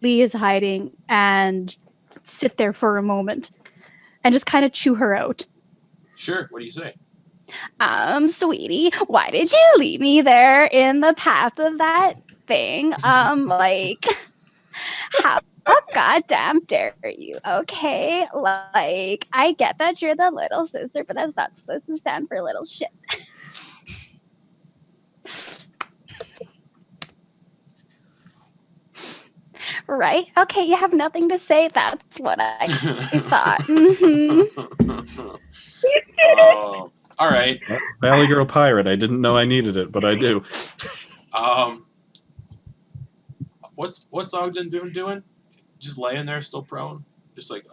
Speaker 5: Lee is hiding and sit there for a moment and just kind of chew her out.
Speaker 1: Sure, what do you say?
Speaker 5: Sweetie, why did you leave me there in the path of that thing? Like, how goddamn dare you, okay? Like, I get that you're the little sister, but that's not supposed to stand for little shit. Right? Okay, you have nothing to say. That's what I thought.
Speaker 1: Oh, all right.
Speaker 2: Valley Girl Pirate. I didn't know I needed it, but I do.
Speaker 1: What's Ogden Boon doing? Just laying there, still prone, just like.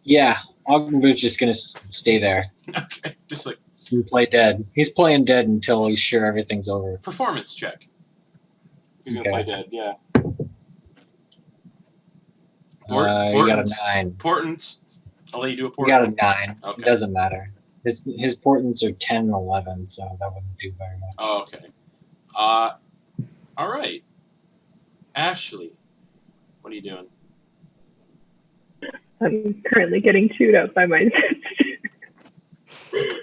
Speaker 3: Yeah, Ogden Boon's just gonna stay there
Speaker 1: Okay, just like
Speaker 3: and play dead. He's playing dead until he's sure everything's over.
Speaker 1: performance check. He's gonna
Speaker 3: Okay.
Speaker 1: play dead, yeah.
Speaker 3: You got a 9.
Speaker 1: Portents. I'll let you do a
Speaker 3: You
Speaker 1: portent.
Speaker 3: got a 9.
Speaker 1: Okay.
Speaker 3: It doesn't matter. His portents are 10 and 11, so that wouldn't do very much.
Speaker 1: Oh, okay. All right. Ashley, what are you doing?
Speaker 6: I'm currently getting chewed up by my sister.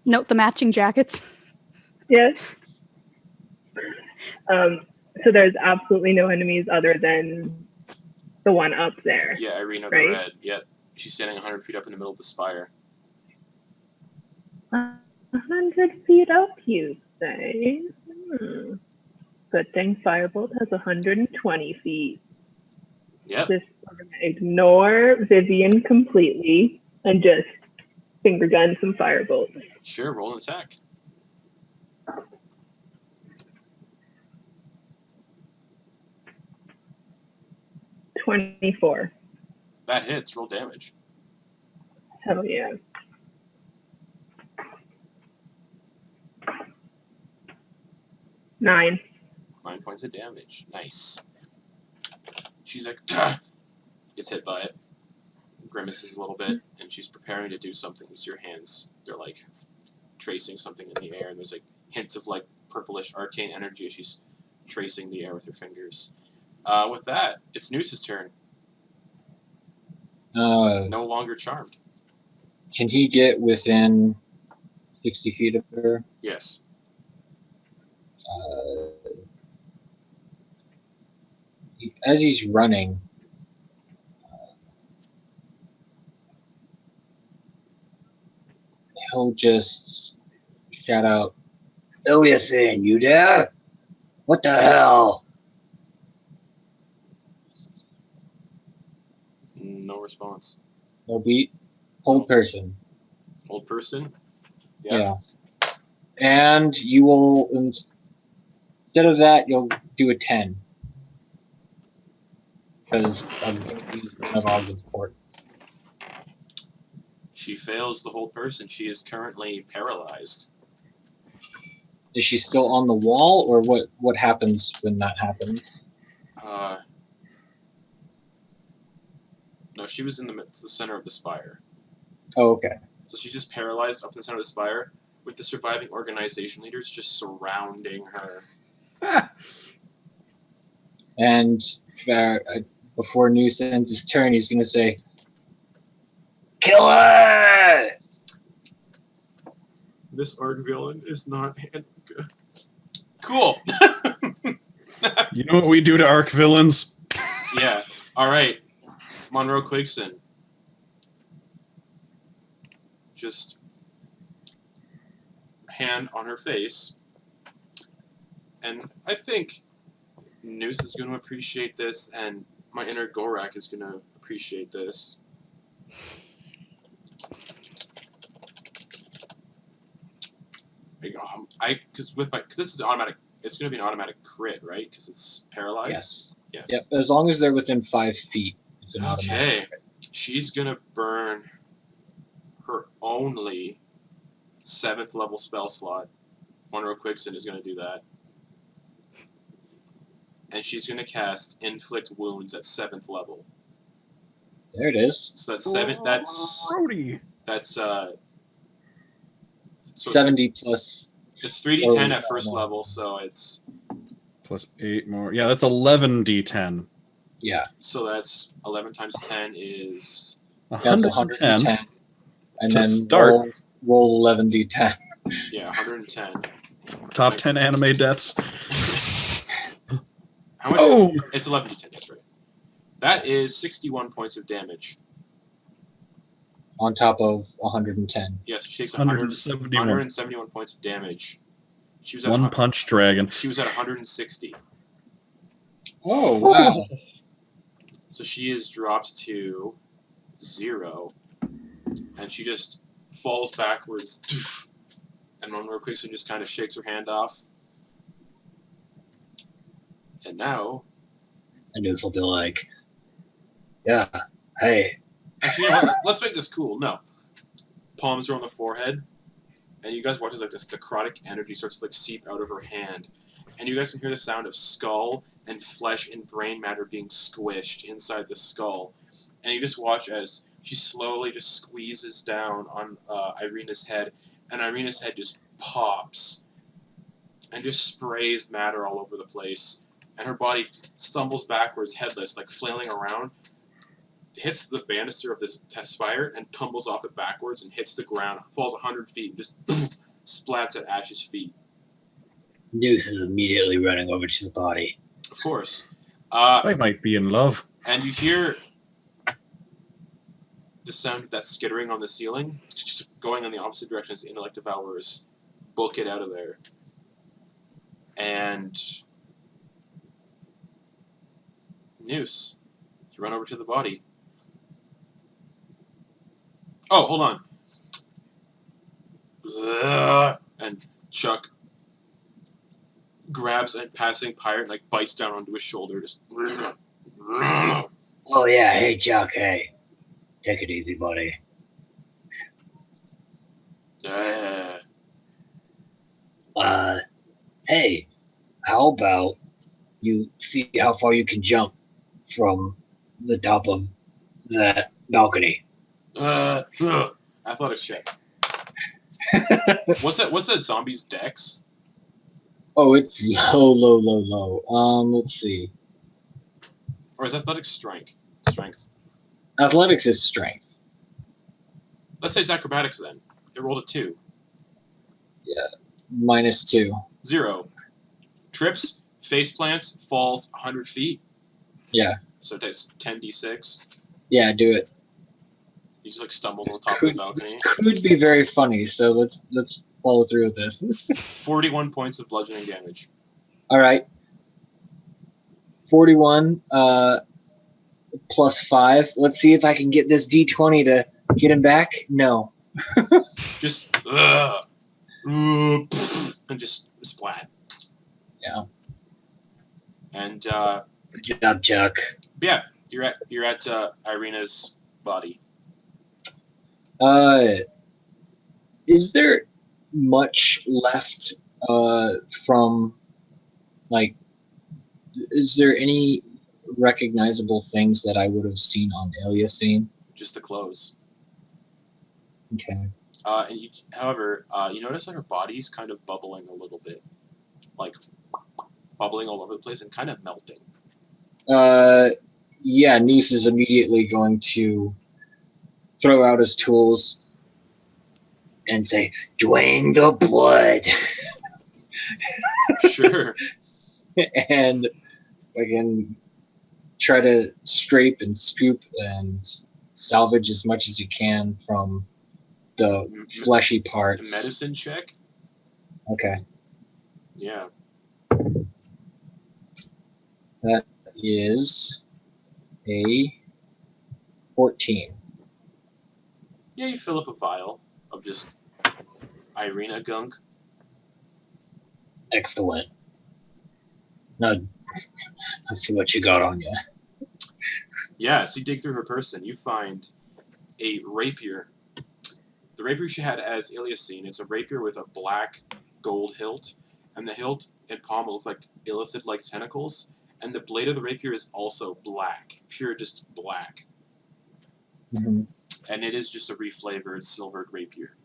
Speaker 5: Note the matching jackets.
Speaker 6: Yes. So there's absolutely no enemies other than the one up there.
Speaker 1: Yeah, Irina
Speaker 6: Right.
Speaker 1: the Red. Yep. She's standing 100 feet up in the middle of the spire.
Speaker 6: 100 feet up, you say? Good thing Firebolt has 120 feet.
Speaker 1: Yep.
Speaker 6: Just we're gonna ignore Vivian completely and just finger gun some Firebolts.
Speaker 1: Sure, roll an attack.
Speaker 6: $24.
Speaker 1: That hits. Roll damage.
Speaker 6: Hell yeah. Nine.
Speaker 1: 9 points of damage. Nice. She's like, "Duh!" Gets hit by it. grimaces a little bit, and she's preparing to do something. You see her hands, they're like tracing something in the air, and there's like hints of like purplish arcane energy as she's tracing the air with her fingers. With that, it's Noose's turn. No longer charmed.
Speaker 3: Can he get within 60 feet of her?
Speaker 1: Yes.
Speaker 3: As he's running, he'll just shout out,
Speaker 4: Ilyasin, you there? What the hell?
Speaker 1: No response.
Speaker 3: "No beat, hold person."
Speaker 1: Old person?
Speaker 3: Yeah. And you will, instead of that, you'll do a 10. Because I'm going to use one of Ogden's portals.
Speaker 1: She fails the whole person. She is currently paralyzed.
Speaker 3: Is she still on the wall, or what happens when that happens?
Speaker 1: No, she was in the center of the spire.
Speaker 3: Oh, okay.
Speaker 1: So she's just paralyzed up in the center of the spire with the surviving organization leaders just surrounding her.
Speaker 3: And before Noose ends his turn, he's going to say,
Speaker 4: Kill her!
Speaker 1: This arc villain is not good. Cool.
Speaker 2: You know what we do to arc villains?
Speaker 1: Yeah. All right. Monroe Quigson. Just hand on her face. And I think Noose is going to appreciate this, and my inner Gorak is going to appreciate this. Because this is automatic. It's going to be an automatic crit, right? Because it's paralyzed.
Speaker 3: yes.
Speaker 1: Yes.
Speaker 3: Yep, as long as they're within 5 feet. It's an automatic.
Speaker 1: Okay. She's going to burn her only 7th level spell slot. Monroe Quigson is going to do that. And she's going to cast Inflict Wounds at 7th level.
Speaker 3: There it is.
Speaker 1: So that's 7. That's so
Speaker 3: 70 plus.
Speaker 1: It's 3d10 at first level, so it's
Speaker 2: Plus 8 more. Yeah, that's 11d10.
Speaker 3: Yeah.
Speaker 1: so that's 11 times 10 is
Speaker 3: That's
Speaker 2: 110.
Speaker 3: 110. And
Speaker 2: To
Speaker 3: then
Speaker 2: start.
Speaker 3: roll 11d10.
Speaker 1: yeah 110.
Speaker 2: Top 10 anime deaths.
Speaker 1: How much?
Speaker 2: Oh!
Speaker 1: It's 11d10. That's right. That is 61 points of damage.
Speaker 3: On top of 110.
Speaker 1: Yes, she takes
Speaker 2: 171.
Speaker 1: 171 points of damage. She was at
Speaker 2: One punch dragon.
Speaker 1: She was at 160.
Speaker 3: Oh, wow.
Speaker 1: So she is dropped to 0, and she just falls backwards. And Monroe Quigson just kind of shakes her hand off. And now,
Speaker 4: And Noose will be like, yeah, hey,
Speaker 1: actually, you know what? Let's make this cool. No, palms are on the forehead, and you guys watch as like this necrotic energy starts to like seep out of her hand, and you guys can hear the sound of skull and flesh and brain matter being squished inside the skull, and you just watch as she slowly just squeezes down on Irina's head, and Irina's head just pops and just sprays matter all over the place, and her body stumbles backwards, headless, like flailing around, hits the banister of this test spire and tumbles off it backwards and hits the ground, falls 100 feet, and just splats at Ash's feet.
Speaker 4: Noose is immediately running over to the body.
Speaker 1: Of course.
Speaker 2: I might be in love.
Speaker 1: And you hear the sound of that skittering on the ceiling, just going in the opposite direction as Intellect Devourers book it out of there. And Noose, you run over to the body. Oh, hold on. And Chuck grabs a passing pirate and like bites down onto his shoulder. Just.
Speaker 4: Oh yeah, hey Chuck, hey. Take it easy, buddy. Hey, how about you see how far you can jump from the top of that balcony?
Speaker 1: Athletics check. What's that zombie's dex?
Speaker 3: Oh, it's low. Let's see.
Speaker 1: Or is athletics strength? Strength.
Speaker 3: Athletics is strength.
Speaker 1: Let's say it's acrobatics then. It rolled a 2.
Speaker 3: Yeah. -2.
Speaker 1: 0. Trips, face plants, falls 100 feet.
Speaker 3: Yeah.
Speaker 1: So it takes 10d6.
Speaker 3: Yeah, do it.
Speaker 1: He just like stumbles on the top of the balcony.
Speaker 3: Could be very funny, so let's follow through with this.
Speaker 1: 41 points of bludgeoning damage.
Speaker 3: All right. 41 plus 5. Let's see if I can get this D20 to get him back. No.
Speaker 1: Just and just splat.
Speaker 3: Yeah.
Speaker 1: And
Speaker 4: Good job, Chuck.
Speaker 1: yeah, you're at Irina's body.
Speaker 3: Is there much left from, like, is there any recognizable things that I would have seen on Aliasine?
Speaker 1: Just the clothes.
Speaker 3: Okay.
Speaker 1: And however, you notice that her body's kind of bubbling a little bit, like bubbling all over the place and kind of melting.
Speaker 3: Yeah, Noose is immediately going to throw out his tools
Speaker 4: And say, drain the blood.
Speaker 1: Sure.
Speaker 3: and again try to scrape and scoop and salvage as much as you can from the fleshy
Speaker 1: A
Speaker 3: parts.
Speaker 1: medicine check.
Speaker 3: Okay.
Speaker 1: Yeah.
Speaker 3: That is a 14.
Speaker 1: Yeah, you fill up a vial of just Irina gunk.
Speaker 4: Excellent. Now, let's see what you got on you.
Speaker 1: Yeah, so you dig through her person, you find a rapier. The rapier she had as Iliasine, it's a rapier with a black gold hilt, and the hilt and pommel look like illithid-like tentacles, and the blade of the rapier is also black, pure just black.
Speaker 3: Mm-hmm.
Speaker 1: And it is just a reflavored silvered rapier.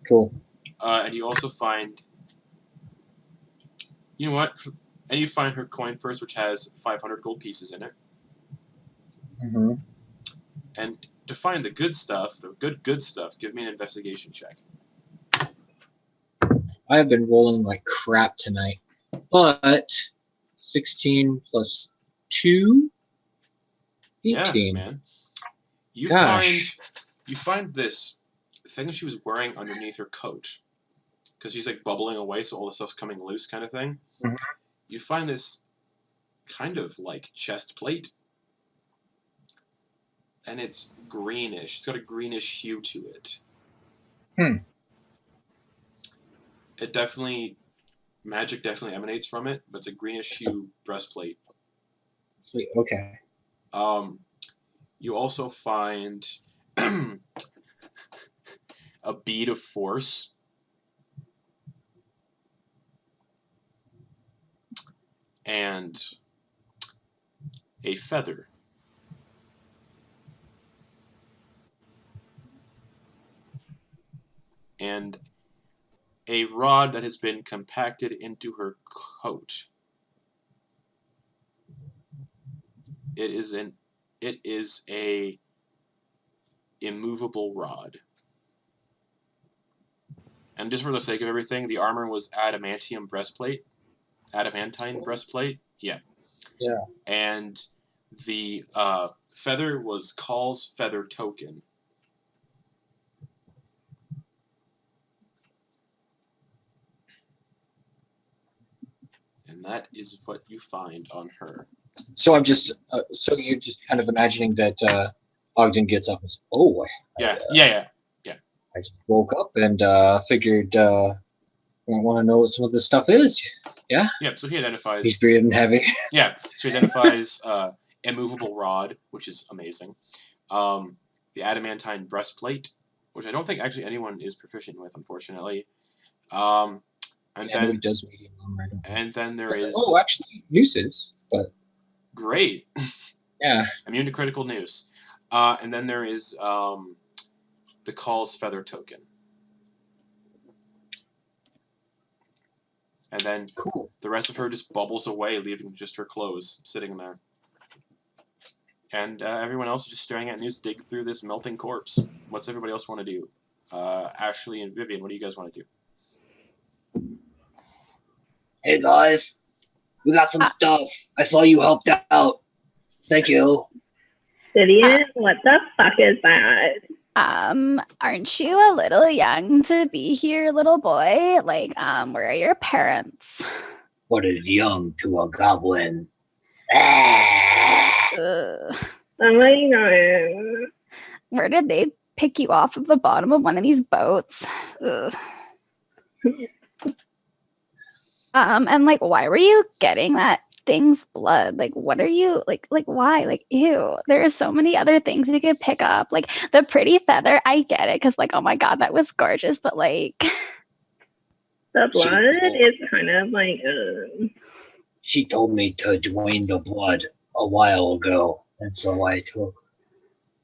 Speaker 3: Cool.
Speaker 1: And you also find, you know what? And you find her coin purse, which has 500 gold pieces in it.
Speaker 3: Mm-hmm.
Speaker 1: And to find the good stuff, good stuff, give me an investigation check.
Speaker 3: I have been rolling like crap tonight, but 16 plus 2, 18.
Speaker 1: Yeah, man. You
Speaker 3: Gosh.
Speaker 1: find this thing she was wearing underneath her coat, because she's like bubbling away, so all the stuff's coming loose, kind of thing.
Speaker 3: Mhm.
Speaker 1: You find this kind of like chest plate, and it's greenish. It's got a greenish hue to it. It definitely, magic definitely emanates from it, but it's a greenish hue breastplate.
Speaker 3: Sweet. Okay.
Speaker 1: You also find a bead of force. And a feather. And a rod that has been compacted into her coat. It is a immovable rod. And just for the sake of everything, the armor was adamantine breastplate. Yeah.
Speaker 3: Yeah.
Speaker 1: And the feather was Call's feather token. And that is what you find on her.
Speaker 3: So I'm just, so you're just kind of imagining that Ogden gets up and says, "Oh,
Speaker 1: Yeah.
Speaker 3: I just woke up and figured I want to know what some of this stuff is." Yeah.
Speaker 1: Yeah. So he identifies.
Speaker 3: He's breathing heavy.
Speaker 1: Yeah. So he identifies immovable rod, which is amazing. The adamantine breastplate, which I don't think actually anyone is proficient with, unfortunately. And
Speaker 3: Yeah,
Speaker 1: then
Speaker 3: nobody does medium armor. I don't think.
Speaker 1: and then there is
Speaker 3: Oh, actually, Noose is, but
Speaker 1: great.
Speaker 3: Yeah.
Speaker 1: Immune to critical news. And then there is the Call's Feather token. And then
Speaker 3: Cool.
Speaker 1: the rest of her just bubbles away, leaving just her clothes sitting there. And everyone else is just staring at news, dig through this melting corpse. What's everybody else want to do? Ashley and Vivian, what do you guys want to do?
Speaker 4: Hey guys, we got some stuff. I saw you helped out. Thank you.
Speaker 6: Vivian, what the fuck is that?
Speaker 5: Aren't you a little young to be here, little boy? Like, where are your parents?
Speaker 4: What is young to a goblin?
Speaker 5: Ugh.
Speaker 6: Oh my god.
Speaker 5: Where did they pick you off of the bottom of one of these boats? Ugh. And like, why were you getting that thing's blood? Like, what are you like why? Like, ew. There are so many other things you could pick up. Like the pretty feather, I get it, because like, oh my god, that was gorgeous, but like
Speaker 6: The blood is kind of like
Speaker 4: She told me to drain the blood a while ago, and so I took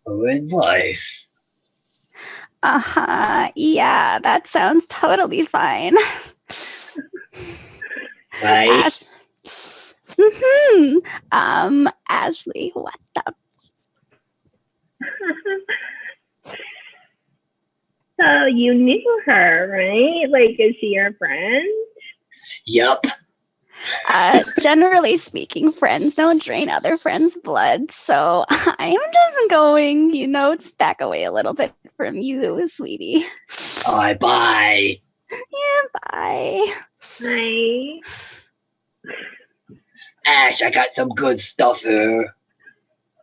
Speaker 4: her advice.
Speaker 5: yeah, that sounds totally fine.
Speaker 4: Right?
Speaker 5: Ashley, what the?
Speaker 6: So you knew her, right? Like, is she your friend?
Speaker 4: Yup.
Speaker 5: Generally speaking, friends don't drain other friends' blood, so I'm just going, just back away a little bit from you, sweetie.
Speaker 4: Alright, bye.
Speaker 5: Yeah, bye.
Speaker 6: Hi.
Speaker 4: Ash, I got some good stuff here.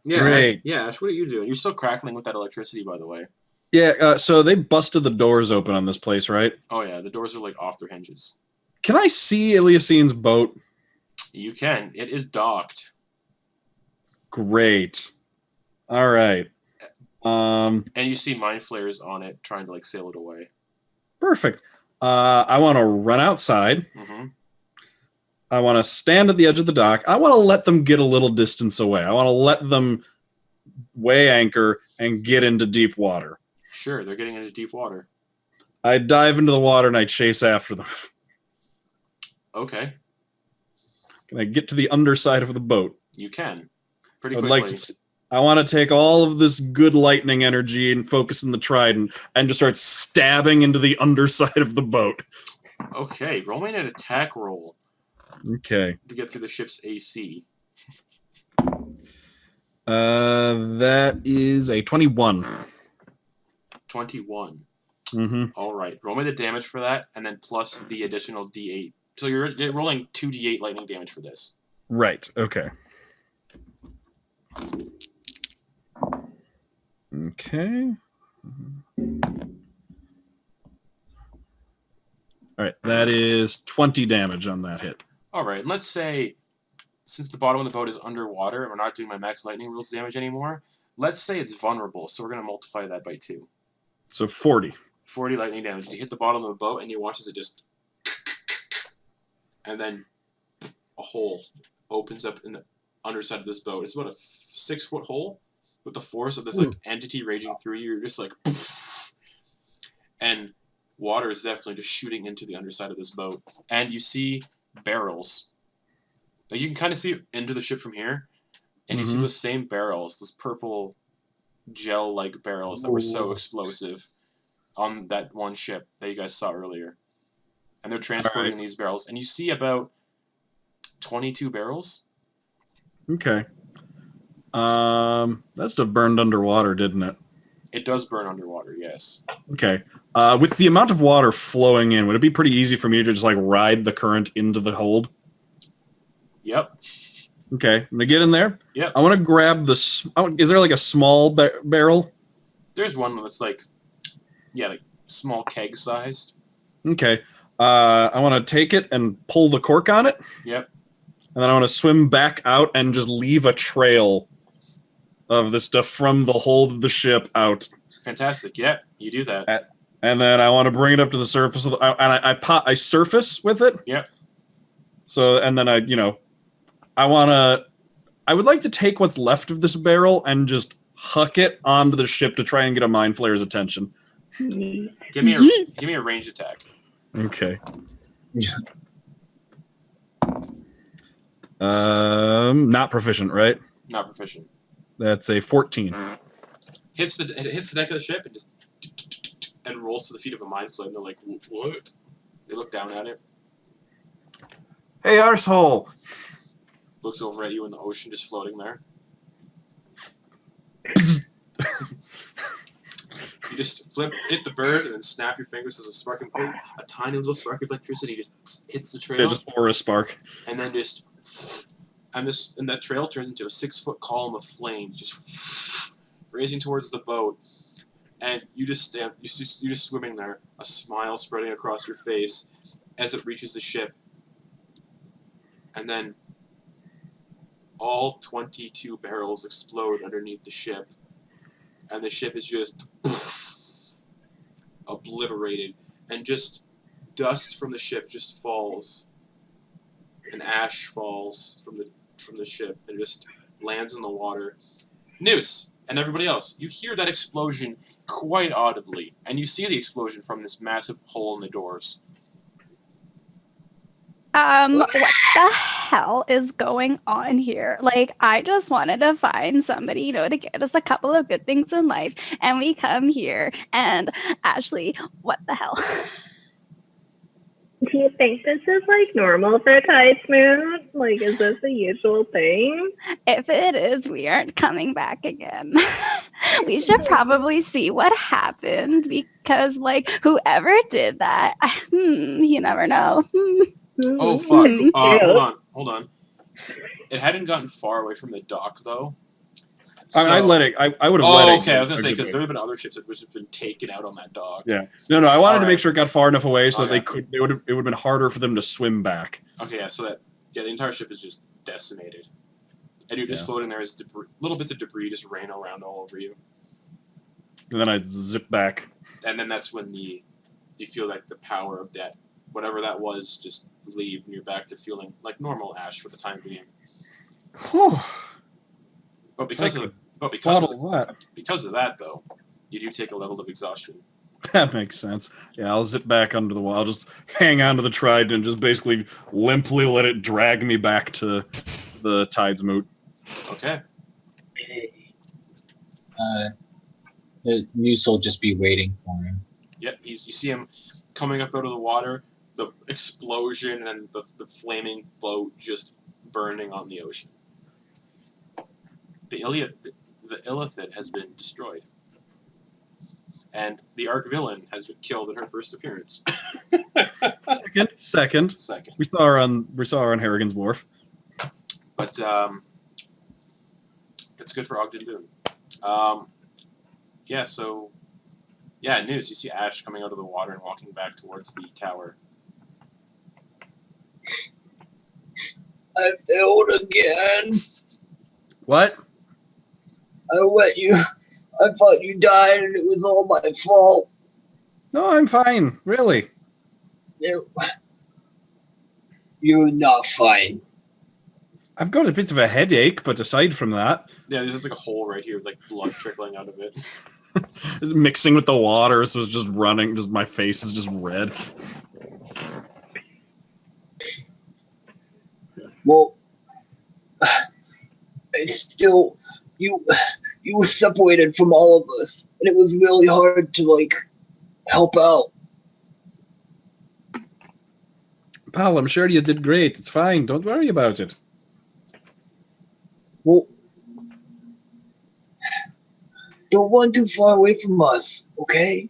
Speaker 1: Yeah,
Speaker 2: Great.
Speaker 1: Ash, what are you doing? You're still crackling with that electricity, by the way.
Speaker 2: Yeah, so they busted the doors open on this place, right?
Speaker 1: Oh yeah, the doors are like off their hinges.
Speaker 2: Can I see Eliasine's boat?
Speaker 1: You can. It is docked.
Speaker 2: Great. All right.
Speaker 1: And you see Mind Flayers on it, trying to like sail it away.
Speaker 2: Perfect. I want to run outside.
Speaker 1: Mm-hmm.
Speaker 2: I want to stand at the edge of the dock. I want to let them get a little distance away. I want to let them weigh anchor and get into deep water.
Speaker 1: Sure, they're getting into deep water.
Speaker 2: I dive into the water and I chase after them.
Speaker 1: Okay.
Speaker 2: Can I get to the underside of the boat?
Speaker 1: You can. Pretty
Speaker 2: I'd
Speaker 1: quickly.
Speaker 2: like to. I want to take all of this good lightning energy and focus in the trident and just start stabbing into the underside of the boat.
Speaker 1: Okay, roll me an attack roll
Speaker 2: Okay.
Speaker 1: to get through the ship's AC.
Speaker 2: That is a 21.
Speaker 1: 21.
Speaker 2: Mm-hmm.
Speaker 1: All right. Roll me the damage for that, and then plus the additional D8. So you're rolling 2d8 lightning damage for this.
Speaker 2: Right. Okay. Okay. All right. That is 20 damage on that hit.
Speaker 1: All right. And let's say, since the bottom of the boat is underwater, and we're not doing my max lightning rules damage anymore, let's say it's vulnerable. So we're going to multiply that by 2.
Speaker 2: So 40.
Speaker 1: 40 lightning damage. You hit the bottom of the boat, and you watch as it just... And then a hole opens up in the underside of this boat. It's about a 6-foot hole with the force of this like entity raging through you. You're just like... And water is definitely just shooting into the underside of this boat. And you see barrels. Like you can kind of see into the ship from here. And you see those same barrels, those purple gel-like barrels that were so explosive on that one ship that you guys saw earlier. And they're transporting these barrels. And you see about 22 barrels.
Speaker 2: Okay. That stuff burned underwater, didn't it?
Speaker 1: It does burn underwater, yes.
Speaker 2: Okay. With the amount of water flowing in, would it be pretty easy for me to just like ride the current into the hold?
Speaker 1: Yep.
Speaker 2: Okay. I'm gonna get in there.
Speaker 1: Yep.
Speaker 2: I want to grab the... is there like a small barrel?
Speaker 1: There's one that's like, yeah, like small keg sized.
Speaker 2: Okay. I want to take it and pull the cork on it.
Speaker 1: Yep.
Speaker 2: And then I want to swim back out and just leave a trail of this stuff from the hold of the ship out.
Speaker 1: Fantastic. Yeah, you do that.
Speaker 2: And then I want to bring it up to the surface of the... I surface with it.
Speaker 1: Yep.
Speaker 2: So, and then I want to I would like to take what's left of this barrel and just huck it onto the ship to try and get a Mind Flayer's attention.
Speaker 1: Give me a range attack.
Speaker 2: Okay. Not proficient, right?
Speaker 1: Not proficient.
Speaker 2: That's a 14.
Speaker 1: It hits the deck of the ship and just rolls to the feet of a Mind Flayer, and they're like, "What?" They look down at it.
Speaker 2: Hey, arsehole!
Speaker 1: Looks over at you in the ocean, just floating there. You just hit the bird, and then snap your fingers as a spark and plate. A tiny little spark of electricity just hits the trail.
Speaker 2: Yeah, just aura spark.
Speaker 1: And then and that trail turns into a 6-foot column of flames, just racing towards the boat. And you just you're just swimming there, a smile spreading across your face as it reaches the ship. And then all 22 barrels explode underneath the ship, and the ship is just obliterated, and just dust from the ship just falls, and ash falls from the ship and just lands in the water. Noose and everybody else, you hear that explosion quite audibly, and you see the explosion from this massive hole in the doors.
Speaker 5: What the hell is going on here? Like, I just wanted to find somebody, you know, to get us a couple of good things in life, and we come here, and Ashley, what the hell?
Speaker 6: Do you think this is like normal for Tidesmoot? Like, is this a usual thing?
Speaker 5: If it is, we aren't coming back again. We should probably see what happened, because, like, whoever did that, you never know.
Speaker 1: Oh, fuck. Hold on. It hadn't gotten far away from the dock, though. So,
Speaker 2: I let it. I would have let it.
Speaker 1: Okay, I was going to say, because there have been other ships that would have been taken out on that dock.
Speaker 2: Yeah. No, I wanted to
Speaker 1: Alright.
Speaker 2: make sure it got far enough away so that
Speaker 1: Okay.
Speaker 2: it would have been harder for them to swim back.
Speaker 1: Okay, yeah, so the entire ship is just decimated. And you're just floating there as little bits of debris just rain around all over you.
Speaker 2: And then I zip back.
Speaker 1: And then that's when you feel like the power of that, whatever that was, just leave, and you're back to feeling like normal Ash for the time being.
Speaker 2: Whew.
Speaker 1: But because of that, though, you do take a level of exhaustion.
Speaker 2: That makes sense. Yeah, I'll zip back under the wall. I'll just hang onto the trident and just basically limply let it drag me back to the Tidesmoot.
Speaker 1: Okay.
Speaker 3: Noose will just be waiting for him.
Speaker 1: Yep, you see him coming up out of the water, the explosion and the flaming boat just burning on the ocean. The Illithid has been destroyed. And the Arch Villain has been killed in her first appearance.
Speaker 2: Second. We saw her on Harrigan's Wharf.
Speaker 1: But it's good for Ogden Boon. Noose, you see Ash coming out of the water and walking back towards the tower.
Speaker 3: I failed again.
Speaker 2: What?
Speaker 3: I thought you died and it was all my fault.
Speaker 2: No, I'm fine. Really.
Speaker 3: You're not fine.
Speaker 2: I've got a bit of a headache, but aside from that...
Speaker 1: Yeah, there's just like a hole right here with like blood trickling out of it.
Speaker 2: Mixing with the water, so it's just running. Just my face is just red.
Speaker 3: Well, it's still... You were separated from all of us, and it was really hard to, like, help out.
Speaker 2: Pal, I'm sure you did great. It's fine. Don't worry about it.
Speaker 3: Well, don't run too far away from us, okay?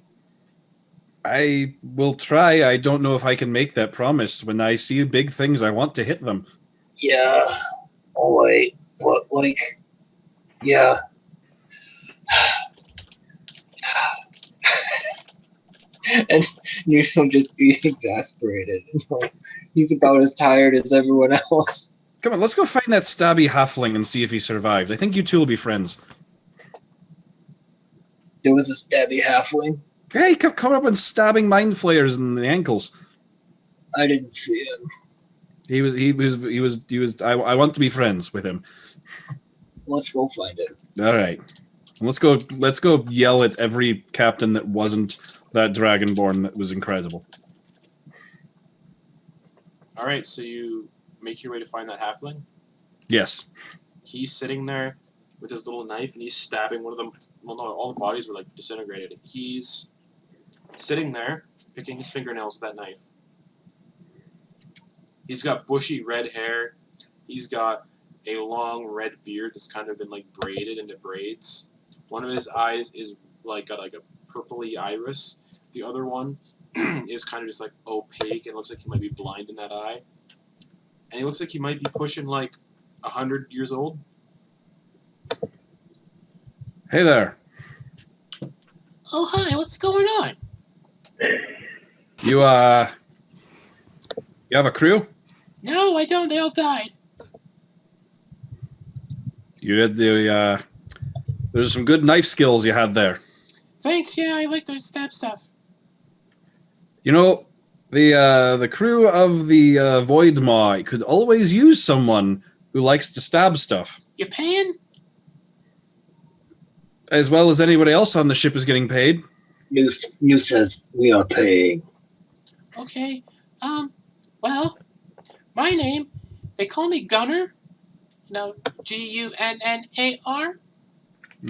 Speaker 2: I will try. I don't know if I can make that promise. When I see big things, I want to hit them.
Speaker 3: Yeah, alright, but, like, yeah. And Noose will just be exasperated. He's about as tired as everyone else.
Speaker 2: Come on, let's go find that stabby halfling and see if he survived. I think you two will be friends.
Speaker 3: There was a stabby halfling.
Speaker 2: Hey, he kept coming up and stabbing Mind Flayers in the ankles.
Speaker 3: I didn't see him.
Speaker 2: He was. I want to be friends with him.
Speaker 4: Let's go find it.
Speaker 2: All right. Let's go yell at every captain that wasn't that Dragonborn that was incredible.
Speaker 1: All right, so you make your way to find that halfling.
Speaker 2: Yes.
Speaker 1: He's sitting there with his little knife, and he's stabbing one of them. Well, no, all the bodies were like disintegrated. He's sitting there, picking his fingernails with that knife. He's got bushy red hair. He's got a long red beard that's kind of been like braided into braids. One of his eyes is got a purpley iris. The other one is kind of just like opaque and looks like he might be blind in that eye. And he looks like he might be pushing like 100 years old.
Speaker 2: Hey there.
Speaker 1: Oh, hi, what's going on?
Speaker 2: You have a crew?
Speaker 1: No, I don't. They all died.
Speaker 2: You did there's some good knife skills you had there.
Speaker 1: Thanks, yeah, I like to stab stuff.
Speaker 2: You know, the crew of the Void Maw could always use someone who likes to stab stuff.
Speaker 1: You paying?
Speaker 2: As well as anybody else on the ship is getting paid.
Speaker 4: New says we are paying.
Speaker 1: Okay, well, my name, they call me Gunnar. Gunnar.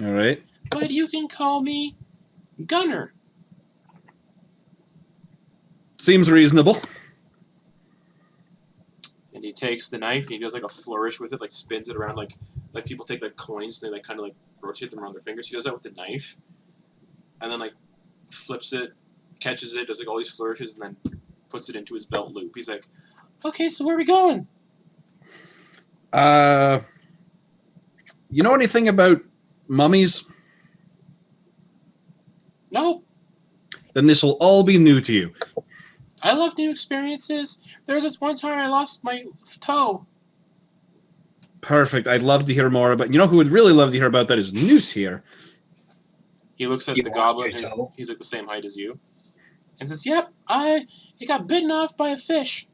Speaker 2: All right.
Speaker 1: But you can call me Gunnar.
Speaker 2: Seems reasonable.
Speaker 1: And he takes the knife and he does like a flourish with it, like spins it around like people take like coins and they like kind of like rotate them around their fingers. He does that with the knife, and then like flips it, catches it, does like all these flourishes, and then puts it into his belt loop. He's like, "Okay, so where are we going?"
Speaker 2: You know anything about mummies?
Speaker 1: Nope.
Speaker 2: Then this will all be new to you.
Speaker 1: I love new experiences. There's this one time I lost my toe.
Speaker 2: Perfect. I'd love to hear more about. You know who would really love to hear about that is Noose here.
Speaker 1: He looks at
Speaker 4: You
Speaker 1: the
Speaker 4: want
Speaker 1: goblin,
Speaker 4: your
Speaker 1: and
Speaker 4: toe?
Speaker 1: he's like the same height as you, and says, "Yep, it got bitten off by a fish."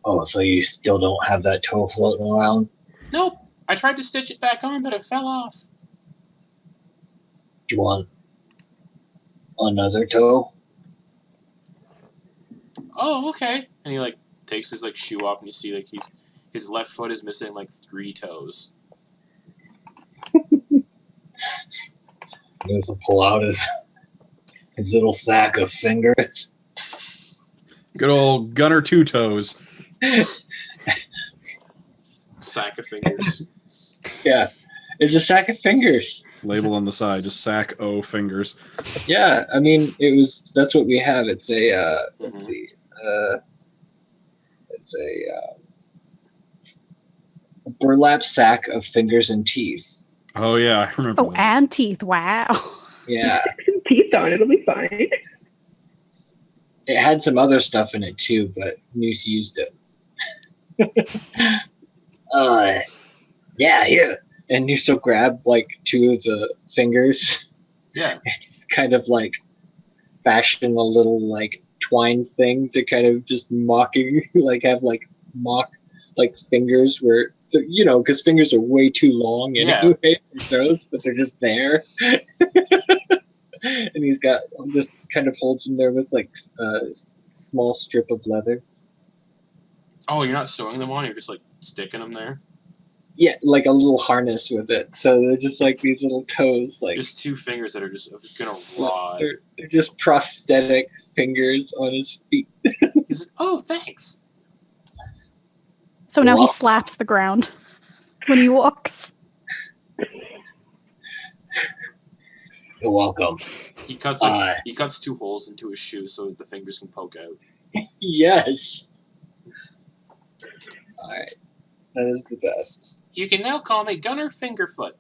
Speaker 4: Oh, so you still don't have that toe floating around?
Speaker 1: Nope. I tried to stitch it back on, but it fell off.
Speaker 4: Do you want another toe?
Speaker 1: Oh, okay. And he like takes his like shoe off, and you see like his left foot is missing like 3 toes.
Speaker 4: He will pull out his little sack of fingers.
Speaker 2: Good old Gunner Two Toes.
Speaker 1: Sack of fingers.
Speaker 3: Yeah, it's a sack of fingers.
Speaker 2: Label on the side, just sack O fingers.
Speaker 3: Yeah, I mean, that's what we have. It's a, let's see, it's a burlap sack of fingers and teeth.
Speaker 2: Oh yeah, I remember.
Speaker 5: Oh,
Speaker 2: that.
Speaker 5: and teeth. Wow.
Speaker 3: Yeah,
Speaker 6: Stick some teeth on, it'll be fine.
Speaker 3: it had some other stuff in it too, but Noose used it.
Speaker 4: Yeah, here.
Speaker 3: And Noose will grab like 2 of the fingers,
Speaker 1: Yeah.
Speaker 3: kind of like fashion a little like twine thing to kind of just mocking, like have like mock like fingers where, you know, because fingers are way too long anyway for toes, but they're just there. And he's got just kind of holds them there with like a small strip of leather.
Speaker 1: Oh, you're not sewing them on. You're just like sticking them there.
Speaker 3: Yeah, like a little harness with it. So they're just like these little toes, like
Speaker 1: Just 2 fingers that are just gonna rot.
Speaker 3: they're just prosthetic fingers on his feet.
Speaker 1: He's like, "Oh, thanks."
Speaker 5: So now he
Speaker 3: Well-
Speaker 5: slaps the ground when he walks.
Speaker 4: You're welcome.
Speaker 1: He cuts he cuts 2 holes into his shoe so the fingers can poke out.
Speaker 3: Yes. Alright. That is the best.
Speaker 1: You can now call me Gunnar Fingerfoot.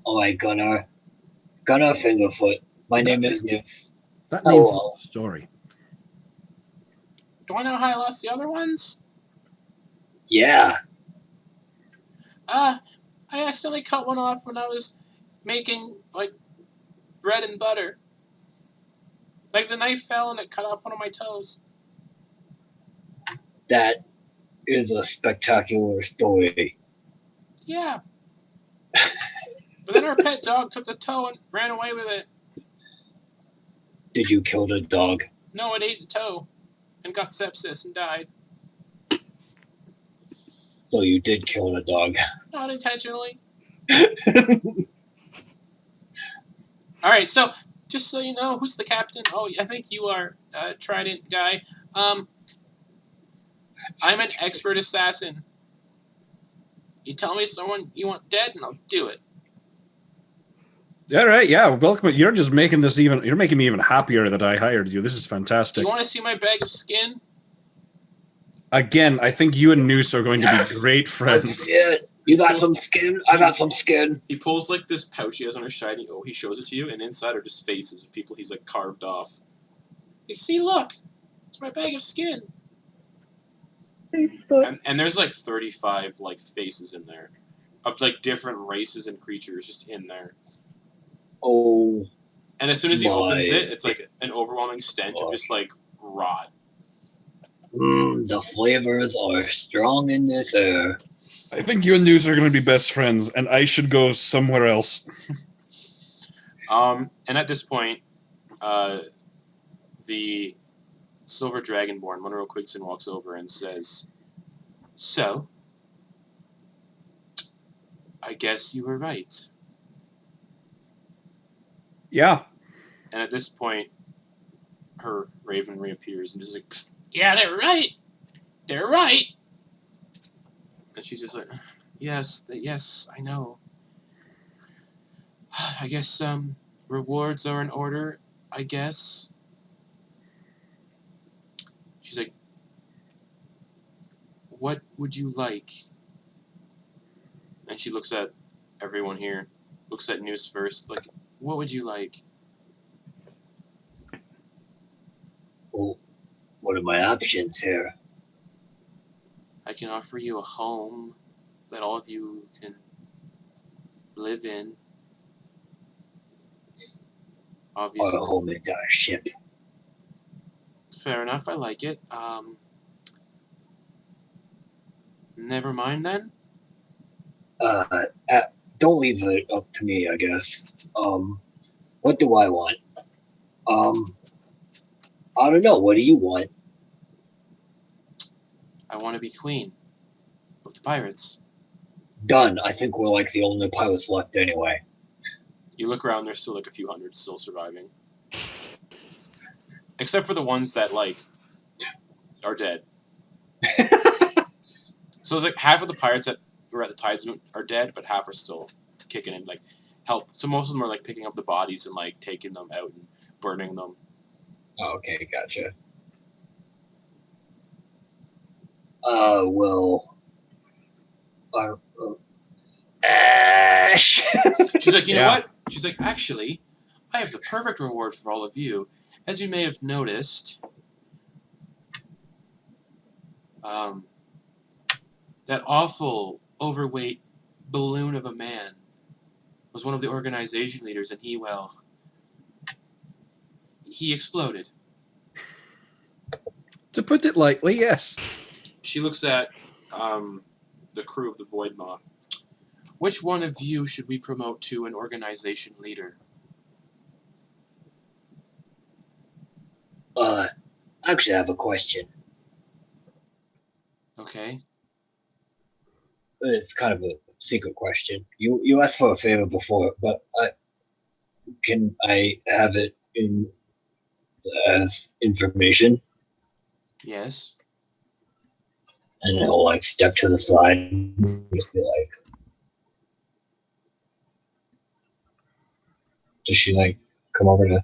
Speaker 4: All right, Gunnar Fingerfoot. My name is Niv.
Speaker 2: That name
Speaker 4: Oh,
Speaker 2: tells a story.
Speaker 1: Do I know how I lost the other ones?
Speaker 4: Yeah.
Speaker 1: I accidentally cut one off when I was making, like, bread and butter. Like, the knife fell and it cut off one of my toes.
Speaker 4: That is a spectacular story.
Speaker 1: Yeah. But then our pet dog took the toe and ran away with it.
Speaker 3: Did you kill the dog?
Speaker 1: No, it ate the toe and got sepsis and died.
Speaker 3: So you did kill the dog.
Speaker 1: Not intentionally. All right, so just so you know, who's the captain? Oh, I think you are, Trident guy. I'm an expert assassin. You tell me someone you want dead, and I'll do it.
Speaker 2: All right, yeah, welcome. You're just making this even. You're making me even happier that I hired you. This is
Speaker 1: Do
Speaker 2: fantastic.
Speaker 1: you want to see my bag of skin?
Speaker 2: Again, I think you and Noose are going to be great friends.
Speaker 3: Yeah, you got some skin. I got some skin.
Speaker 1: He pulls like this pouch he has on his shiny. Oh, he shows it to you, and inside are just faces of people he's like carved off. You see, look, it's my bag of skin.
Speaker 6: Facebook.
Speaker 1: And there's like 35 like faces in there, of like different races and creatures just in there.
Speaker 3: Oh,
Speaker 1: And as soon as he opens
Speaker 3: my.
Speaker 1: it, it's like an overwhelming stench of just like rot.
Speaker 3: The flavors are strong in this air.
Speaker 2: I think you and Noose are going to be best friends, and I should go somewhere else.
Speaker 1: And at this point, the Silver Dragonborn, Monroe Quigson, walks over and says, "So, I guess you were right."
Speaker 2: Yeah.
Speaker 1: And at this point, her raven reappears and just like, "Psst, yeah, they're right. They're right." And she's just like, yes, I know. I guess rewards are in order, I guess. She's like, what would you like? And she looks at everyone here, looks at Noose first, like, what would you like?
Speaker 3: Well, what are my options here?
Speaker 1: I can offer you a home that all of you can live in.
Speaker 3: Or
Speaker 1: Obviously.
Speaker 3: a home in our ship.
Speaker 1: Fair enough, I like it. Never mind then.
Speaker 3: Don't leave it up to me, I guess. What do I want? I don't know. What do you want?
Speaker 1: I want to be queen of the pirates.
Speaker 3: Done. I think we're like the only pilots left anyway.
Speaker 1: You look around, there's still like a few hundred still surviving. Except for the ones that, like, are dead. So it's like half of the pirates that were at the Tidesmoot are dead, but half are still kicking and, like, help. So most of them are, like, picking up the bodies and, like, taking them out and burning them.
Speaker 3: Oh, okay, gotcha. Well... Ash!
Speaker 1: She's like, you know
Speaker 2: Yeah.
Speaker 1: what? She's like, actually, I have the perfect reward for all of you. As you may have noticed, that awful, overweight balloon of a man was one of the organization leaders, and he exploded.
Speaker 2: To put it lightly, yes.
Speaker 1: She looks at the crew of the Void Maw. Which one of you should we promote to an organization leader?
Speaker 3: Actually, I have a question.
Speaker 1: Okay.
Speaker 3: It's kind of a secret question. You asked for a favor before, but can I have it in as information?
Speaker 1: Yes.
Speaker 3: And he'll like step to the side and just be like, does she like come over to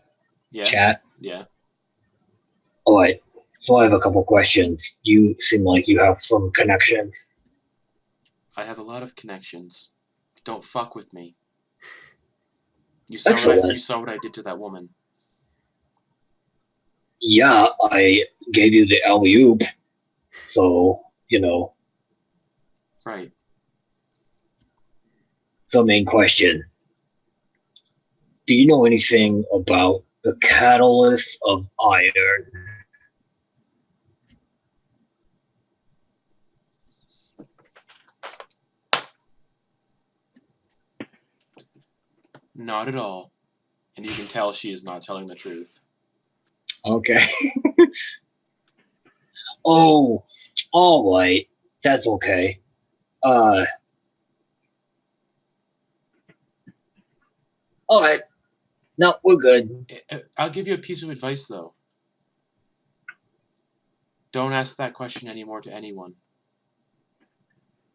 Speaker 1: Yeah.
Speaker 3: chat?
Speaker 1: Yeah.
Speaker 3: All right. So I have a couple questions. You seem like you have some connections.
Speaker 1: I have a lot of connections. Don't fuck with me. You saw what I did to that woman.
Speaker 3: Yeah, I gave you the alley-oop. So, you know.
Speaker 1: Right.
Speaker 3: So main question. Do you know anything about the catalyst of iron?
Speaker 1: Not at all. And you can tell she is not telling the truth.
Speaker 3: Okay. Oh, all right. That's okay. All right. No, we're good.
Speaker 1: I'll give you a piece of advice, though. Don't ask that question anymore to anyone.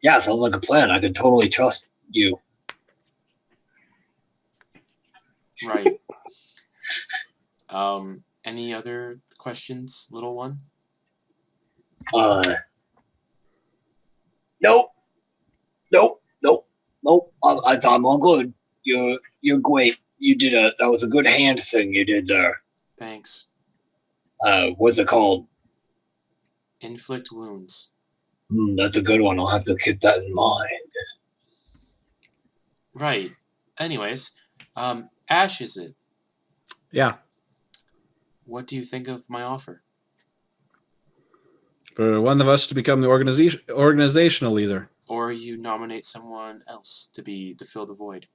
Speaker 3: Yeah, sounds like a plan. I can totally trust you.
Speaker 1: Right. Any other questions, little one?
Speaker 3: Nope. I'm all good. You're great. That was a good hand thing you did there.
Speaker 1: Thanks.
Speaker 3: What's it called?
Speaker 1: Inflict wounds.
Speaker 3: That's a good one. I'll have to keep that in mind.
Speaker 1: Right. Anyways, Ash, is it?
Speaker 2: Yeah.
Speaker 1: What do you think of my offer?
Speaker 2: For one of us to become the organizational leader.
Speaker 1: Or you nominate someone else to fill the void.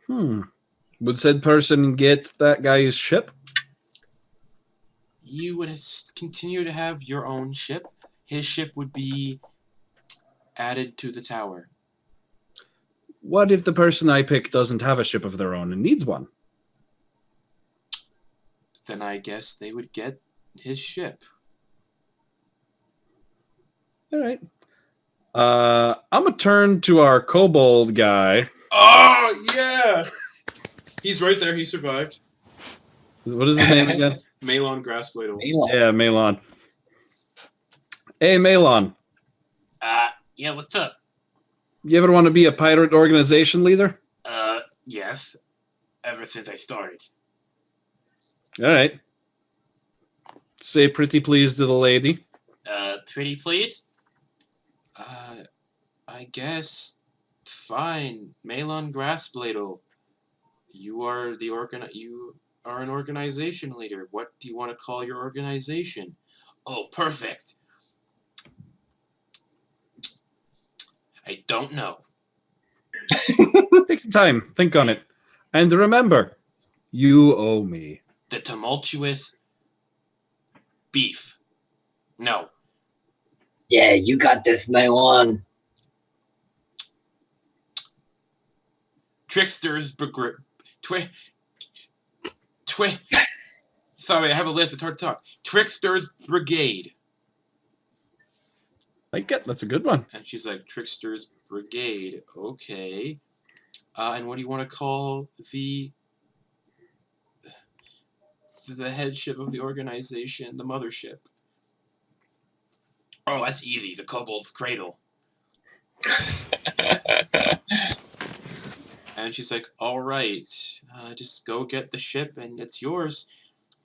Speaker 2: Would said person get that guy's ship?
Speaker 1: You would continue to have your own ship. His ship would be added to the tower.
Speaker 2: What if the person I pick doesn't have a ship of their own and needs one?
Speaker 1: Then I guess they would get his ship.
Speaker 2: All right. I'm going to turn to our kobold guy.
Speaker 1: Oh, yeah! He's right there. He survived.
Speaker 2: What is his name again?
Speaker 1: Malon Grassblade.
Speaker 2: Yeah, Malon. Hey, Malon.
Speaker 7: Yeah, what's up?
Speaker 2: You ever want to be a pirate organization leader?
Speaker 7: Yes. Ever since I started.
Speaker 2: All right. Say pretty please to the lady.
Speaker 7: Pretty please?
Speaker 1: I guess. Fine. Malon Grassblade. You are an organization leader. What do you want to call your organization?
Speaker 7: Oh, perfect. I don't know.
Speaker 2: Take some time. Think on it. And remember, you owe me.
Speaker 7: The tumultuous beef. No.
Speaker 3: Yeah, you got this, Malon.
Speaker 7: Trickster's Sorry, I have a list. It's hard to talk. Trickster's Brigade.
Speaker 2: That's a good one.
Speaker 1: And she's like, Trickster's Brigade. Okay. And what do you want to call the headship of the organization, the mothership?
Speaker 7: Oh, that's easy. The Kobold's Cradle.
Speaker 1: And she's like, all right, just go get the ship and it's yours.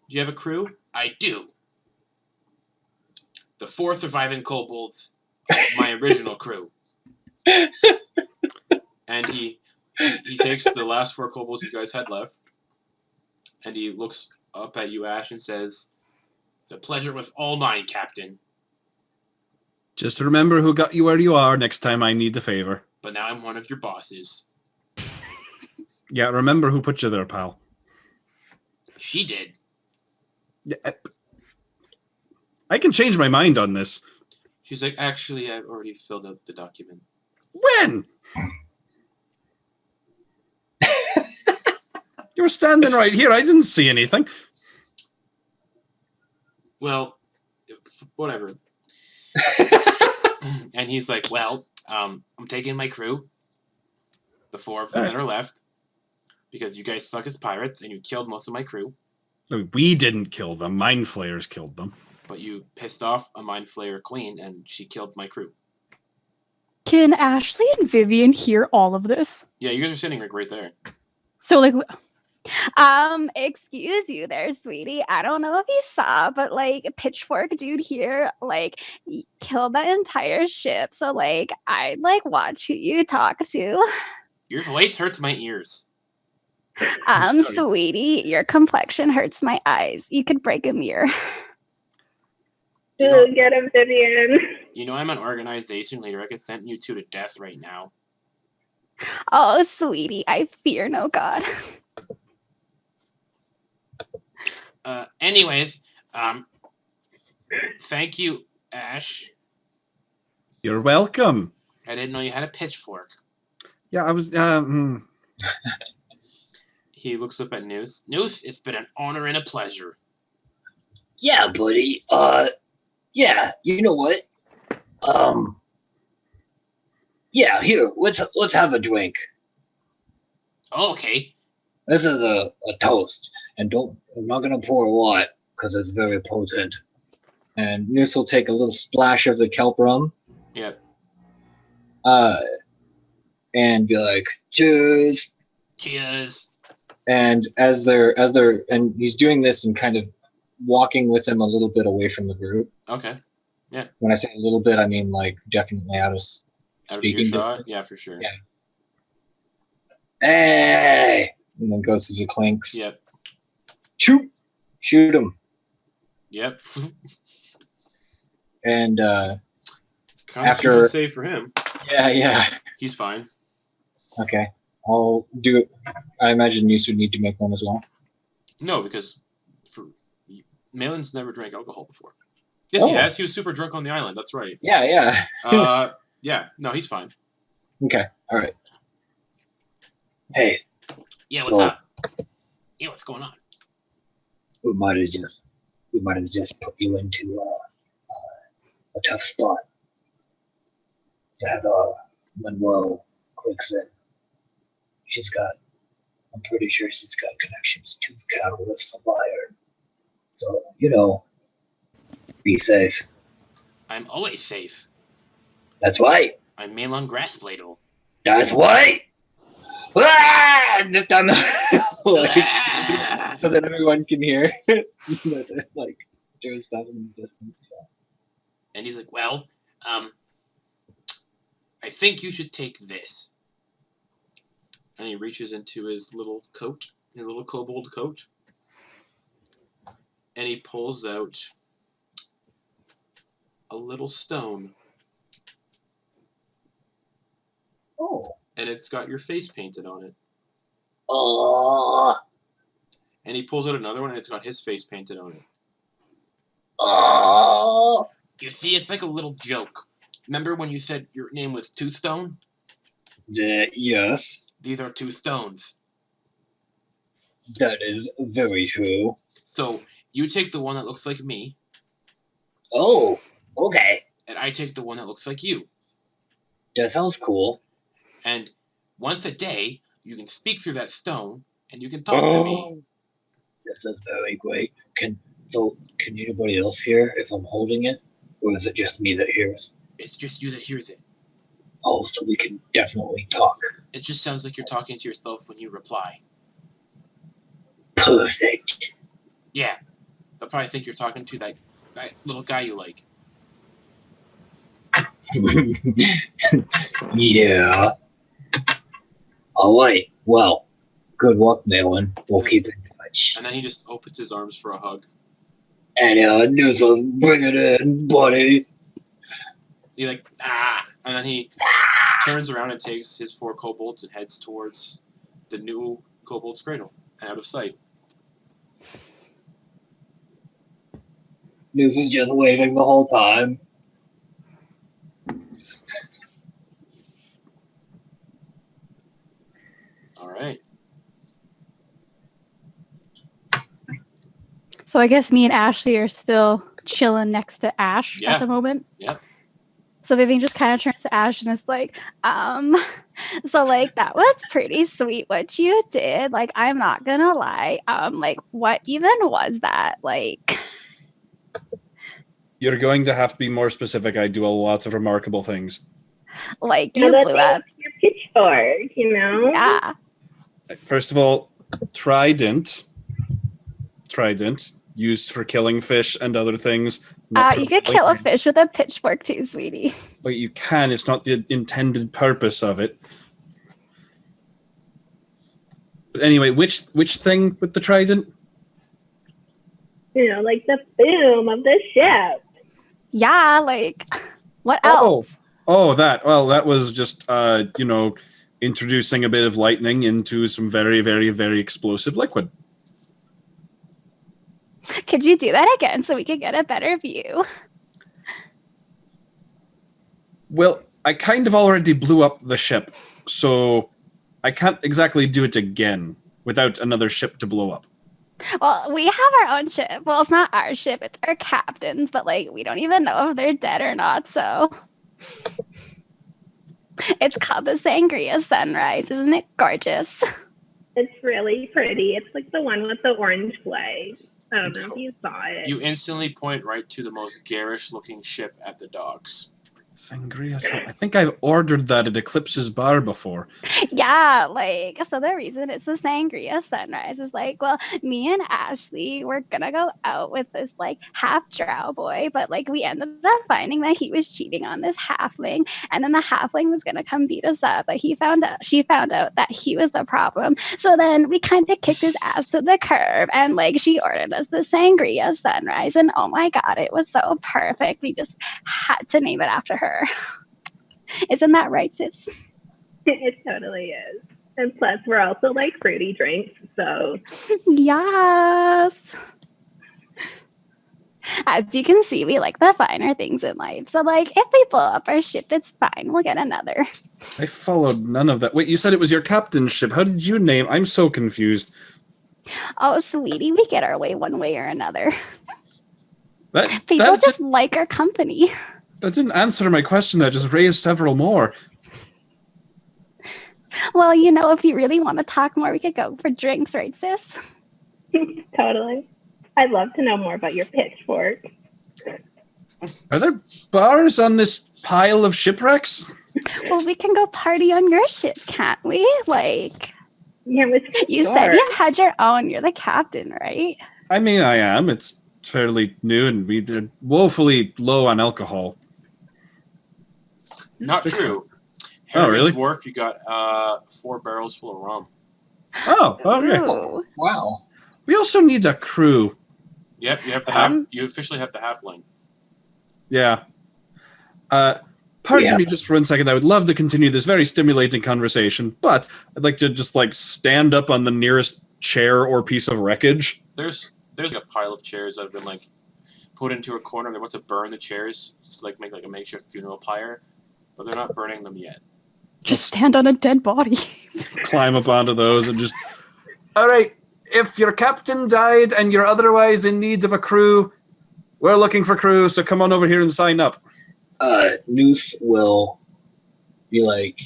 Speaker 1: Do you have a crew?
Speaker 7: I do.
Speaker 1: The 4 surviving kobolds of my original crew. And he takes the last 4 kobolds you guys had left, and he looks up at you, Ash, and says,
Speaker 7: The pleasure was all mine, Captain.
Speaker 2: Just remember who got you where you are next time I need a favor.
Speaker 7: But now I'm one of your bosses.
Speaker 2: Yeah, remember who put you there, pal.
Speaker 7: She did.
Speaker 2: I can change my mind on this.
Speaker 1: she's like, actually, I've already filled out the document.
Speaker 2: When? You were standing right here. I didn't see anything.
Speaker 1: Well, whatever. And he's like, well, I'm taking my crew, the 4 of them that are left, because you guys suck as pirates and you killed most of my crew.
Speaker 2: I mean, we didn't kill them. Mind Flayers killed them.
Speaker 1: But you pissed off a Mind Flayer queen and she killed my crew.
Speaker 5: Can Ashley and Vivian hear all of this?
Speaker 1: Yeah, you guys are sitting like right there.
Speaker 5: So like, excuse you there, sweetie. I don't know if you saw, but like Pitchfork dude here, like killed that entire ship. So like, I'd like watch who you talk to.
Speaker 1: Your voice hurts my ears.
Speaker 5: Sweetie, your complexion hurts my eyes. You could break a mirror.
Speaker 6: Get him, Vivian.
Speaker 1: You know I'm an organization leader. I could send you 2 to death right now.
Speaker 5: Oh, sweetie, I fear no god.
Speaker 1: Anyways, thank you, Ash.
Speaker 2: You're welcome.
Speaker 1: I didn't know you had a pitchfork.
Speaker 2: Yeah, I was.
Speaker 1: He looks up at Noose. Noose, it's been an honor and a pleasure.
Speaker 4: Yeah, buddy. Yeah. You know what? Yeah. Here, let's have a drink.
Speaker 1: Okay.
Speaker 4: This is a toast, and I'm not gonna pour a lot because it's very potent.
Speaker 3: And Noose will take a little splash of the kelp rum.
Speaker 1: Yep.
Speaker 3: And be like, cheers.
Speaker 1: Cheers.
Speaker 3: And and he's doing this and kind of walking with him a little bit away from the group.
Speaker 1: Okay.
Speaker 3: When I say a little bit, I mean like definitely out of speaking
Speaker 1: earshot?
Speaker 3: distance.
Speaker 1: Yeah, for sure.
Speaker 3: Yeah. Hey! And then goes to the clinks.
Speaker 1: Yep.
Speaker 3: Shoot him.
Speaker 1: Yep.
Speaker 3: And
Speaker 1: Constitution save for him.
Speaker 3: yeah.
Speaker 1: He's fine.
Speaker 3: Okay. I'll do it. I imagine Noose would need to make one as well.
Speaker 1: No, because Malin's never drank alcohol before. Yes, he has. He was super drunk on the island. That's right.
Speaker 3: Yeah.
Speaker 1: Yeah. No, he's fine.
Speaker 3: Okay. All right.
Speaker 4: Hey,
Speaker 1: Yeah, what's up? Yeah, what's going on?
Speaker 4: we might have just put you into a tough spot. That Monroe Quickson. I'm pretty sure she's got connections to the catalyst supplier. So, be safe.
Speaker 1: I'm always safe.
Speaker 4: That's right.
Speaker 1: I'm Malon Grassbladle.
Speaker 4: That's right. Ah!
Speaker 3: So that everyone can hear. Like doing stuff in the distance. So.
Speaker 1: And he's like, well, I think you should take this. And he reaches into his little coat, his little kobold coat. And he pulls out a little stone.
Speaker 4: Oh.
Speaker 1: And it's got your face painted on it.
Speaker 4: Oh.
Speaker 1: And he pulls out another one and it's got his face painted on it.
Speaker 4: Oh.
Speaker 1: You see, it's like a little joke. Remember when you said your name was Two Stone?
Speaker 4: Yes.
Speaker 1: These are two stones.
Speaker 4: That is very true.
Speaker 1: So you take the one that looks like me.
Speaker 4: Oh, okay.
Speaker 1: And I take the one that looks like you.
Speaker 4: That sounds cool.
Speaker 1: And once a day, you can speak through that stone, and you can talk to me.
Speaker 4: This is very great. Can anybody else hear if I'm holding it? Or is it just me that hears?
Speaker 1: It's just you that hears it.
Speaker 4: Oh, so we can definitely talk.
Speaker 1: It just sounds like you're talking to yourself when you reply.
Speaker 4: Perfect.
Speaker 1: Yeah. They'll probably think you're talking to that little guy you like.
Speaker 4: Yeah. All right. Well, good luck, Malin. We'll keep in touch.
Speaker 1: And then he just opens his arms for a hug.
Speaker 4: And Noozle, bring it in, buddy.
Speaker 1: He like, and then he turns around and takes his 4 kobolds and heads towards the new kobold's cradle, out of sight.
Speaker 4: Noozle's just waving the whole time.
Speaker 1: All right.
Speaker 5: So I guess me and Ashley are still chilling next to Ash
Speaker 1: Yeah.
Speaker 5: at the moment.
Speaker 1: Yep.
Speaker 5: So Vivian just kind of turns to Ash and is like, so like that was pretty sweet what you did. Like, I'm not gonna lie. Like, what even was that? Like,
Speaker 2: You're going to have to be more specific. I do a lot of remarkable things.
Speaker 5: like
Speaker 6: You
Speaker 5: you
Speaker 6: know,
Speaker 5: blew
Speaker 6: that's
Speaker 5: up.
Speaker 6: your pitchfork,
Speaker 5: Yeah.
Speaker 2: First of all, trident used for killing fish and other things. not for
Speaker 5: You could kill a
Speaker 2: lightning.
Speaker 5: fish with a pitchfork too, sweetie.
Speaker 2: But you can. It's not the intended purpose of it. But anyway, which thing with the trident?
Speaker 6: Like the boom of the ship.
Speaker 5: Yeah, like what else?
Speaker 2: Oh, that. Well, that was just introducing a bit of lightning into some very, very, very explosive liquid.
Speaker 5: Could you do that again so we could get a better view?
Speaker 2: Well, I kind of already blew up the ship, so I can't exactly do it again without another ship to blow up.
Speaker 5: Well, we have our own ship. Well, it's not our ship, it's our captain's, but like we don't even know if they're dead or not, so. It's called the Sangria Sunrise. Isn't it gorgeous?
Speaker 6: It's really pretty. It's like the one with the orange flag. I don't know if you saw it.
Speaker 1: You instantly point right to the most garish-looking ship at the docks.
Speaker 2: Sangria. I think I've ordered that at Eclipse's bar before.
Speaker 5: Yeah, like, so the reason it's the Sangria Sunrise is like, well, me and Ashley were gonna go out with this like half drow boy, but like we ended up finding that he was cheating on this halfling, and then the halfling was gonna come beat us up, but she found out that he was the problem. So then we kind of kicked his ass to the curb, and like she ordered us the Sangria Sunrise, and oh my god, it was so perfect. We just had to name it after her. Isn't that right, sis?
Speaker 6: It totally is. And plus, we're also like fruity drinks, so.
Speaker 5: Yes. As you can see, we like the finer things in life. So, like, if we blow up our ship, it's fine. We'll get another.
Speaker 2: I followed none of that. Wait, you said it was your captain's ship. How did you name? I'm so confused.
Speaker 5: Oh, sweetie, we get our way one way or another. People
Speaker 2: That
Speaker 5: just like our company.
Speaker 2: That didn't answer my question. That just raised several more.
Speaker 5: Well, you know, if you really want to talk more, we could go for drinks, right, sis?
Speaker 6: Totally. I'd love to know more about your pitchfork.
Speaker 2: Are there bars on this pile of shipwrecks?
Speaker 5: Well, we can go party on your ship, can't we? Like,
Speaker 6: Yeah,
Speaker 5: you said you had your own. You're the captain, right?
Speaker 2: I mean, I am. It's fairly new, and we're woefully low on alcohol.
Speaker 1: Not true.
Speaker 2: Oh, really?
Speaker 1: Wharf, you got 4 barrels full of rum.
Speaker 2: Oh, okay.
Speaker 5: Ooh.
Speaker 3: Wow.
Speaker 2: We also need a crew.
Speaker 1: Yep, you have to have. You officially have the halfling.
Speaker 2: Yeah. Pardon me just for 1 second. I would love to continue this very stimulating conversation, but I'd like to just like stand up on the nearest chair or piece of wreckage.
Speaker 1: There's like a pile of chairs that have been like put into a corner, and they want to burn the chairs to like make like a makeshift funeral pyre, but they're not burning them yet.
Speaker 5: Just stand on a dead body.
Speaker 2: Climb up onto those and just. All right. If your captain died and you're otherwise in need of a crew, we're looking for crew. So come on over here and sign up.
Speaker 3: Nooth will be like,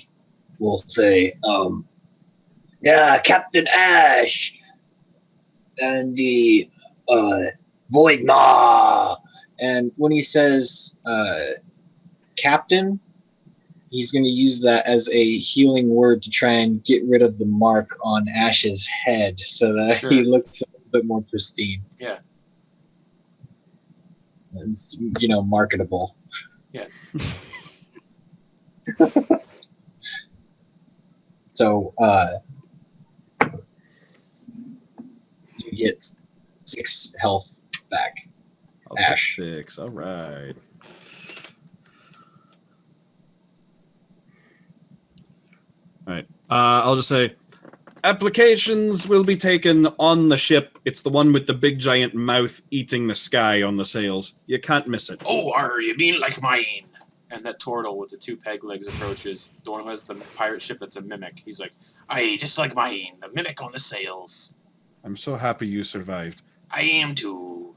Speaker 3: we'll say,
Speaker 4: Yeah, Captain Ash and the Void Maw.
Speaker 3: and when he says captain, he's going to use that as a healing word to try and get rid of the mark on Ash's head so that he looks a little bit more pristine.
Speaker 1: Yeah.
Speaker 3: It's, marketable.
Speaker 1: Yeah.
Speaker 3: So, you get 6 health back.
Speaker 2: I'll
Speaker 3: Ash.
Speaker 2: take 6. All right. All right. I'll just say, applications will be taken on the ship. It's the one with the big giant mouth eating the sky on the sails. You can't miss it.
Speaker 7: Oh, you mean like mine?
Speaker 1: And that turtle with the 2 peg legs approaches, the one who has the pirate ship that's a mimic. He's like,
Speaker 7: Aye, just like mine, the mimic on the sails.
Speaker 2: I'm so happy you survived.
Speaker 7: I am too.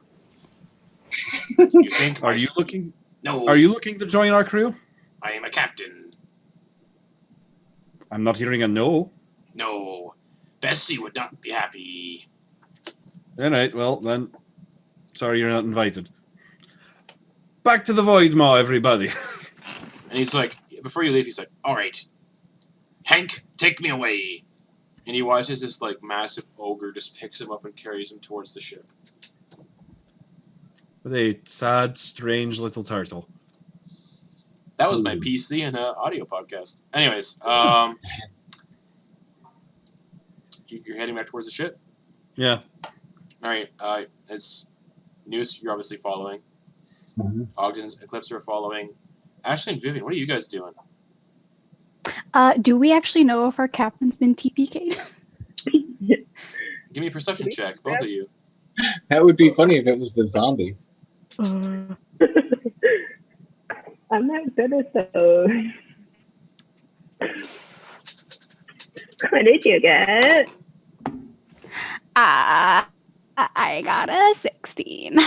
Speaker 1: you think
Speaker 2: Are you looking?
Speaker 7: No.
Speaker 2: Are you looking to join our crew?
Speaker 7: I am a captain.
Speaker 2: I'm not hearing a no.
Speaker 7: No. Bessie would not be happy.
Speaker 2: All right. Well then, sorry you're not invited. Back to the Void Maw, everybody.
Speaker 1: And he's like, before you leave, he's like,
Speaker 7: All right. Hank, take me away.
Speaker 1: and he watches this like massive ogre just picks him up and carries him towards the ship.
Speaker 2: With a sad, strange little turtle.
Speaker 1: That was my PC and audio podcast. Anyways, you're heading back towards the ship?
Speaker 2: Yeah.
Speaker 1: All right. As Noose, you're obviously following.
Speaker 3: Mm-hmm.
Speaker 1: Ogden's Eclipse are following. Ashley and Vivian, what are you guys doing?
Speaker 5: Do we actually know if our captain's been TPK'd?
Speaker 1: Give me a perception check, both of you.
Speaker 3: That would be funny if it was the zombie.
Speaker 6: I'm not good at those. What did you get?
Speaker 5: I got a 16.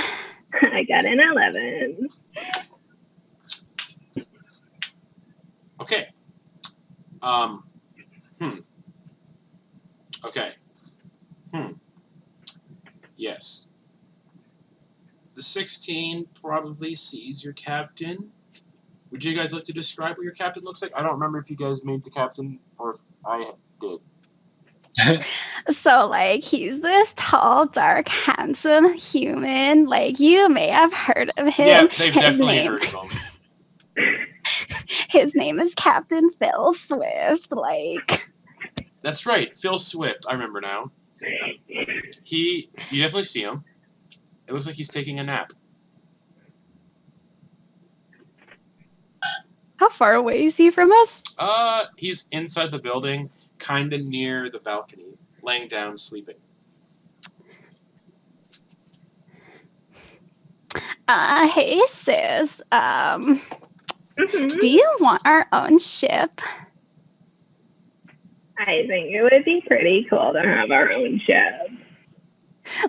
Speaker 6: I got an 11.
Speaker 1: Okay. Okay. Yes. The 16 probably sees your captain. Would you guys like to describe what your captain looks like? I don't remember if you guys made the captain or if I did.
Speaker 5: So, like, he's this tall, dark, handsome human. Like, you may have heard of him.
Speaker 1: Yeah, they've
Speaker 5: His
Speaker 1: definitely
Speaker 5: name-
Speaker 1: heard of him.
Speaker 5: His name is Captain Phil Swift. Like,
Speaker 1: That's right, Phil Swift. I remember now. You definitely see him. It looks like he's taking a nap.
Speaker 5: how far away is he from us?
Speaker 1: He's inside the building, kind of near the balcony, laying down, sleeping.
Speaker 5: Hey, sis.
Speaker 6: Mhm.
Speaker 5: Do you want our own ship?
Speaker 6: I think it would be pretty cool to have our own ship.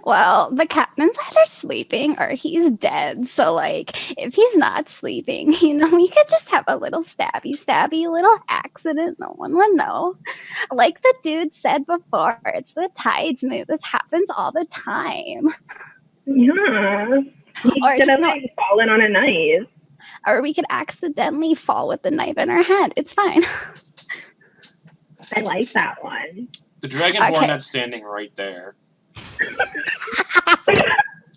Speaker 5: Well, the captain's either sleeping or he's dead. So, like, if he's not sleeping, we could just have a little stabby little accident. No one would know. Like the dude said before, it's the Tidesmoot. This happens all the time.
Speaker 6: Yeah. He
Speaker 5: Or
Speaker 6: should
Speaker 5: just
Speaker 6: have
Speaker 5: not,
Speaker 6: like fallen on a knife.
Speaker 5: or we could accidentally fall with the knife in our hand. It's fine.
Speaker 6: I like that one.
Speaker 1: The Dragonborn
Speaker 5: Okay.
Speaker 1: that's standing right there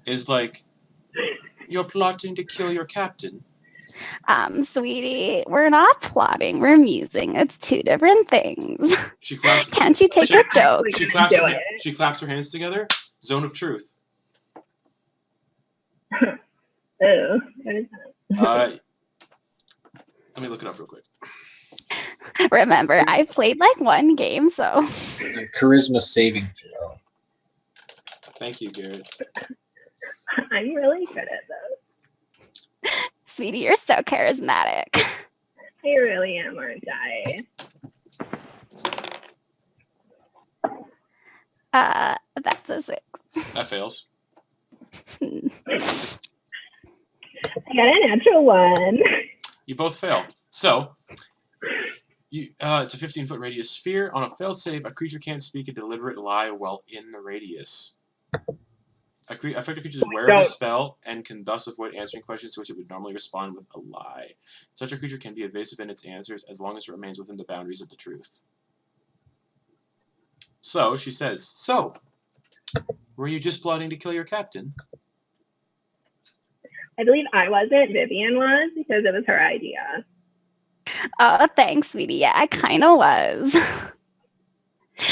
Speaker 1: is like, you're plotting to kill your captain.
Speaker 5: Sweetie, we're not plotting. We're musing. It's two different things.
Speaker 1: She claps.
Speaker 5: Can't you take a joke?
Speaker 1: She claps her hands together. Zone of truth.
Speaker 6: Oh, what is that?
Speaker 1: Let me look it up real quick.
Speaker 5: Remember, I played like one game, so.
Speaker 3: A charisma saving throw.
Speaker 1: Thank you, Garrett.
Speaker 6: I'm really good at those.
Speaker 5: Sweetie, you're so charismatic.
Speaker 6: I really am, aren't I?
Speaker 5: That's a 6.
Speaker 1: That fails.
Speaker 6: I got a natural 1.
Speaker 1: You both fail. So, it's a 15-foot radius sphere. On a failed save, a creature can't speak a deliberate lie while in the radius. Affected creature is aware of the spell and can thus avoid answering questions to which it would normally respond with a lie. Such a creature can be evasive in its answers as long as it remains within the boundaries of the truth. So, she says, so, were you just plotting to kill your captain?
Speaker 6: I believe I wasn't. Vivian was because it was her idea.
Speaker 5: Oh, thanks, sweetie. Yeah, I kind of was.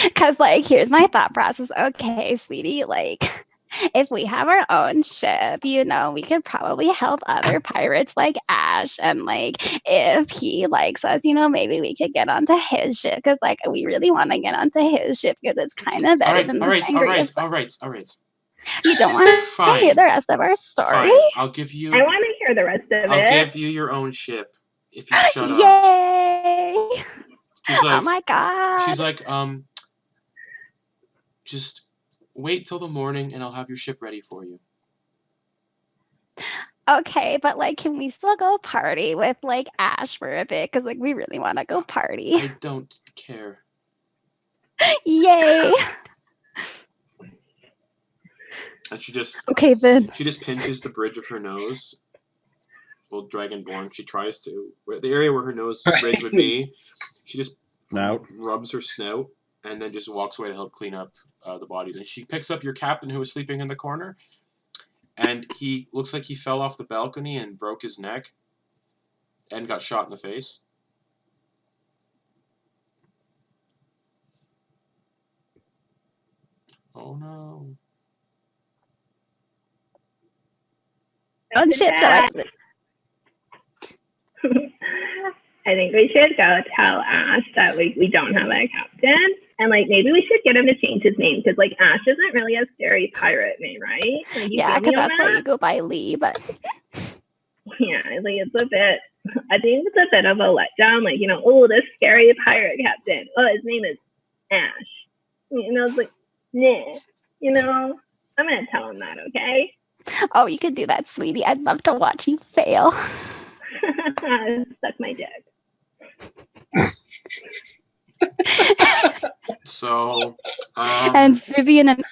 Speaker 5: Because, like, here's my thought process. Okay, sweetie, like, if we have our own ship, we could probably help other pirates like Ash. And, like, if he likes us, maybe we could get onto his ship. Because, like, we really want to get onto his ship because it's kind of better than the Sangria.
Speaker 1: All right.
Speaker 5: You don't want to hear the rest of our story?
Speaker 1: Fine. I'll give you...
Speaker 6: I want to hear the rest of it.
Speaker 1: I'll give you your own ship if you shut up.
Speaker 5: Yay!
Speaker 1: She's like,
Speaker 5: oh my god.
Speaker 1: She's like, just wait till the morning and I'll have your ship ready for you.
Speaker 5: Okay, but like, can we still go party with like Ash for a bit? Because like, we really want to go party.
Speaker 1: I don't care.
Speaker 5: Yay!
Speaker 1: And she just pinches the bridge of her nose. Well, Dragonborn, she tries to. The area where her nose bridge would be, she just rubs her snout and then just walks away to help clean up the bodies. And she picks up your captain who was sleeping in the corner. And he looks like he fell off the balcony and broke his neck and got shot in the face. Oh no.
Speaker 5: Oh shit,
Speaker 6: I think we should go tell Ash that we don't have a captain, and like maybe we should get him to change his name because like Ash isn't really a scary pirate name, right? Like, you
Speaker 5: Yeah,
Speaker 6: feel me
Speaker 5: because
Speaker 6: on
Speaker 5: that's why
Speaker 6: that?
Speaker 5: you go by Lee, but
Speaker 6: Yeah, like it's a bit. I think it's a bit of a letdown. Like, oh, this scary pirate captain. Oh, his name is Ash. It's like, nah. I'm gonna tell him that, okay?
Speaker 5: oh, you can do that, sweetie. I'd love to watch you fail.
Speaker 6: Suck my dick.
Speaker 1: So,
Speaker 5: And Vivian and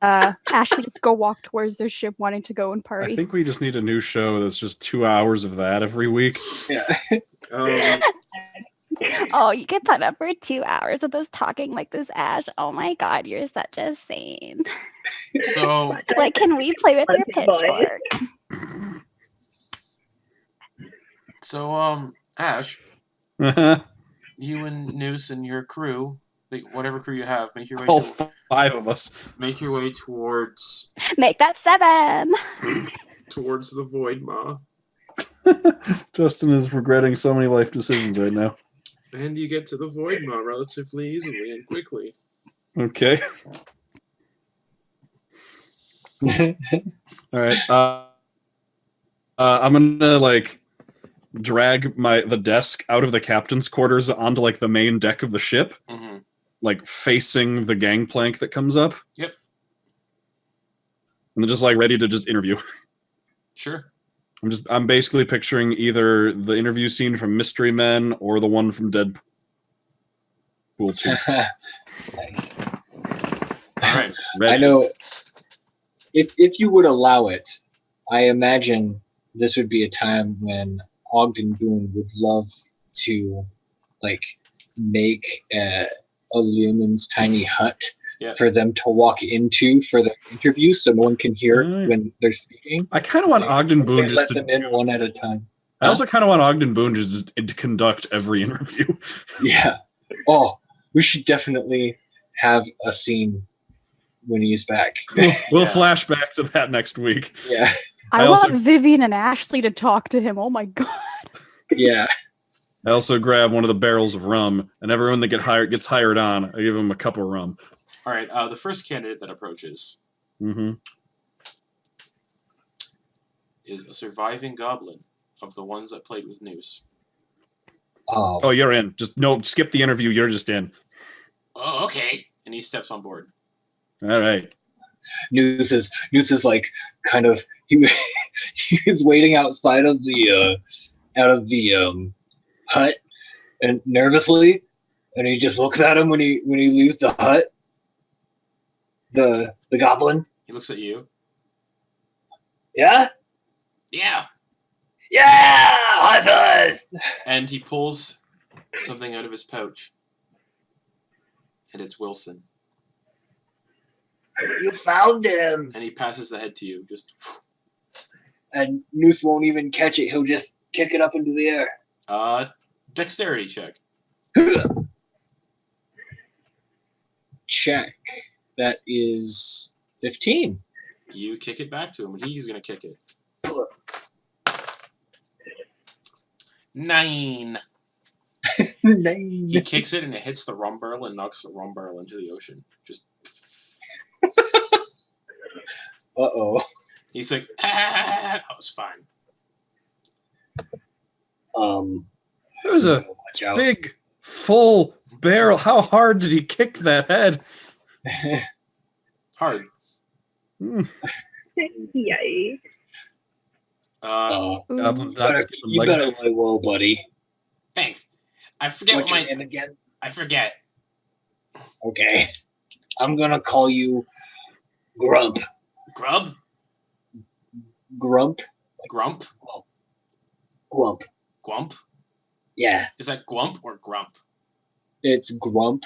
Speaker 5: Ashley just go walk towards their ship, wanting to go and party.
Speaker 2: I think we just need a new show that's just 2 hours of that every week.
Speaker 3: Yeah.
Speaker 5: Oh, you can put up for 2 hours of us talking like this, Ash. Oh my God, you're such a saint.
Speaker 1: so
Speaker 5: Like, can we play with your
Speaker 6: Lucky boy.
Speaker 5: pitchfork?
Speaker 1: So, Ash,
Speaker 2: All
Speaker 1: you and Noose and your crew, whatever crew you have, make your way
Speaker 2: 5 of us.
Speaker 1: make your way towards
Speaker 5: Make that 7.
Speaker 1: towards the Void Maw,
Speaker 2: Justin is regretting so many life decisions right now.
Speaker 1: and you get to the Void Maw relatively easily and quickly.
Speaker 2: Okay. All right. I'm gonna drag the desk out of the captain's quarters onto the main deck of the ship, facing the gangplank that comes up.
Speaker 1: Yep.
Speaker 2: And just ready to just interview.
Speaker 1: Sure.
Speaker 2: I'm basically picturing either the interview scene from Mystery Men or the one from Deadpool 2.
Speaker 1: All right.
Speaker 2: Ready.
Speaker 3: I know. If you would allow it, I imagine this would be a time when Ogden Boon would love to make a Lumen's tiny hut for them to walk into for the interview, so no one can hear when they're speaking.
Speaker 2: I kind of want Ogden Boon
Speaker 3: Let them in one at a time.
Speaker 2: I also kind of want Ogden Boon just to conduct every interview.
Speaker 3: Yeah. Oh, we should definitely have a scene when he's back.
Speaker 2: We'll flash back to that next week.
Speaker 3: Yeah.
Speaker 5: I want Vivian and Ashley to talk to him. Oh my God.
Speaker 3: Yeah.
Speaker 2: I also grab one of the barrels of rum, and everyone that gets hired on, I give them a cup of rum.
Speaker 1: All right. The first candidate that approaches is a surviving goblin of the ones that played with Noose.
Speaker 3: Oh,
Speaker 2: you're in. Skip the interview. You're just in.
Speaker 1: Oh, okay. And he steps on board.
Speaker 2: All right.
Speaker 3: Noose is kind of he was waiting outside of the hut and nervously, and he just looks at him when he leaves the hut. The goblin.
Speaker 1: He looks at you.
Speaker 3: Yeah.
Speaker 1: Yeah.
Speaker 3: Yeah. High five.
Speaker 1: And he pulls something out of his pouch. And it's Wilson.
Speaker 3: You found him.
Speaker 1: And he passes the head to you. Just.
Speaker 3: And Noose won't even catch it. He'll just kick it up into the air.
Speaker 1: Dexterity check.
Speaker 3: Check. That is 15.
Speaker 1: You kick it back to him, and he's going to kick it. 9.
Speaker 3: 9.
Speaker 1: He kicks it, and it hits the rum barrel and knocks the rum barrel into the ocean. Just.
Speaker 3: Uh-oh.
Speaker 1: He's like, that was fine.
Speaker 2: It was a big, full barrel. How hard did he kick that head?
Speaker 1: Hard.
Speaker 6: Yikes.
Speaker 3: You better lay low, buddy.
Speaker 1: Thanks. I forget
Speaker 3: What's
Speaker 1: what
Speaker 3: your name again?
Speaker 1: I forget.
Speaker 3: Okay. I'm gonna call you Grump.
Speaker 1: Grub?
Speaker 3: Grump?
Speaker 1: Grump?
Speaker 3: Grump.
Speaker 1: Gwump?
Speaker 3: Yeah.
Speaker 1: Is that Gwump or Grump?
Speaker 3: It's Grump.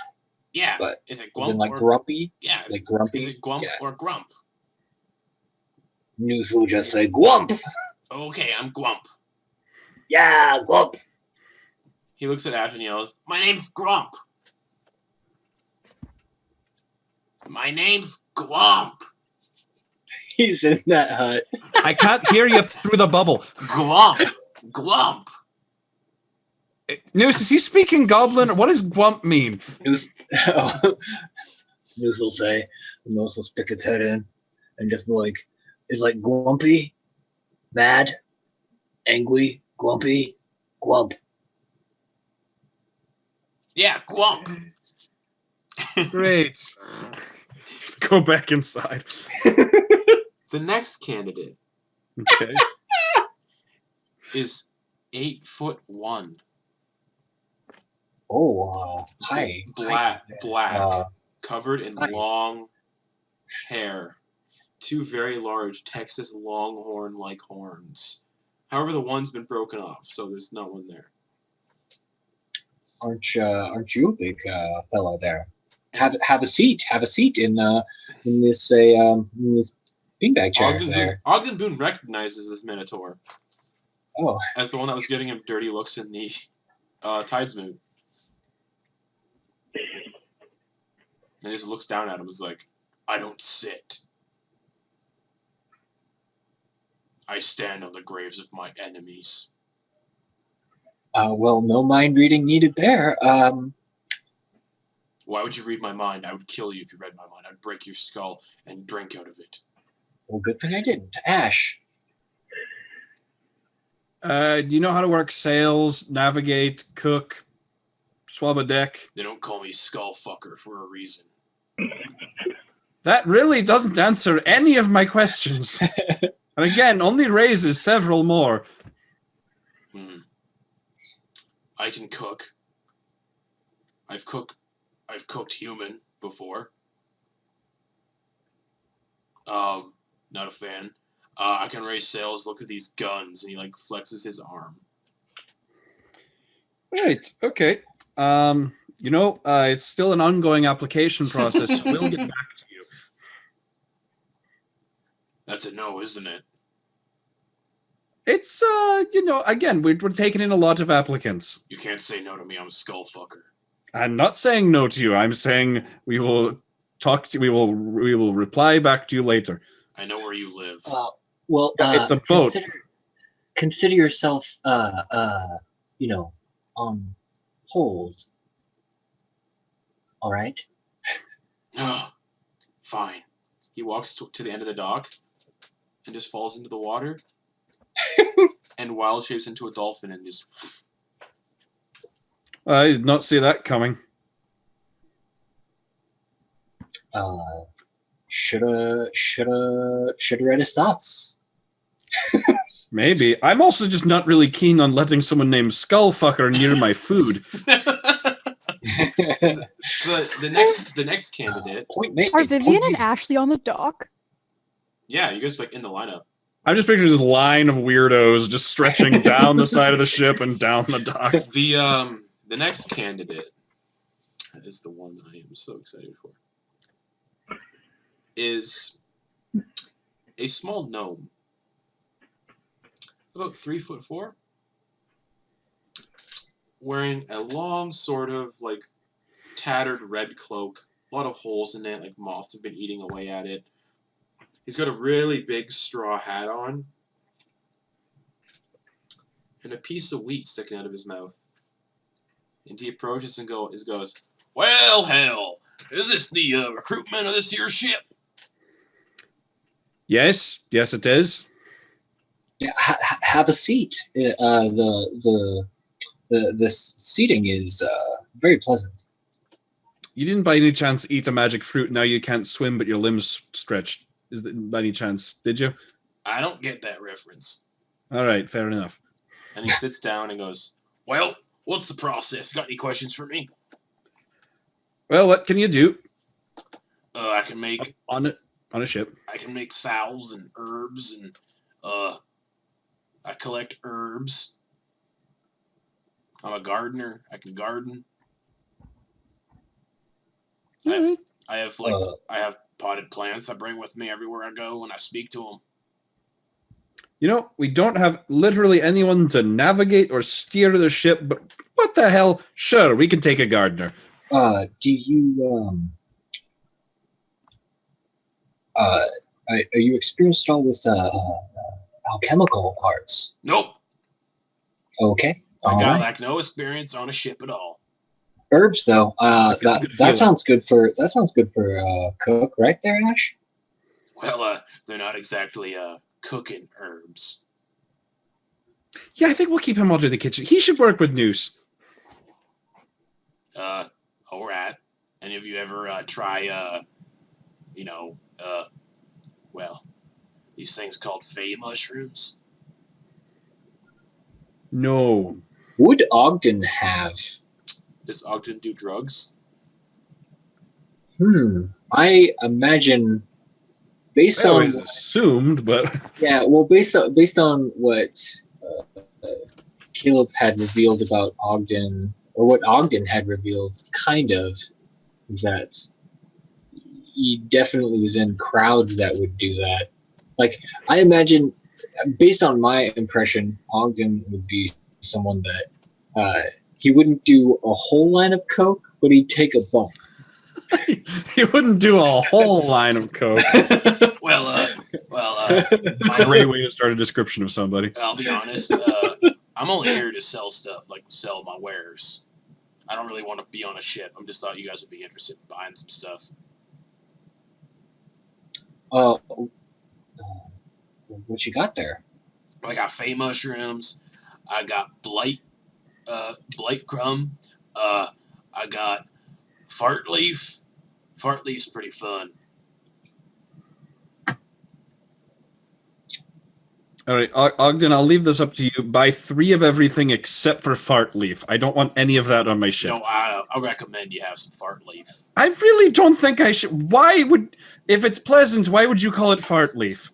Speaker 1: Yeah.
Speaker 3: But
Speaker 1: is it
Speaker 3: Grump
Speaker 1: Gwump or
Speaker 3: grumpy?
Speaker 1: Yeah.
Speaker 3: Like grumpy?
Speaker 1: Is it Gwump or Grump?
Speaker 3: Noose will just say Gwump.
Speaker 1: Okay, I'm Gwump.
Speaker 3: Yeah, Gwump.
Speaker 1: He looks at Ash and yells, "My name's Grump. My name's Gwump."
Speaker 3: He's in that hut.
Speaker 2: I can't hear you through the bubble.
Speaker 1: Gwump. Gwump.
Speaker 2: Noose, is he speaking Goblin? What does Gwump mean?
Speaker 3: Noose will say, Noose will stick its head in and just be like, is like grumpy, mad, angry, grumpy, grump.
Speaker 1: Yeah, Gwump.
Speaker 2: Great. Go back inside.
Speaker 1: The next candidate
Speaker 2: Okay.
Speaker 1: is 8'1".
Speaker 3: Oh, hi.
Speaker 1: Black,
Speaker 3: Uh,
Speaker 1: covered in
Speaker 3: hi.
Speaker 1: long hair. 2 very large Texas Longhorn-like horns. However, the one's been broken off, so there's no one there.
Speaker 3: aren't you a big fellow there? Have a seat. Have a seat in this beanbag chair there.
Speaker 1: Ogden Boon recognizes this Minotaur
Speaker 3: Oh,
Speaker 1: as the one that was giving him dirty looks in the Tidesmoot. And he just looks down at him and is like, I don't sit. I stand on the graves of my enemies.
Speaker 3: well, no mind reading needed there.
Speaker 1: Why would you read my mind? I would kill you if you read my mind. I'd break your skull and drink out of it.
Speaker 3: Well, good thing I didn't. Ash.
Speaker 2: Do you know how to work sails, navigate, cook, swab a deck?
Speaker 1: They don't call me Skullfucker for a reason.
Speaker 2: That really doesn't answer any of my questions. And again, only raises several more.
Speaker 1: I can cook. I've cooked human before. Not a fan. I can raise sails. Look at these guns, and he like flexes his arm.
Speaker 2: Right. Okay. It's still an ongoing application process. So we'll get back to you.
Speaker 1: That's a no, isn't it?
Speaker 2: It's again, we're taking in a lot of applicants.
Speaker 1: You can't say no to me. I'm a Skullfucker.
Speaker 2: I'm not saying no to you. I'm saying we will talk to. We will reply back to you later.
Speaker 1: I know where you live.
Speaker 3: Well,
Speaker 2: It's a boat.
Speaker 3: Consider yourself, on hold. All right.
Speaker 1: Fine. He walks to the end of the dock and just falls into the water and wild shapes into a dolphin and just.
Speaker 2: I did not see that coming.
Speaker 3: Shoulda read his thoughts.
Speaker 2: Maybe. I'm also just not really keen on letting someone named Skullfucker near my food.
Speaker 1: the next candidate.
Speaker 3: Point made.
Speaker 5: Are Vivian and Ashley on the dock?
Speaker 1: Yeah, you guys are like in the lineup.
Speaker 2: I'm just picturing this line of weirdos just stretching down the side of the ship and down the docks.
Speaker 1: The next candidate is the one I am so excited for. Is a small gnome, about 3'4", wearing a long sort of like tattered red cloak, a lot of holes in it, like moths have been eating away at it. He's got a really big straw hat on and a piece of wheat sticking out of his mouth. And he approaches and goes, "Well, hell, is this the recruitment of this here ship?"
Speaker 2: Yes, it is.
Speaker 3: Yeah, have a seat. The seating is very pleasant.
Speaker 2: You didn't by any chance eat a magic fruit, now you can't swim but your limbs stretched. Is that by any chance, did you?
Speaker 1: I don't get that reference.
Speaker 2: Alright, fair enough.
Speaker 1: And he sits down and goes, "Well, what's the process? Got any questions for me?"
Speaker 2: Well, what can you do?
Speaker 1: I can make
Speaker 2: On a ship.
Speaker 1: I can make salves and herbs, and I collect herbs. I'm a gardener. I can garden.
Speaker 2: Alright.
Speaker 1: I have potted plants I bring with me everywhere I go when I speak to them.
Speaker 2: You know, we don't have literally anyone to navigate or steer the ship, but what the hell? Sure, we can take a gardener.
Speaker 3: Do you are you experienced at all with alchemical arts?
Speaker 1: Nope.
Speaker 3: Okay.
Speaker 7: I got
Speaker 3: Alright.
Speaker 7: like no experience on a ship at all.
Speaker 3: Herbs, though.
Speaker 2: Like, it's a good
Speaker 3: That
Speaker 2: feeling.
Speaker 3: sounds good for cook, right there, Ash?
Speaker 7: Well, they're not exactly cooking herbs.
Speaker 2: Yeah, I think we'll keep him under the kitchen. He should work with Noose.
Speaker 7: All right. Any of you ever try well, these things called Fey mushrooms?
Speaker 2: No.
Speaker 3: Would Ogden have?
Speaker 1: Does Ogden do drugs?
Speaker 3: I imagine, based
Speaker 2: I
Speaker 3: on
Speaker 2: always assumed, but
Speaker 3: based on what Caleb had revealed about Ogden, or what Ogden had revealed, kind of, is that he definitely was in crowds that would do that. Like, I imagine, based on my impression, Ogden would be someone that he wouldn't do a whole line of coke, but he'd take a bump.
Speaker 2: he wouldn't do a whole line of coke.
Speaker 7: Well,
Speaker 2: Great way to start a description of somebody.
Speaker 7: I'll be honest. I'm only here to sell stuff, like sell my wares. I don't really want to be on a ship. I just thought you guys would be interested in buying some stuff.
Speaker 3: What you got there?
Speaker 7: I got Fey mushrooms. I got blight crumb. I got fart leaf. Fart leaf's pretty fun.
Speaker 2: All right, Ogden, I'll leave this up to you. Buy 3 of everything except for fart leaf. I don't want any of that on my ship.
Speaker 7: No, I recommend you have some fart leaf.
Speaker 2: I really don't think I should. Why would, if it's pleasant, why would you call it fart leaf?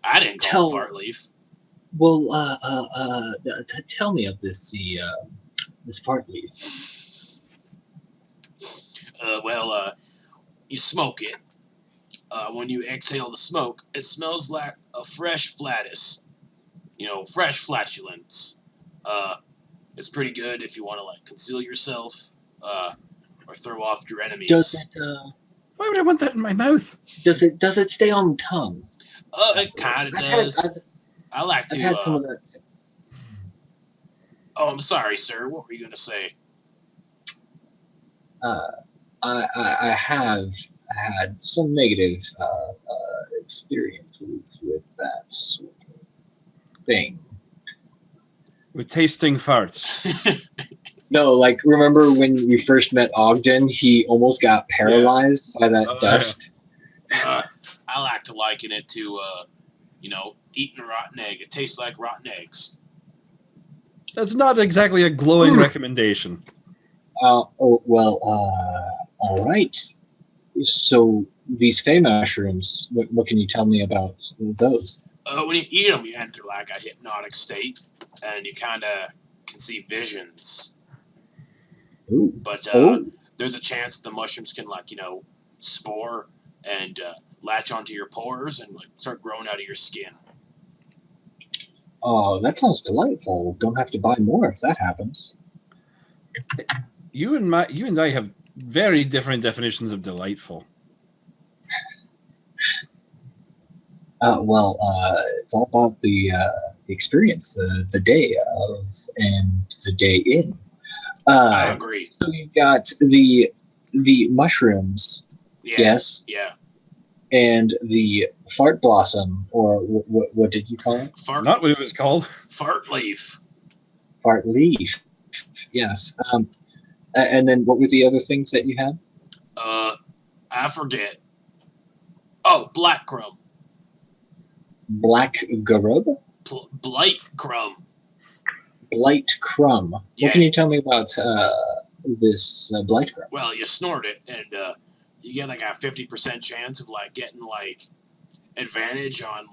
Speaker 7: I didn't call it fart leaf.
Speaker 3: Well, tell me of this this fart leaf.
Speaker 7: You smoke it. When you exhale the smoke, it smells like a fresh flatus. Fresh flatulence. It's pretty good if you want to conceal yourself, or throw off your enemies.
Speaker 2: Why would I want that in my mouth?
Speaker 3: Does it stay on the tongue?
Speaker 7: It kind of does. I like to.
Speaker 3: I've had some of that too.
Speaker 7: Oh, I'm sorry, sir. What were you gonna say?
Speaker 3: I have had some negative experiences with that sort of thing.
Speaker 2: With tasting farts.
Speaker 3: No, remember when we first met Ogden? He almost got paralyzed by that dust.
Speaker 7: I like to liken it to, eating a rotten egg. It tastes like rotten eggs.
Speaker 2: That's not exactly a glowing recommendation.
Speaker 3: All right. So these Fey mushrooms, what can you tell me about those?
Speaker 7: When you eat them, you enter a hypnotic state, and you kind of can see visions.
Speaker 3: Ooh.
Speaker 7: But there's a chance the mushrooms can spore and latch onto your pores and start growing out of your skin.
Speaker 3: Oh, that sounds delightful. Don't have to buy more if that happens.
Speaker 2: You and I have very different definitions of delightful.
Speaker 3: It's all about the experience, the day of and the day in.
Speaker 7: I agree.
Speaker 3: So you got the mushrooms,
Speaker 7: Yeah.
Speaker 3: yes,
Speaker 7: Yeah.
Speaker 3: and the fart blossom, or what did you call it?
Speaker 2: Not what it was called.
Speaker 7: Fart leaf.
Speaker 3: Fart leaf. Yes. And then what were the other things that you had?
Speaker 7: I forget. Oh, black crumb.
Speaker 3: Black garub?
Speaker 7: Blight crumb.
Speaker 3: Blight crumb.
Speaker 7: Yeah.
Speaker 3: What can you tell me about this blight crumb?
Speaker 7: Well, you snort it, and you get a 50% chance of getting advantage on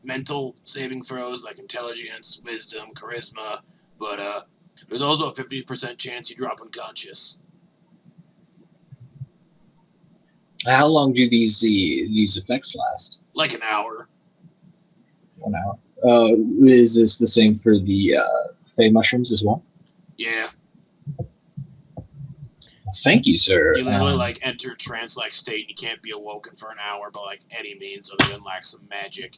Speaker 7: mental saving throws, intelligence, wisdom, charisma. But there's also a 50% chance you drop unconscious.
Speaker 3: How long do these effects last?
Speaker 7: An hour.
Speaker 3: 1 hour. Is this the same for the Fey mushrooms as well?
Speaker 7: Yeah.
Speaker 3: Thank you, sir.
Speaker 7: You literally enter trance-like state, and you can't be awoken for an hour by any means other than some magic.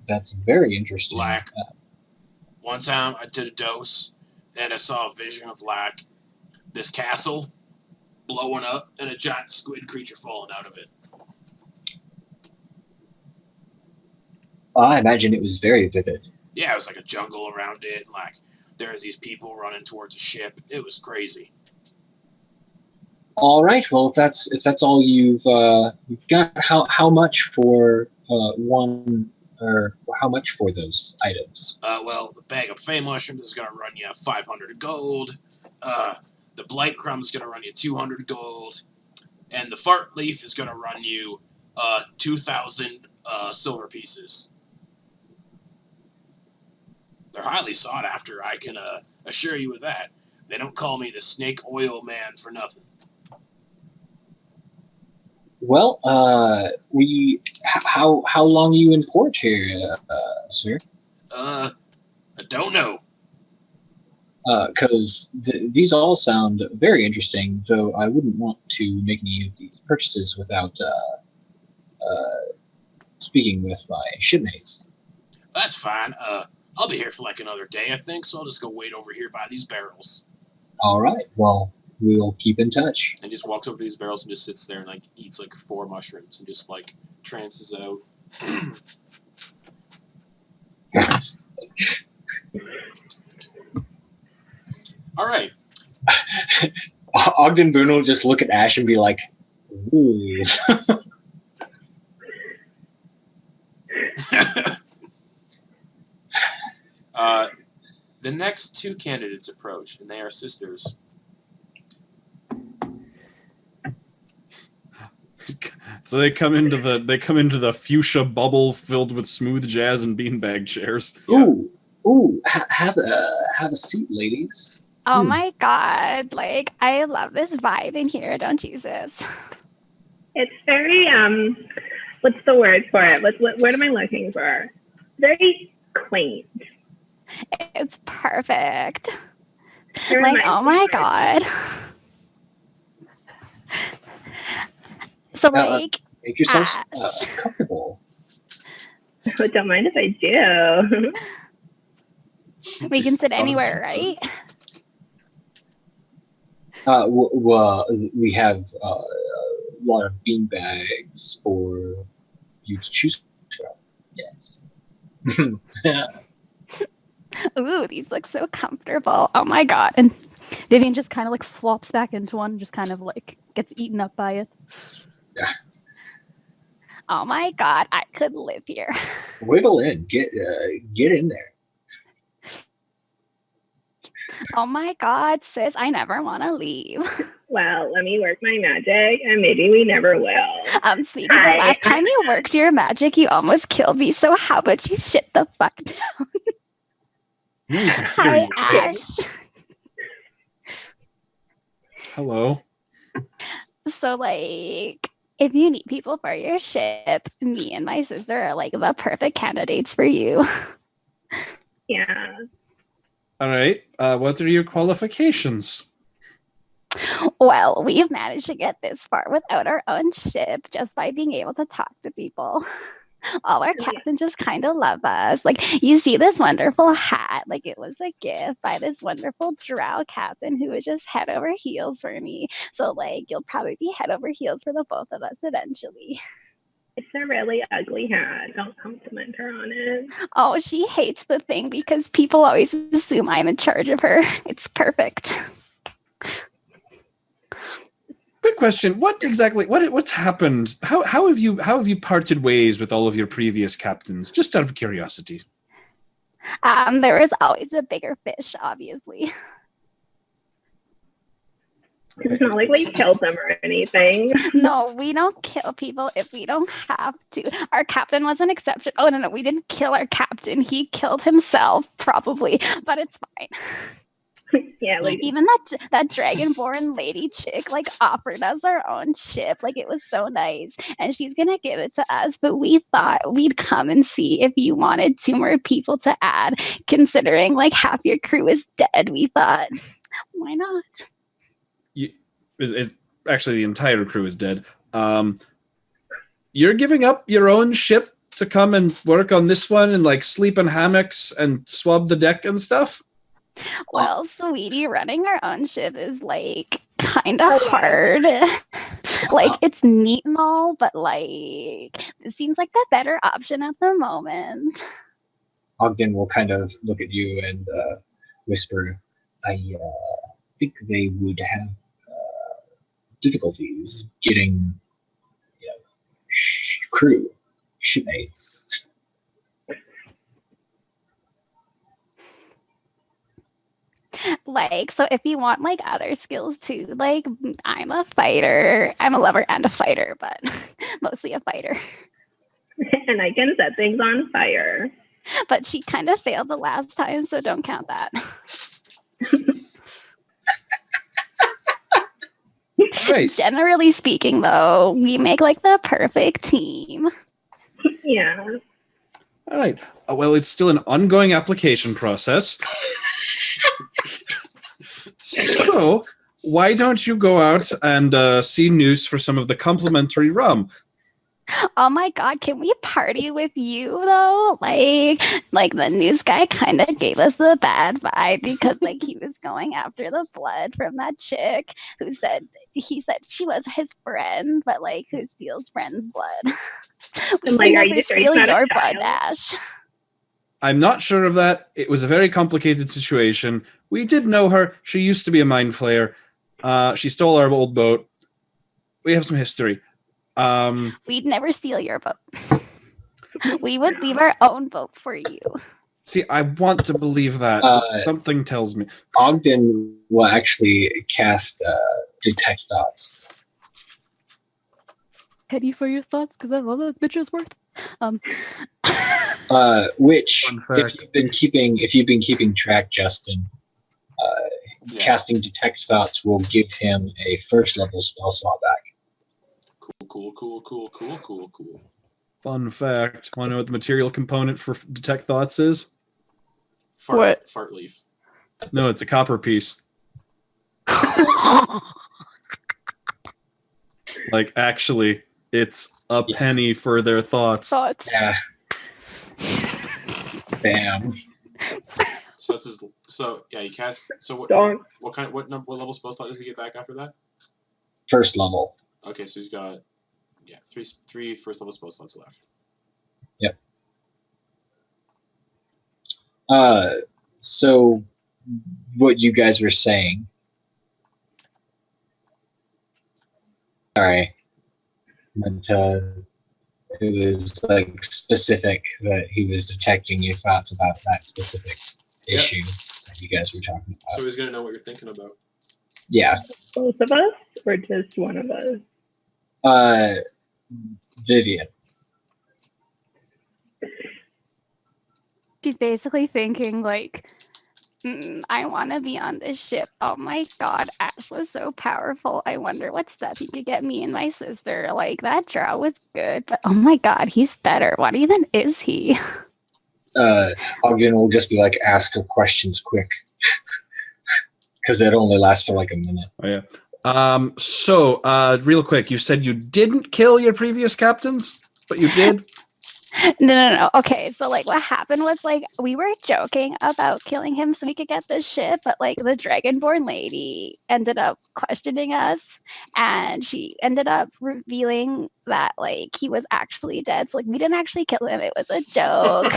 Speaker 3: That's very interesting.
Speaker 7: Like, one time I did a dose, and I saw a vision of, like, this castle blowing up and a giant squid creature falling out of it.
Speaker 3: I imagine it was very vivid.
Speaker 7: Yeah, it was like a jungle around it, and, like, there was these people running towards a ship. It was crazy.
Speaker 3: All right. Well, if that's all you've got, how much for one, or how much for those items?
Speaker 7: Well, the bag of Fey mushrooms is gonna run you 500 gold. The blight crumb is gonna run you 200 gold, and the fart leaf is gonna run you 2,000 silver pieces. They're highly sought after. I can assure you of that. They don't call me the snake oil man for nothing.
Speaker 3: Well, how long are you in port here, sir?
Speaker 7: I don't know.
Speaker 3: Because these all sound very interesting, though I wouldn't want to make any of these purchases without speaking with my shipmates.
Speaker 7: That's fine. I'll be here for like another day, I think, so I'll just go wait over here by these barrels.
Speaker 3: All right. Well, we'll keep in touch.
Speaker 1: And just walks over to these barrels and just sits there and like eats like 4 mushrooms and just like trances out. All right.
Speaker 3: Ogden Boon will just look at Ash and be like, ooh.
Speaker 1: The next 2 candidates approach, and they are sisters.
Speaker 2: So they come into the fuchsia bubble filled with smooth jazz and beanbag chairs.
Speaker 3: Ooh, have a seat, ladies.
Speaker 5: Oh my god, like, I love this vibe in here, don't you, sis?
Speaker 6: It's very, what's the word for it? What am I looking for? Very quaint.
Speaker 5: It's perfect.
Speaker 6: It
Speaker 5: Like,
Speaker 6: reminds
Speaker 5: oh
Speaker 6: me
Speaker 5: my
Speaker 6: of-
Speaker 5: god. So, like,
Speaker 3: Make yourselves
Speaker 5: Ash.
Speaker 3: comfortable.
Speaker 6: Don't mind if I do.
Speaker 5: we can sit anywhere, right?
Speaker 3: Well, we have a lot of bean bags for you to choose from. Yes.
Speaker 5: Ooh, these look so comfortable. Oh my god. And Vivian just kind of like flops back into one, just kind of like gets eaten up by it.
Speaker 3: Yeah.
Speaker 5: Oh my god, I could live here.
Speaker 3: Wiggle in, get in there.
Speaker 5: Oh my god, sis, I never want to leave.
Speaker 6: Well, let me work my magic, and maybe we never will.
Speaker 5: Sweetie, the last time you worked your magic, you almost killed me, so how about you shit the fuck down? Hi, Ash.
Speaker 2: Hello.
Speaker 5: So, like, if you need people for your ship, me and my sister are, like, the perfect candidates for you.
Speaker 6: Yeah.
Speaker 2: All right. What are your qualifications?
Speaker 5: Well, we've managed to get this far without our own ship just by being able to talk to people. All our captains just kind of love us. Like, you see this wonderful hat, like it was a gift by this wonderful drow captain who was just head over heels for me. So, like, you'll probably be head over heels for the both of us eventually.
Speaker 6: It's a really ugly hat. Don't compliment her on it.
Speaker 5: Oh, she hates the thing because people always assume I'm in charge of her. It's perfect.
Speaker 2: Quick question: what's happened? How have you parted ways with all of your previous captains? Just out of curiosity.
Speaker 5: There was always a bigger fish, obviously.
Speaker 6: It's not like we killed them or anything.
Speaker 5: No, we don't kill people if we don't have to. Our captain was an exception. Oh, no, we didn't kill our captain. He killed himself, probably, but it's fine.
Speaker 6: Yeah, like
Speaker 5: Even that dragonborn lady chick like offered us our own ship. Like, it was so nice, and she's gonna give it to us, but we thought we'd come and see if you wanted 2 more people to add. Considering like half your crew is dead, we thought, why not?
Speaker 2: Actually, the entire crew is dead. You're giving up your own ship to come and work on this one and like sleep in hammocks and swab the deck and stuff?
Speaker 5: Well, sweetie, running our own ship is like kind of hard. Like, it's neat and all, but like, it seems like the better option at the moment.
Speaker 3: Ogden will kind of look at you and whisper, I think they would have difficulties getting crew, shipmates.
Speaker 5: Like, so if you want like other skills too, like I'm a fighter. I'm a lover and a fighter, but mostly a fighter.
Speaker 6: And I can set things on fire.
Speaker 5: But she kind of failed the last time, so don't count that.
Speaker 2: Right.
Speaker 5: Generally speaking, though, we make like the perfect team.
Speaker 6: Yeah.
Speaker 2: All right. Well, it's still an ongoing application process. So, why don't you go out and see Noose for some of the complimentary rum?
Speaker 5: Oh my god, can we party with you though? Like the news guy kind of gave us the bad vibe because like he was going after the blood from that chick who said he said she was his friend, but like who steals friends' blood. We
Speaker 6: And, like, are
Speaker 5: never
Speaker 6: you sure
Speaker 5: steal
Speaker 6: he's not a
Speaker 5: your blood,
Speaker 6: child?
Speaker 5: Ash.
Speaker 2: I'm not sure of that. It was a very complicated situation. We did know her. She used to be a Mind Flayer. She stole our old boat. We have some history.
Speaker 5: We'd never steal your boat. We would leave our own boat for you.
Speaker 2: See, I want to believe that. Something tells me.
Speaker 3: Ogden will actually cast Detect Thoughts.
Speaker 5: Penny for your thoughts, because that's all that bitch is worth.
Speaker 3: Which,
Speaker 2: Fun fact.
Speaker 3: if you've been keeping track, Justin, casting Detect Thoughts will give him a first level spell slot back.
Speaker 1: Cool.
Speaker 2: Fun fact. Want to know what the material component for Detect Thoughts is?
Speaker 5: What?
Speaker 1: Fart leaf.
Speaker 2: No, it's a copper piece. Like, actually, it's a penny for their thoughts.
Speaker 5: Thoughts.
Speaker 3: Yeah. Bam.
Speaker 1: So it's his. So yeah, he casts. So what?
Speaker 6: Don't.
Speaker 1: What level spell slot does he get back after that?
Speaker 3: First level.
Speaker 1: Okay, so he's got three first level spell slots left.
Speaker 3: Yep. So what you guys were saying. Sorry. But it was like specific that he was detecting your thoughts about that specific issue that you guys were talking about.
Speaker 1: So he's gonna know what you're thinking about.
Speaker 3: Yeah.
Speaker 6: Both of us, or just one of us?
Speaker 3: Vivian.
Speaker 5: She's basically thinking like, I want to be on this ship. Oh my god, Ash was so powerful. I wonder what stuff he could get me and my sister. Like, that draw was good, but oh my god, he's better. What even is he?
Speaker 3: Ogden will just be like, ask her questions quick. Because it only lasts for like a minute.
Speaker 2: Oh, yeah. So, real quick, you said you didn't kill your previous captains, but you did?
Speaker 5: No. Okay, so like what happened was like we were joking about killing him so we could get this ship, but like the Dragonborn lady ended up questioning us, and she ended up revealing that like he was actually dead. So like we didn't actually kill him; it was a joke.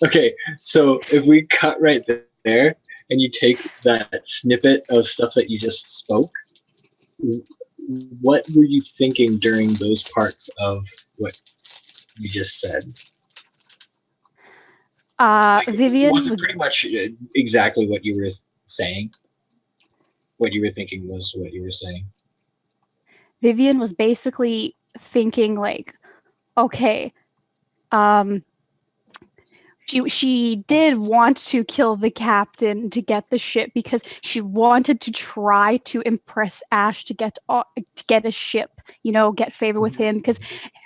Speaker 3: Okay, so if we cut right there and you take that snippet of stuff that you just spoke, what were you thinking during those parts of what you just said?
Speaker 5: Vivian
Speaker 3: was
Speaker 5: was
Speaker 3: pretty much exactly what you were saying. What you were thinking was what you were saying.
Speaker 5: Vivian was basically thinking like, okay, she did want to kill the captain to get the ship because she wanted to try to impress Ash to get a ship, get favor with him, because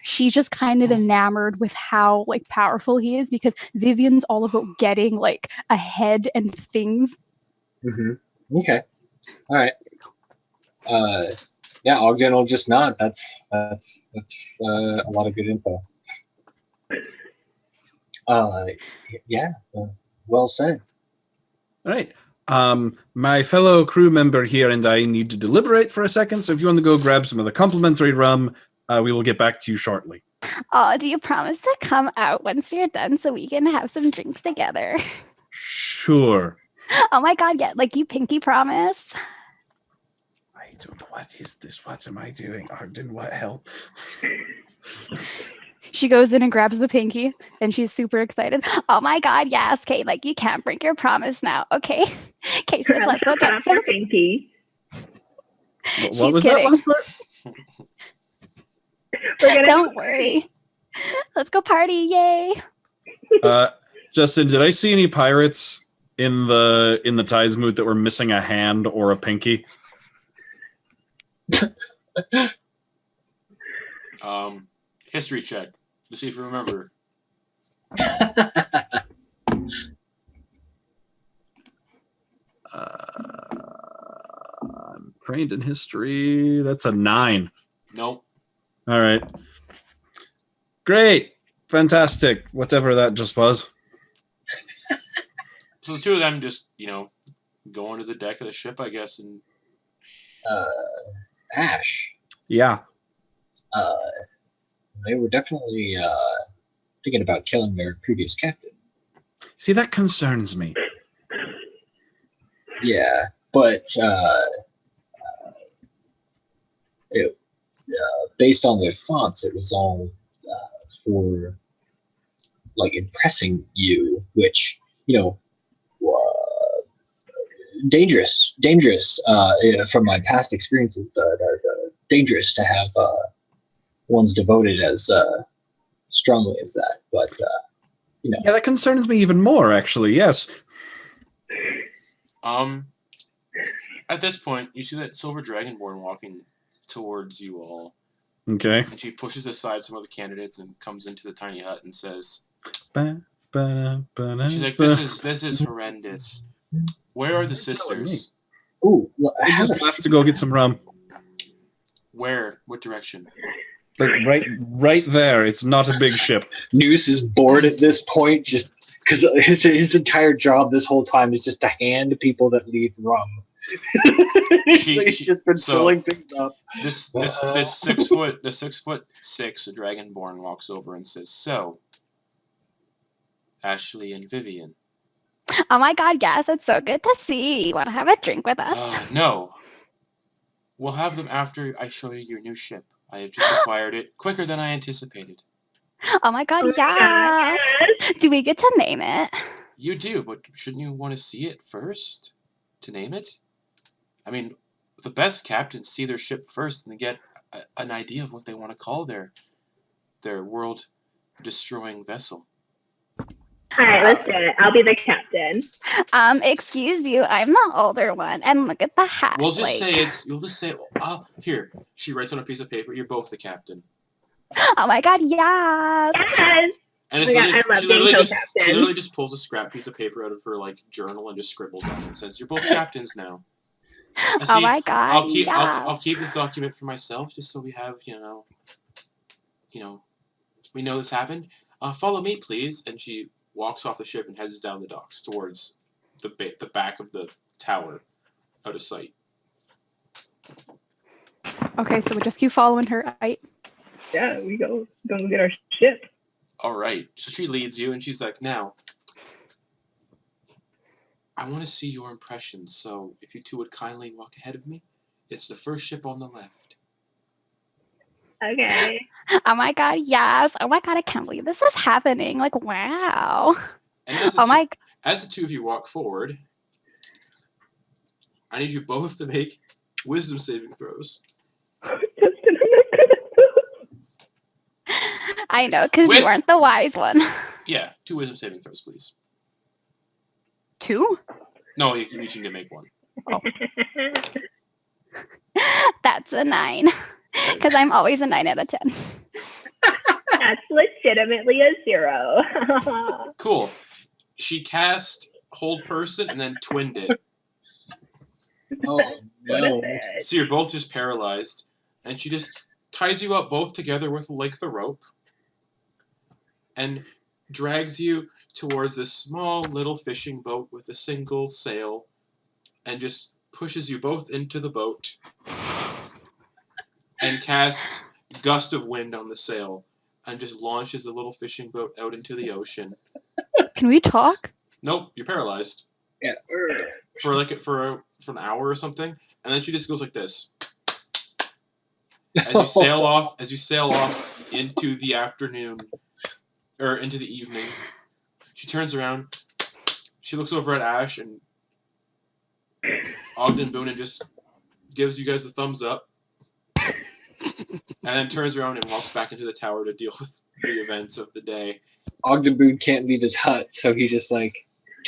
Speaker 5: she's just kind of enamored with how like powerful he is, because Vivian's all about getting like ahead and things.
Speaker 3: Mm-hmm. Okay. All right. Yeah, Ogden will just nod. That's a lot of good info. Yeah. Well said.
Speaker 2: All right. My fellow crew member here and I need to deliberate for a second, so if you want to go grab some of the complimentary rum, we will get back to you shortly.
Speaker 5: Oh, do you promise to come out once you're done so we can have some drinks together?
Speaker 2: Sure.
Speaker 5: Oh my god, yeah, like you pinky promise.
Speaker 2: I don't know, what is this? What am I doing? Ogden, what help?
Speaker 5: She goes in and grabs the pinky, and she's super excited. Oh my god, yes, Kate, like you can't break your promise now, okay? Okay, so let's go get some.
Speaker 6: pinky.
Speaker 2: What
Speaker 5: She's
Speaker 2: was
Speaker 5: kidding.
Speaker 2: that last part?
Speaker 6: We're gonna
Speaker 5: Don't worry. Let's go party, yay!
Speaker 2: Justin, did I see any pirates in the Tidesmoot that were missing a hand or a pinky?
Speaker 1: History check to see if you remember.
Speaker 2: I'm trained in history. That's a 9.
Speaker 1: Nope.
Speaker 2: All right. Great. Fantastic. Whatever that just was.
Speaker 1: So the two of them just, go onto the deck of the ship, I guess, and
Speaker 3: Ash.
Speaker 2: Yeah.
Speaker 3: They were definitely thinking about killing their previous captain.
Speaker 2: See, that concerns me.
Speaker 3: Yeah, but based on their thoughts, it was all for impressing you, which dangerous. From my past experiences, dangerous to have one's devoted as strongly as that. But
Speaker 2: Yeah, that concerns me even more, actually. Yes.
Speaker 1: At this point, you see that silver dragonborn walking towards you all.
Speaker 2: Okay.
Speaker 1: And she pushes aside some of the candidates and comes into the tiny hut and says, she's like, this is horrendous. Where are the sisters?
Speaker 3: Ooh,
Speaker 2: I just have to go get some rum.
Speaker 1: Where? What direction?
Speaker 2: Right there. It's not a big ship.
Speaker 3: Noose is bored at this point, just because his entire job this whole time is just to hand people that leave rum. He's just been filling things up.
Speaker 1: This 6'6" dragonborn walks over and says, "So, Ashley and Vivian."
Speaker 5: Oh my god, yes, it's so good to see. You want to have a drink with us?
Speaker 1: No. We'll have them after I show you your new ship. I have just acquired it quicker than I anticipated.
Speaker 5: Oh my god, yeah. Do we get to name it?
Speaker 1: You do, but shouldn't you want to see it first to name it? I mean, the best captains see their ship first and they get an idea of what they want to call their world-destroying vessel.
Speaker 6: All right, let's do it. I'll be the captain.
Speaker 5: Excuse you, I'm the older one, and look at the hat.
Speaker 1: You'll just say, oh, here. She writes on a piece of paper, you're both the captain.
Speaker 5: Oh my god, yes!
Speaker 6: Yes!
Speaker 1: And it's she literally just pulls a scrap piece of paper out of her journal and just scribbles on it and says, "You're both captains now."
Speaker 5: Oh my god!
Speaker 1: I'll keep this document for myself just so we have we know this happened. Follow me, please. And she walks off the ship and heads down the docks towards the back of the tower, out of sight.
Speaker 5: Okay, so we just keep following her, right?
Speaker 6: Yeah, we go get our ship.
Speaker 1: All right. So she leads you, and she's like, "Now, I want to see your impressions. So if you two would kindly walk ahead of me, it's the first ship on the left."
Speaker 6: Okay.
Speaker 5: Oh my god, yes! Oh my god, I can't believe this is happening. Wow.
Speaker 1: And as the two of you walk forward, I need you both to make wisdom saving throws.
Speaker 5: I know, because you weren't the wise one.
Speaker 1: Yeah, 2 wisdom saving throws, please.
Speaker 5: 2?
Speaker 1: No, you each need to make 1.
Speaker 5: Oh. That's a 9. Because I'm always a 9 out of 10.
Speaker 6: That's legitimately a 0.
Speaker 1: Cool. She cast Hold Person and then twinned it.
Speaker 3: Oh, no.
Speaker 1: So you're both just paralyzed. And she just ties you up both together with the rope. and drags you towards this small little fishing boat with a single sail and just pushes you both into the boat and casts gust of wind on the sail and just launches the little fishing boat out into the ocean.
Speaker 5: Can we talk?
Speaker 1: Nope, you're paralyzed.
Speaker 3: Yeah.
Speaker 1: For an hour or something, and then she just goes like this. As you sail off into the afternoon or into the evening, she turns around, she looks over at Ash and Ogden Boon and just gives you guys a thumbs up. And then turns around and walks back into the tower to deal with the events of the day.
Speaker 3: Ogden Boon can't leave his hut, so he just like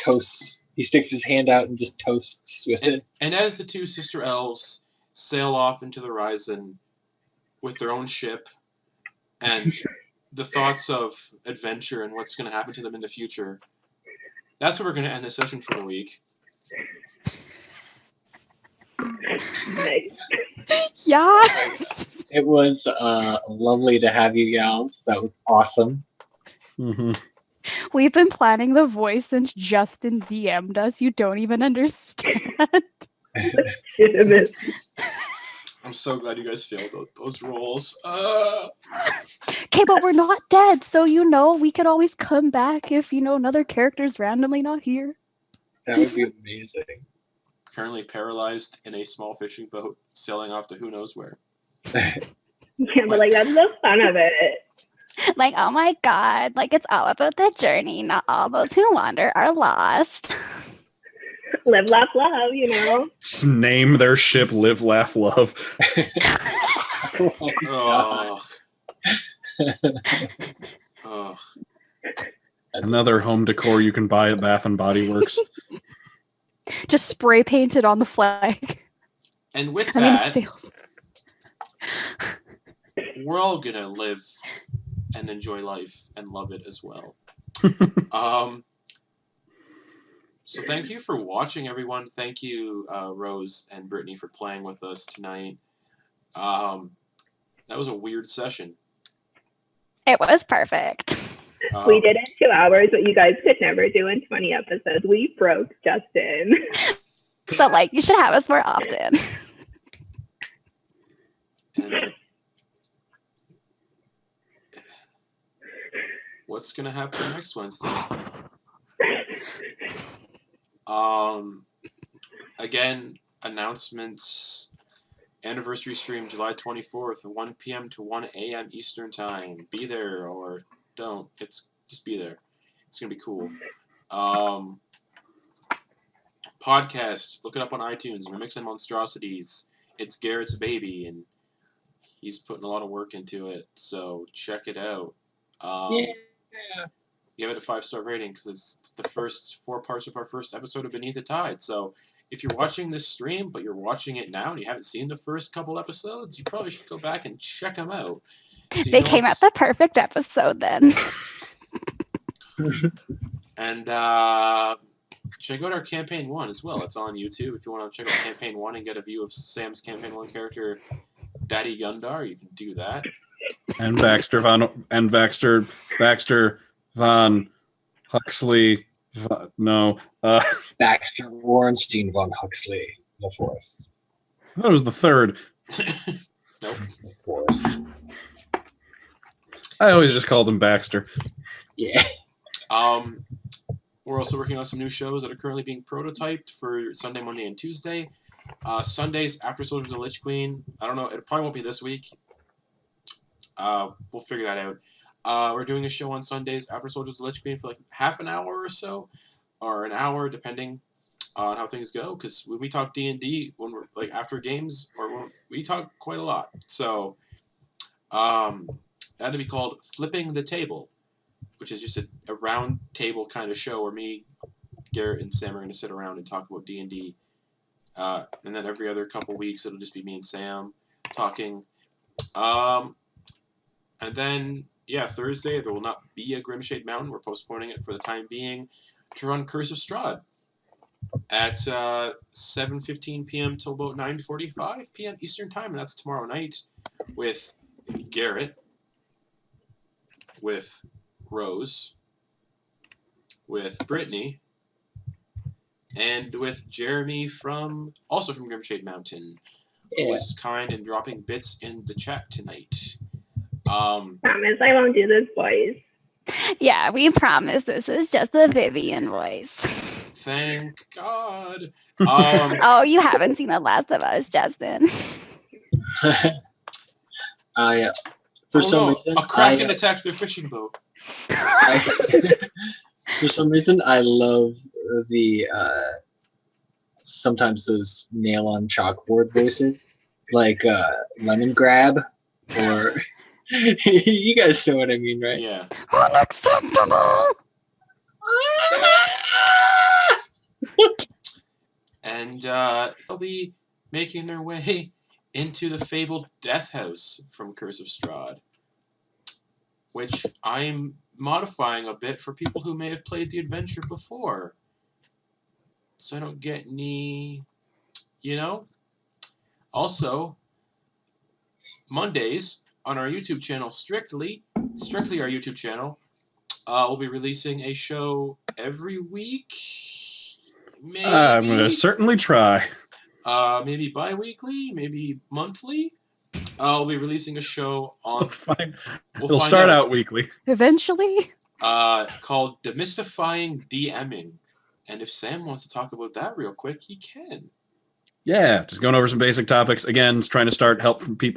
Speaker 3: toasts. He sticks his hand out and just toasts with it.
Speaker 1: And as the two sister elves sail off into the horizon with their own ship and the thoughts of adventure and what's going to happen to them in the future, that's where we're going to end the session for the week.
Speaker 6: Nice.
Speaker 5: Yeah.
Speaker 3: It was lovely to have you gals. That was awesome.
Speaker 2: Mm-hmm.
Speaker 5: We've been planning the voice since Justin DM'd us. You don't even understand.
Speaker 6: Legitimate.
Speaker 1: I'm so glad you guys failed those rolls.
Speaker 5: Okay, but we're not dead, so we could always come back if another character's randomly not here.
Speaker 3: That would be amazing.
Speaker 1: Currently paralyzed in a small fishing boat, sailing off to who knows where.
Speaker 6: Yeah, but like that's the fun of it.
Speaker 5: Like, oh my god, like it's all about the journey, not all those who wander are lost.
Speaker 6: Live, laugh, love,
Speaker 2: Name their ship Live, Laugh, Love.
Speaker 3: Oh my God.
Speaker 1: Ugh.
Speaker 2: Another home decor you can buy at Bath and Body Works.
Speaker 5: Just spray painted on the flag.
Speaker 1: And with
Speaker 5: Her name's
Speaker 1: that,
Speaker 5: Fails.
Speaker 1: we're all gonna live and enjoy life and love it as well. So thank you for watching, everyone. Thank you, Rose and Brittany, for playing with us tonight. That was a weird session.
Speaker 5: It was perfect.
Speaker 6: We did in 2 hours what you guys could never do in 20 episodes. We broke Justin.
Speaker 5: So, you should have us more often.
Speaker 1: And what's gonna happen next Wednesday? Again, announcements. Anniversary stream July 24th, 1 p.m. to 1 a.m. Eastern Time. Be there or don't. Just be there. It's gonna be cool. Podcast. Look it up on iTunes. We're mixing Monstrosities. It's Garrett's baby, and he's putting a lot of work into it. So check it out.
Speaker 3: Yeah.
Speaker 1: Give it a 5-star rating because it's the first 4 parts of our first episode of Beneath the Tide. So if you're watching this stream, but you're watching it now and you haven't seen the first couple episodes, you probably should go back and check them out. So
Speaker 5: They came at the perfect episode then.
Speaker 1: And check out our Campaign 1 as well. It's on YouTube. If you want to check out Campaign 1 and get a view of Sam's Campaign 1 character, Daddy Gundar, you can do that.
Speaker 2: And Baxter Von Huxley.
Speaker 3: Baxter Warrenstein von Huxley, the fourth.
Speaker 2: That was the third.
Speaker 1: Nope.
Speaker 3: The fourth.
Speaker 2: I always just called him Baxter.
Speaker 3: Yeah.
Speaker 1: We're also working on some new shows that are currently being prototyped for Sunday, Monday, and Tuesday. Sundays after Soldiers of the Lich Queen. I don't know. It probably won't be this week. We'll figure that out. We're doing a show on Sundays after Soldiers of the Lich Queen for half an hour or so, or an hour, depending on how things go. Because when we talk D&D, when we're after games, we talk quite a lot. So that'd be called Flipping the Table, which is just a round table kind of show where me, Garrett, and Sam are going to sit around and talk about D&D. And then every other couple weeks, it'll just be me and Sam talking. And then, Thursday, there will not be a Grimshade Mountain. We're postponing it for the time being to run Curse of Strahd at 7:15 p.m. till about 9:45 p.m. Eastern Time. And that's tomorrow night with Garrett, with Rose, with Brittany, and with Jeremy also from Grimshade Mountain, who was kind and dropping bits in the chat tonight.
Speaker 6: Promise I won't do this voice.
Speaker 5: Yeah, we promise this is just the Vivian voice.
Speaker 1: Thank God.
Speaker 5: Oh, you haven't seen The Last of Us, Justin.
Speaker 3: For some reason,
Speaker 1: a kraken attacked their fishing boat.
Speaker 3: For some reason, I love the sometimes those nail on chalkboard voices, like lemon grab, or you guys know what I mean, right?
Speaker 1: Yeah.
Speaker 5: Unacceptable.
Speaker 1: And they'll be making their way into the fabled Death House from Curse of Strahd, which I'm modifying a bit for people who may have played the adventure before, so I don't get any, Also, Mondays on our YouTube channel, strictly our YouTube channel, we'll be releasing a show every week. Maybe.
Speaker 2: I'm going to certainly try.
Speaker 1: Maybe bi-weekly, maybe monthly. I'll be releasing a show on.
Speaker 2: We'll start out weekly.
Speaker 5: Eventually.
Speaker 1: Called Demystifying DMing, and if Sam wants to talk about that real quick, he can.
Speaker 2: Yeah, just going over some basic topics. Again, it's trying to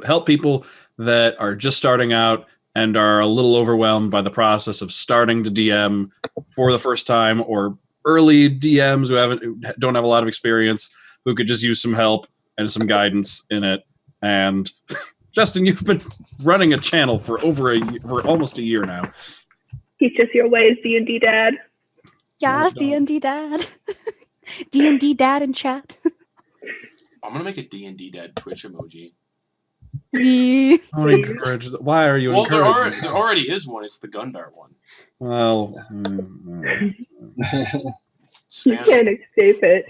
Speaker 2: help people that are just starting out and are a little overwhelmed by the process of starting to DM for the first time, or early DMs who don't have a lot of experience, who could just use some help and some guidance in it. And Justin, you've been running a channel for almost a year now.
Speaker 6: Teach us your ways, D&D Dad.
Speaker 5: Yeah, D&D Dad. D&D Dad in chat.
Speaker 1: I'm gonna make a D&D Dad Twitch emoji.
Speaker 2: Don't encourage. Why are you encouraging?
Speaker 1: There already is one. It's the Gundar one.
Speaker 2: Well,
Speaker 6: you can't escape it.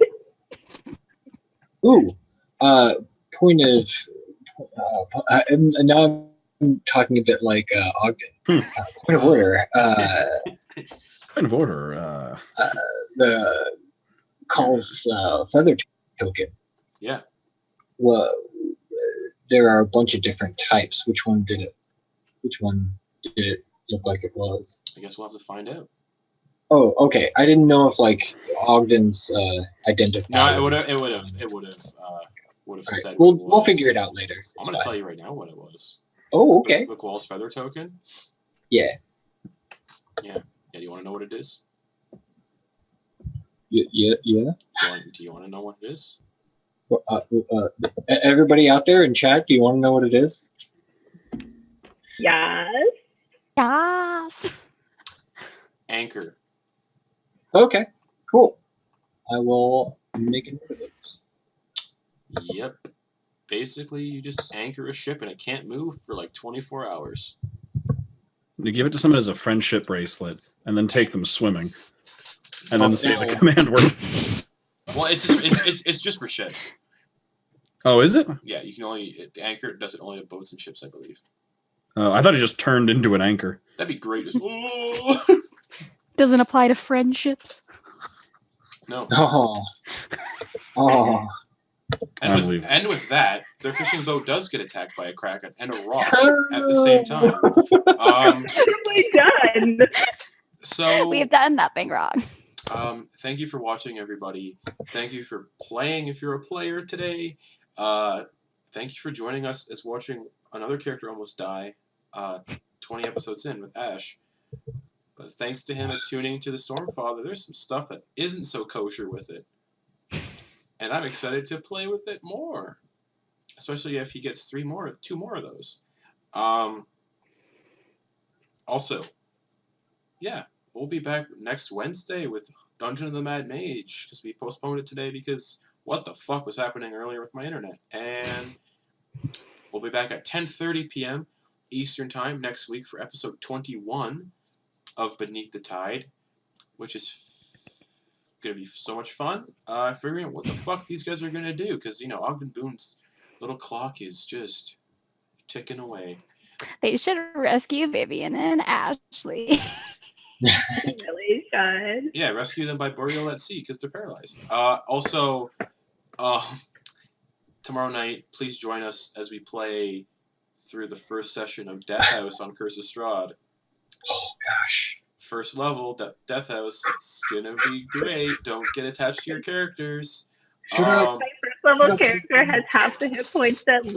Speaker 3: Ooh, point of. Now I'm talking a bit like Ogden. Point of order.
Speaker 2: Point of order.
Speaker 3: The calls feather token.
Speaker 1: Yeah.
Speaker 3: Well, there are a bunch of different types. Which one did it look like it was?
Speaker 1: I guess we'll have to find out.
Speaker 3: Oh, okay. I didn't know if like Ogden's identified.
Speaker 1: No, it would have
Speaker 3: Right.
Speaker 1: said.
Speaker 3: We'll figure it out later.
Speaker 1: I'm gonna tell you right now what it was.
Speaker 3: Oh, okay.
Speaker 1: McQuall's feather token.
Speaker 3: Yeah.
Speaker 1: Yeah. Do you want to know what it is?
Speaker 3: Yeah.
Speaker 1: Do you want to know what it is?
Speaker 3: Everybody out there in chat, do you want to know what it is?
Speaker 6: Yes.
Speaker 5: Yes.
Speaker 1: Anchor.
Speaker 3: Okay, cool. I will make a note of it.
Speaker 1: Yep. Basically, you just anchor a ship and it can't move for like 24 hours.
Speaker 2: You give it to someone as a friendship bracelet, and then take them swimming, and then say the command word.
Speaker 1: Well, it's just for ships.
Speaker 2: Oh, is it?
Speaker 1: Yeah, you can the anchor does it only to boats and ships, I believe.
Speaker 2: Oh, I thought it just turned into an anchor.
Speaker 1: That'd be great.
Speaker 5: Doesn't apply to friendships.
Speaker 1: No.
Speaker 3: Oh.
Speaker 1: And with that, their fishing boat does get attacked by a kraken and a rock at the same time.
Speaker 6: What have we done?
Speaker 1: So
Speaker 5: we've done nothing wrong.
Speaker 1: Thank you for watching, everybody. Thank you for playing if you're a player today. Thank you for joining us as watching another character almost die 20 episodes in with Ash. But thanks to him attuning to the Stormfather, there's some stuff that isn't so kosher with it. And I'm excited to play with it more. Especially if he gets 2 more of those. Also, yeah, we'll be back next Wednesday with Dungeon of the Mad Mage, because we postponed it today because what the fuck was happening earlier with my internet. And we'll be back at 10:30 p.m. Eastern Time next week for episode 21 of Beneath the Tide, which is going to be so much fun. Figuring out what the fuck these guys are going to do, because, Ogden Boon's little clock is just ticking away.
Speaker 5: They should rescue Vivian and Ashley.
Speaker 6: Really should.
Speaker 1: Yeah, rescue them by burial at sea because they're paralyzed. Also, tomorrow night, please join us as we play through the first session of Death House on Curse of Strahd.
Speaker 3: Oh gosh.
Speaker 1: First level, Death House. It's gonna be great. Don't get attached to your characters.
Speaker 3: Shut up.
Speaker 6: My first level character has half the hit points that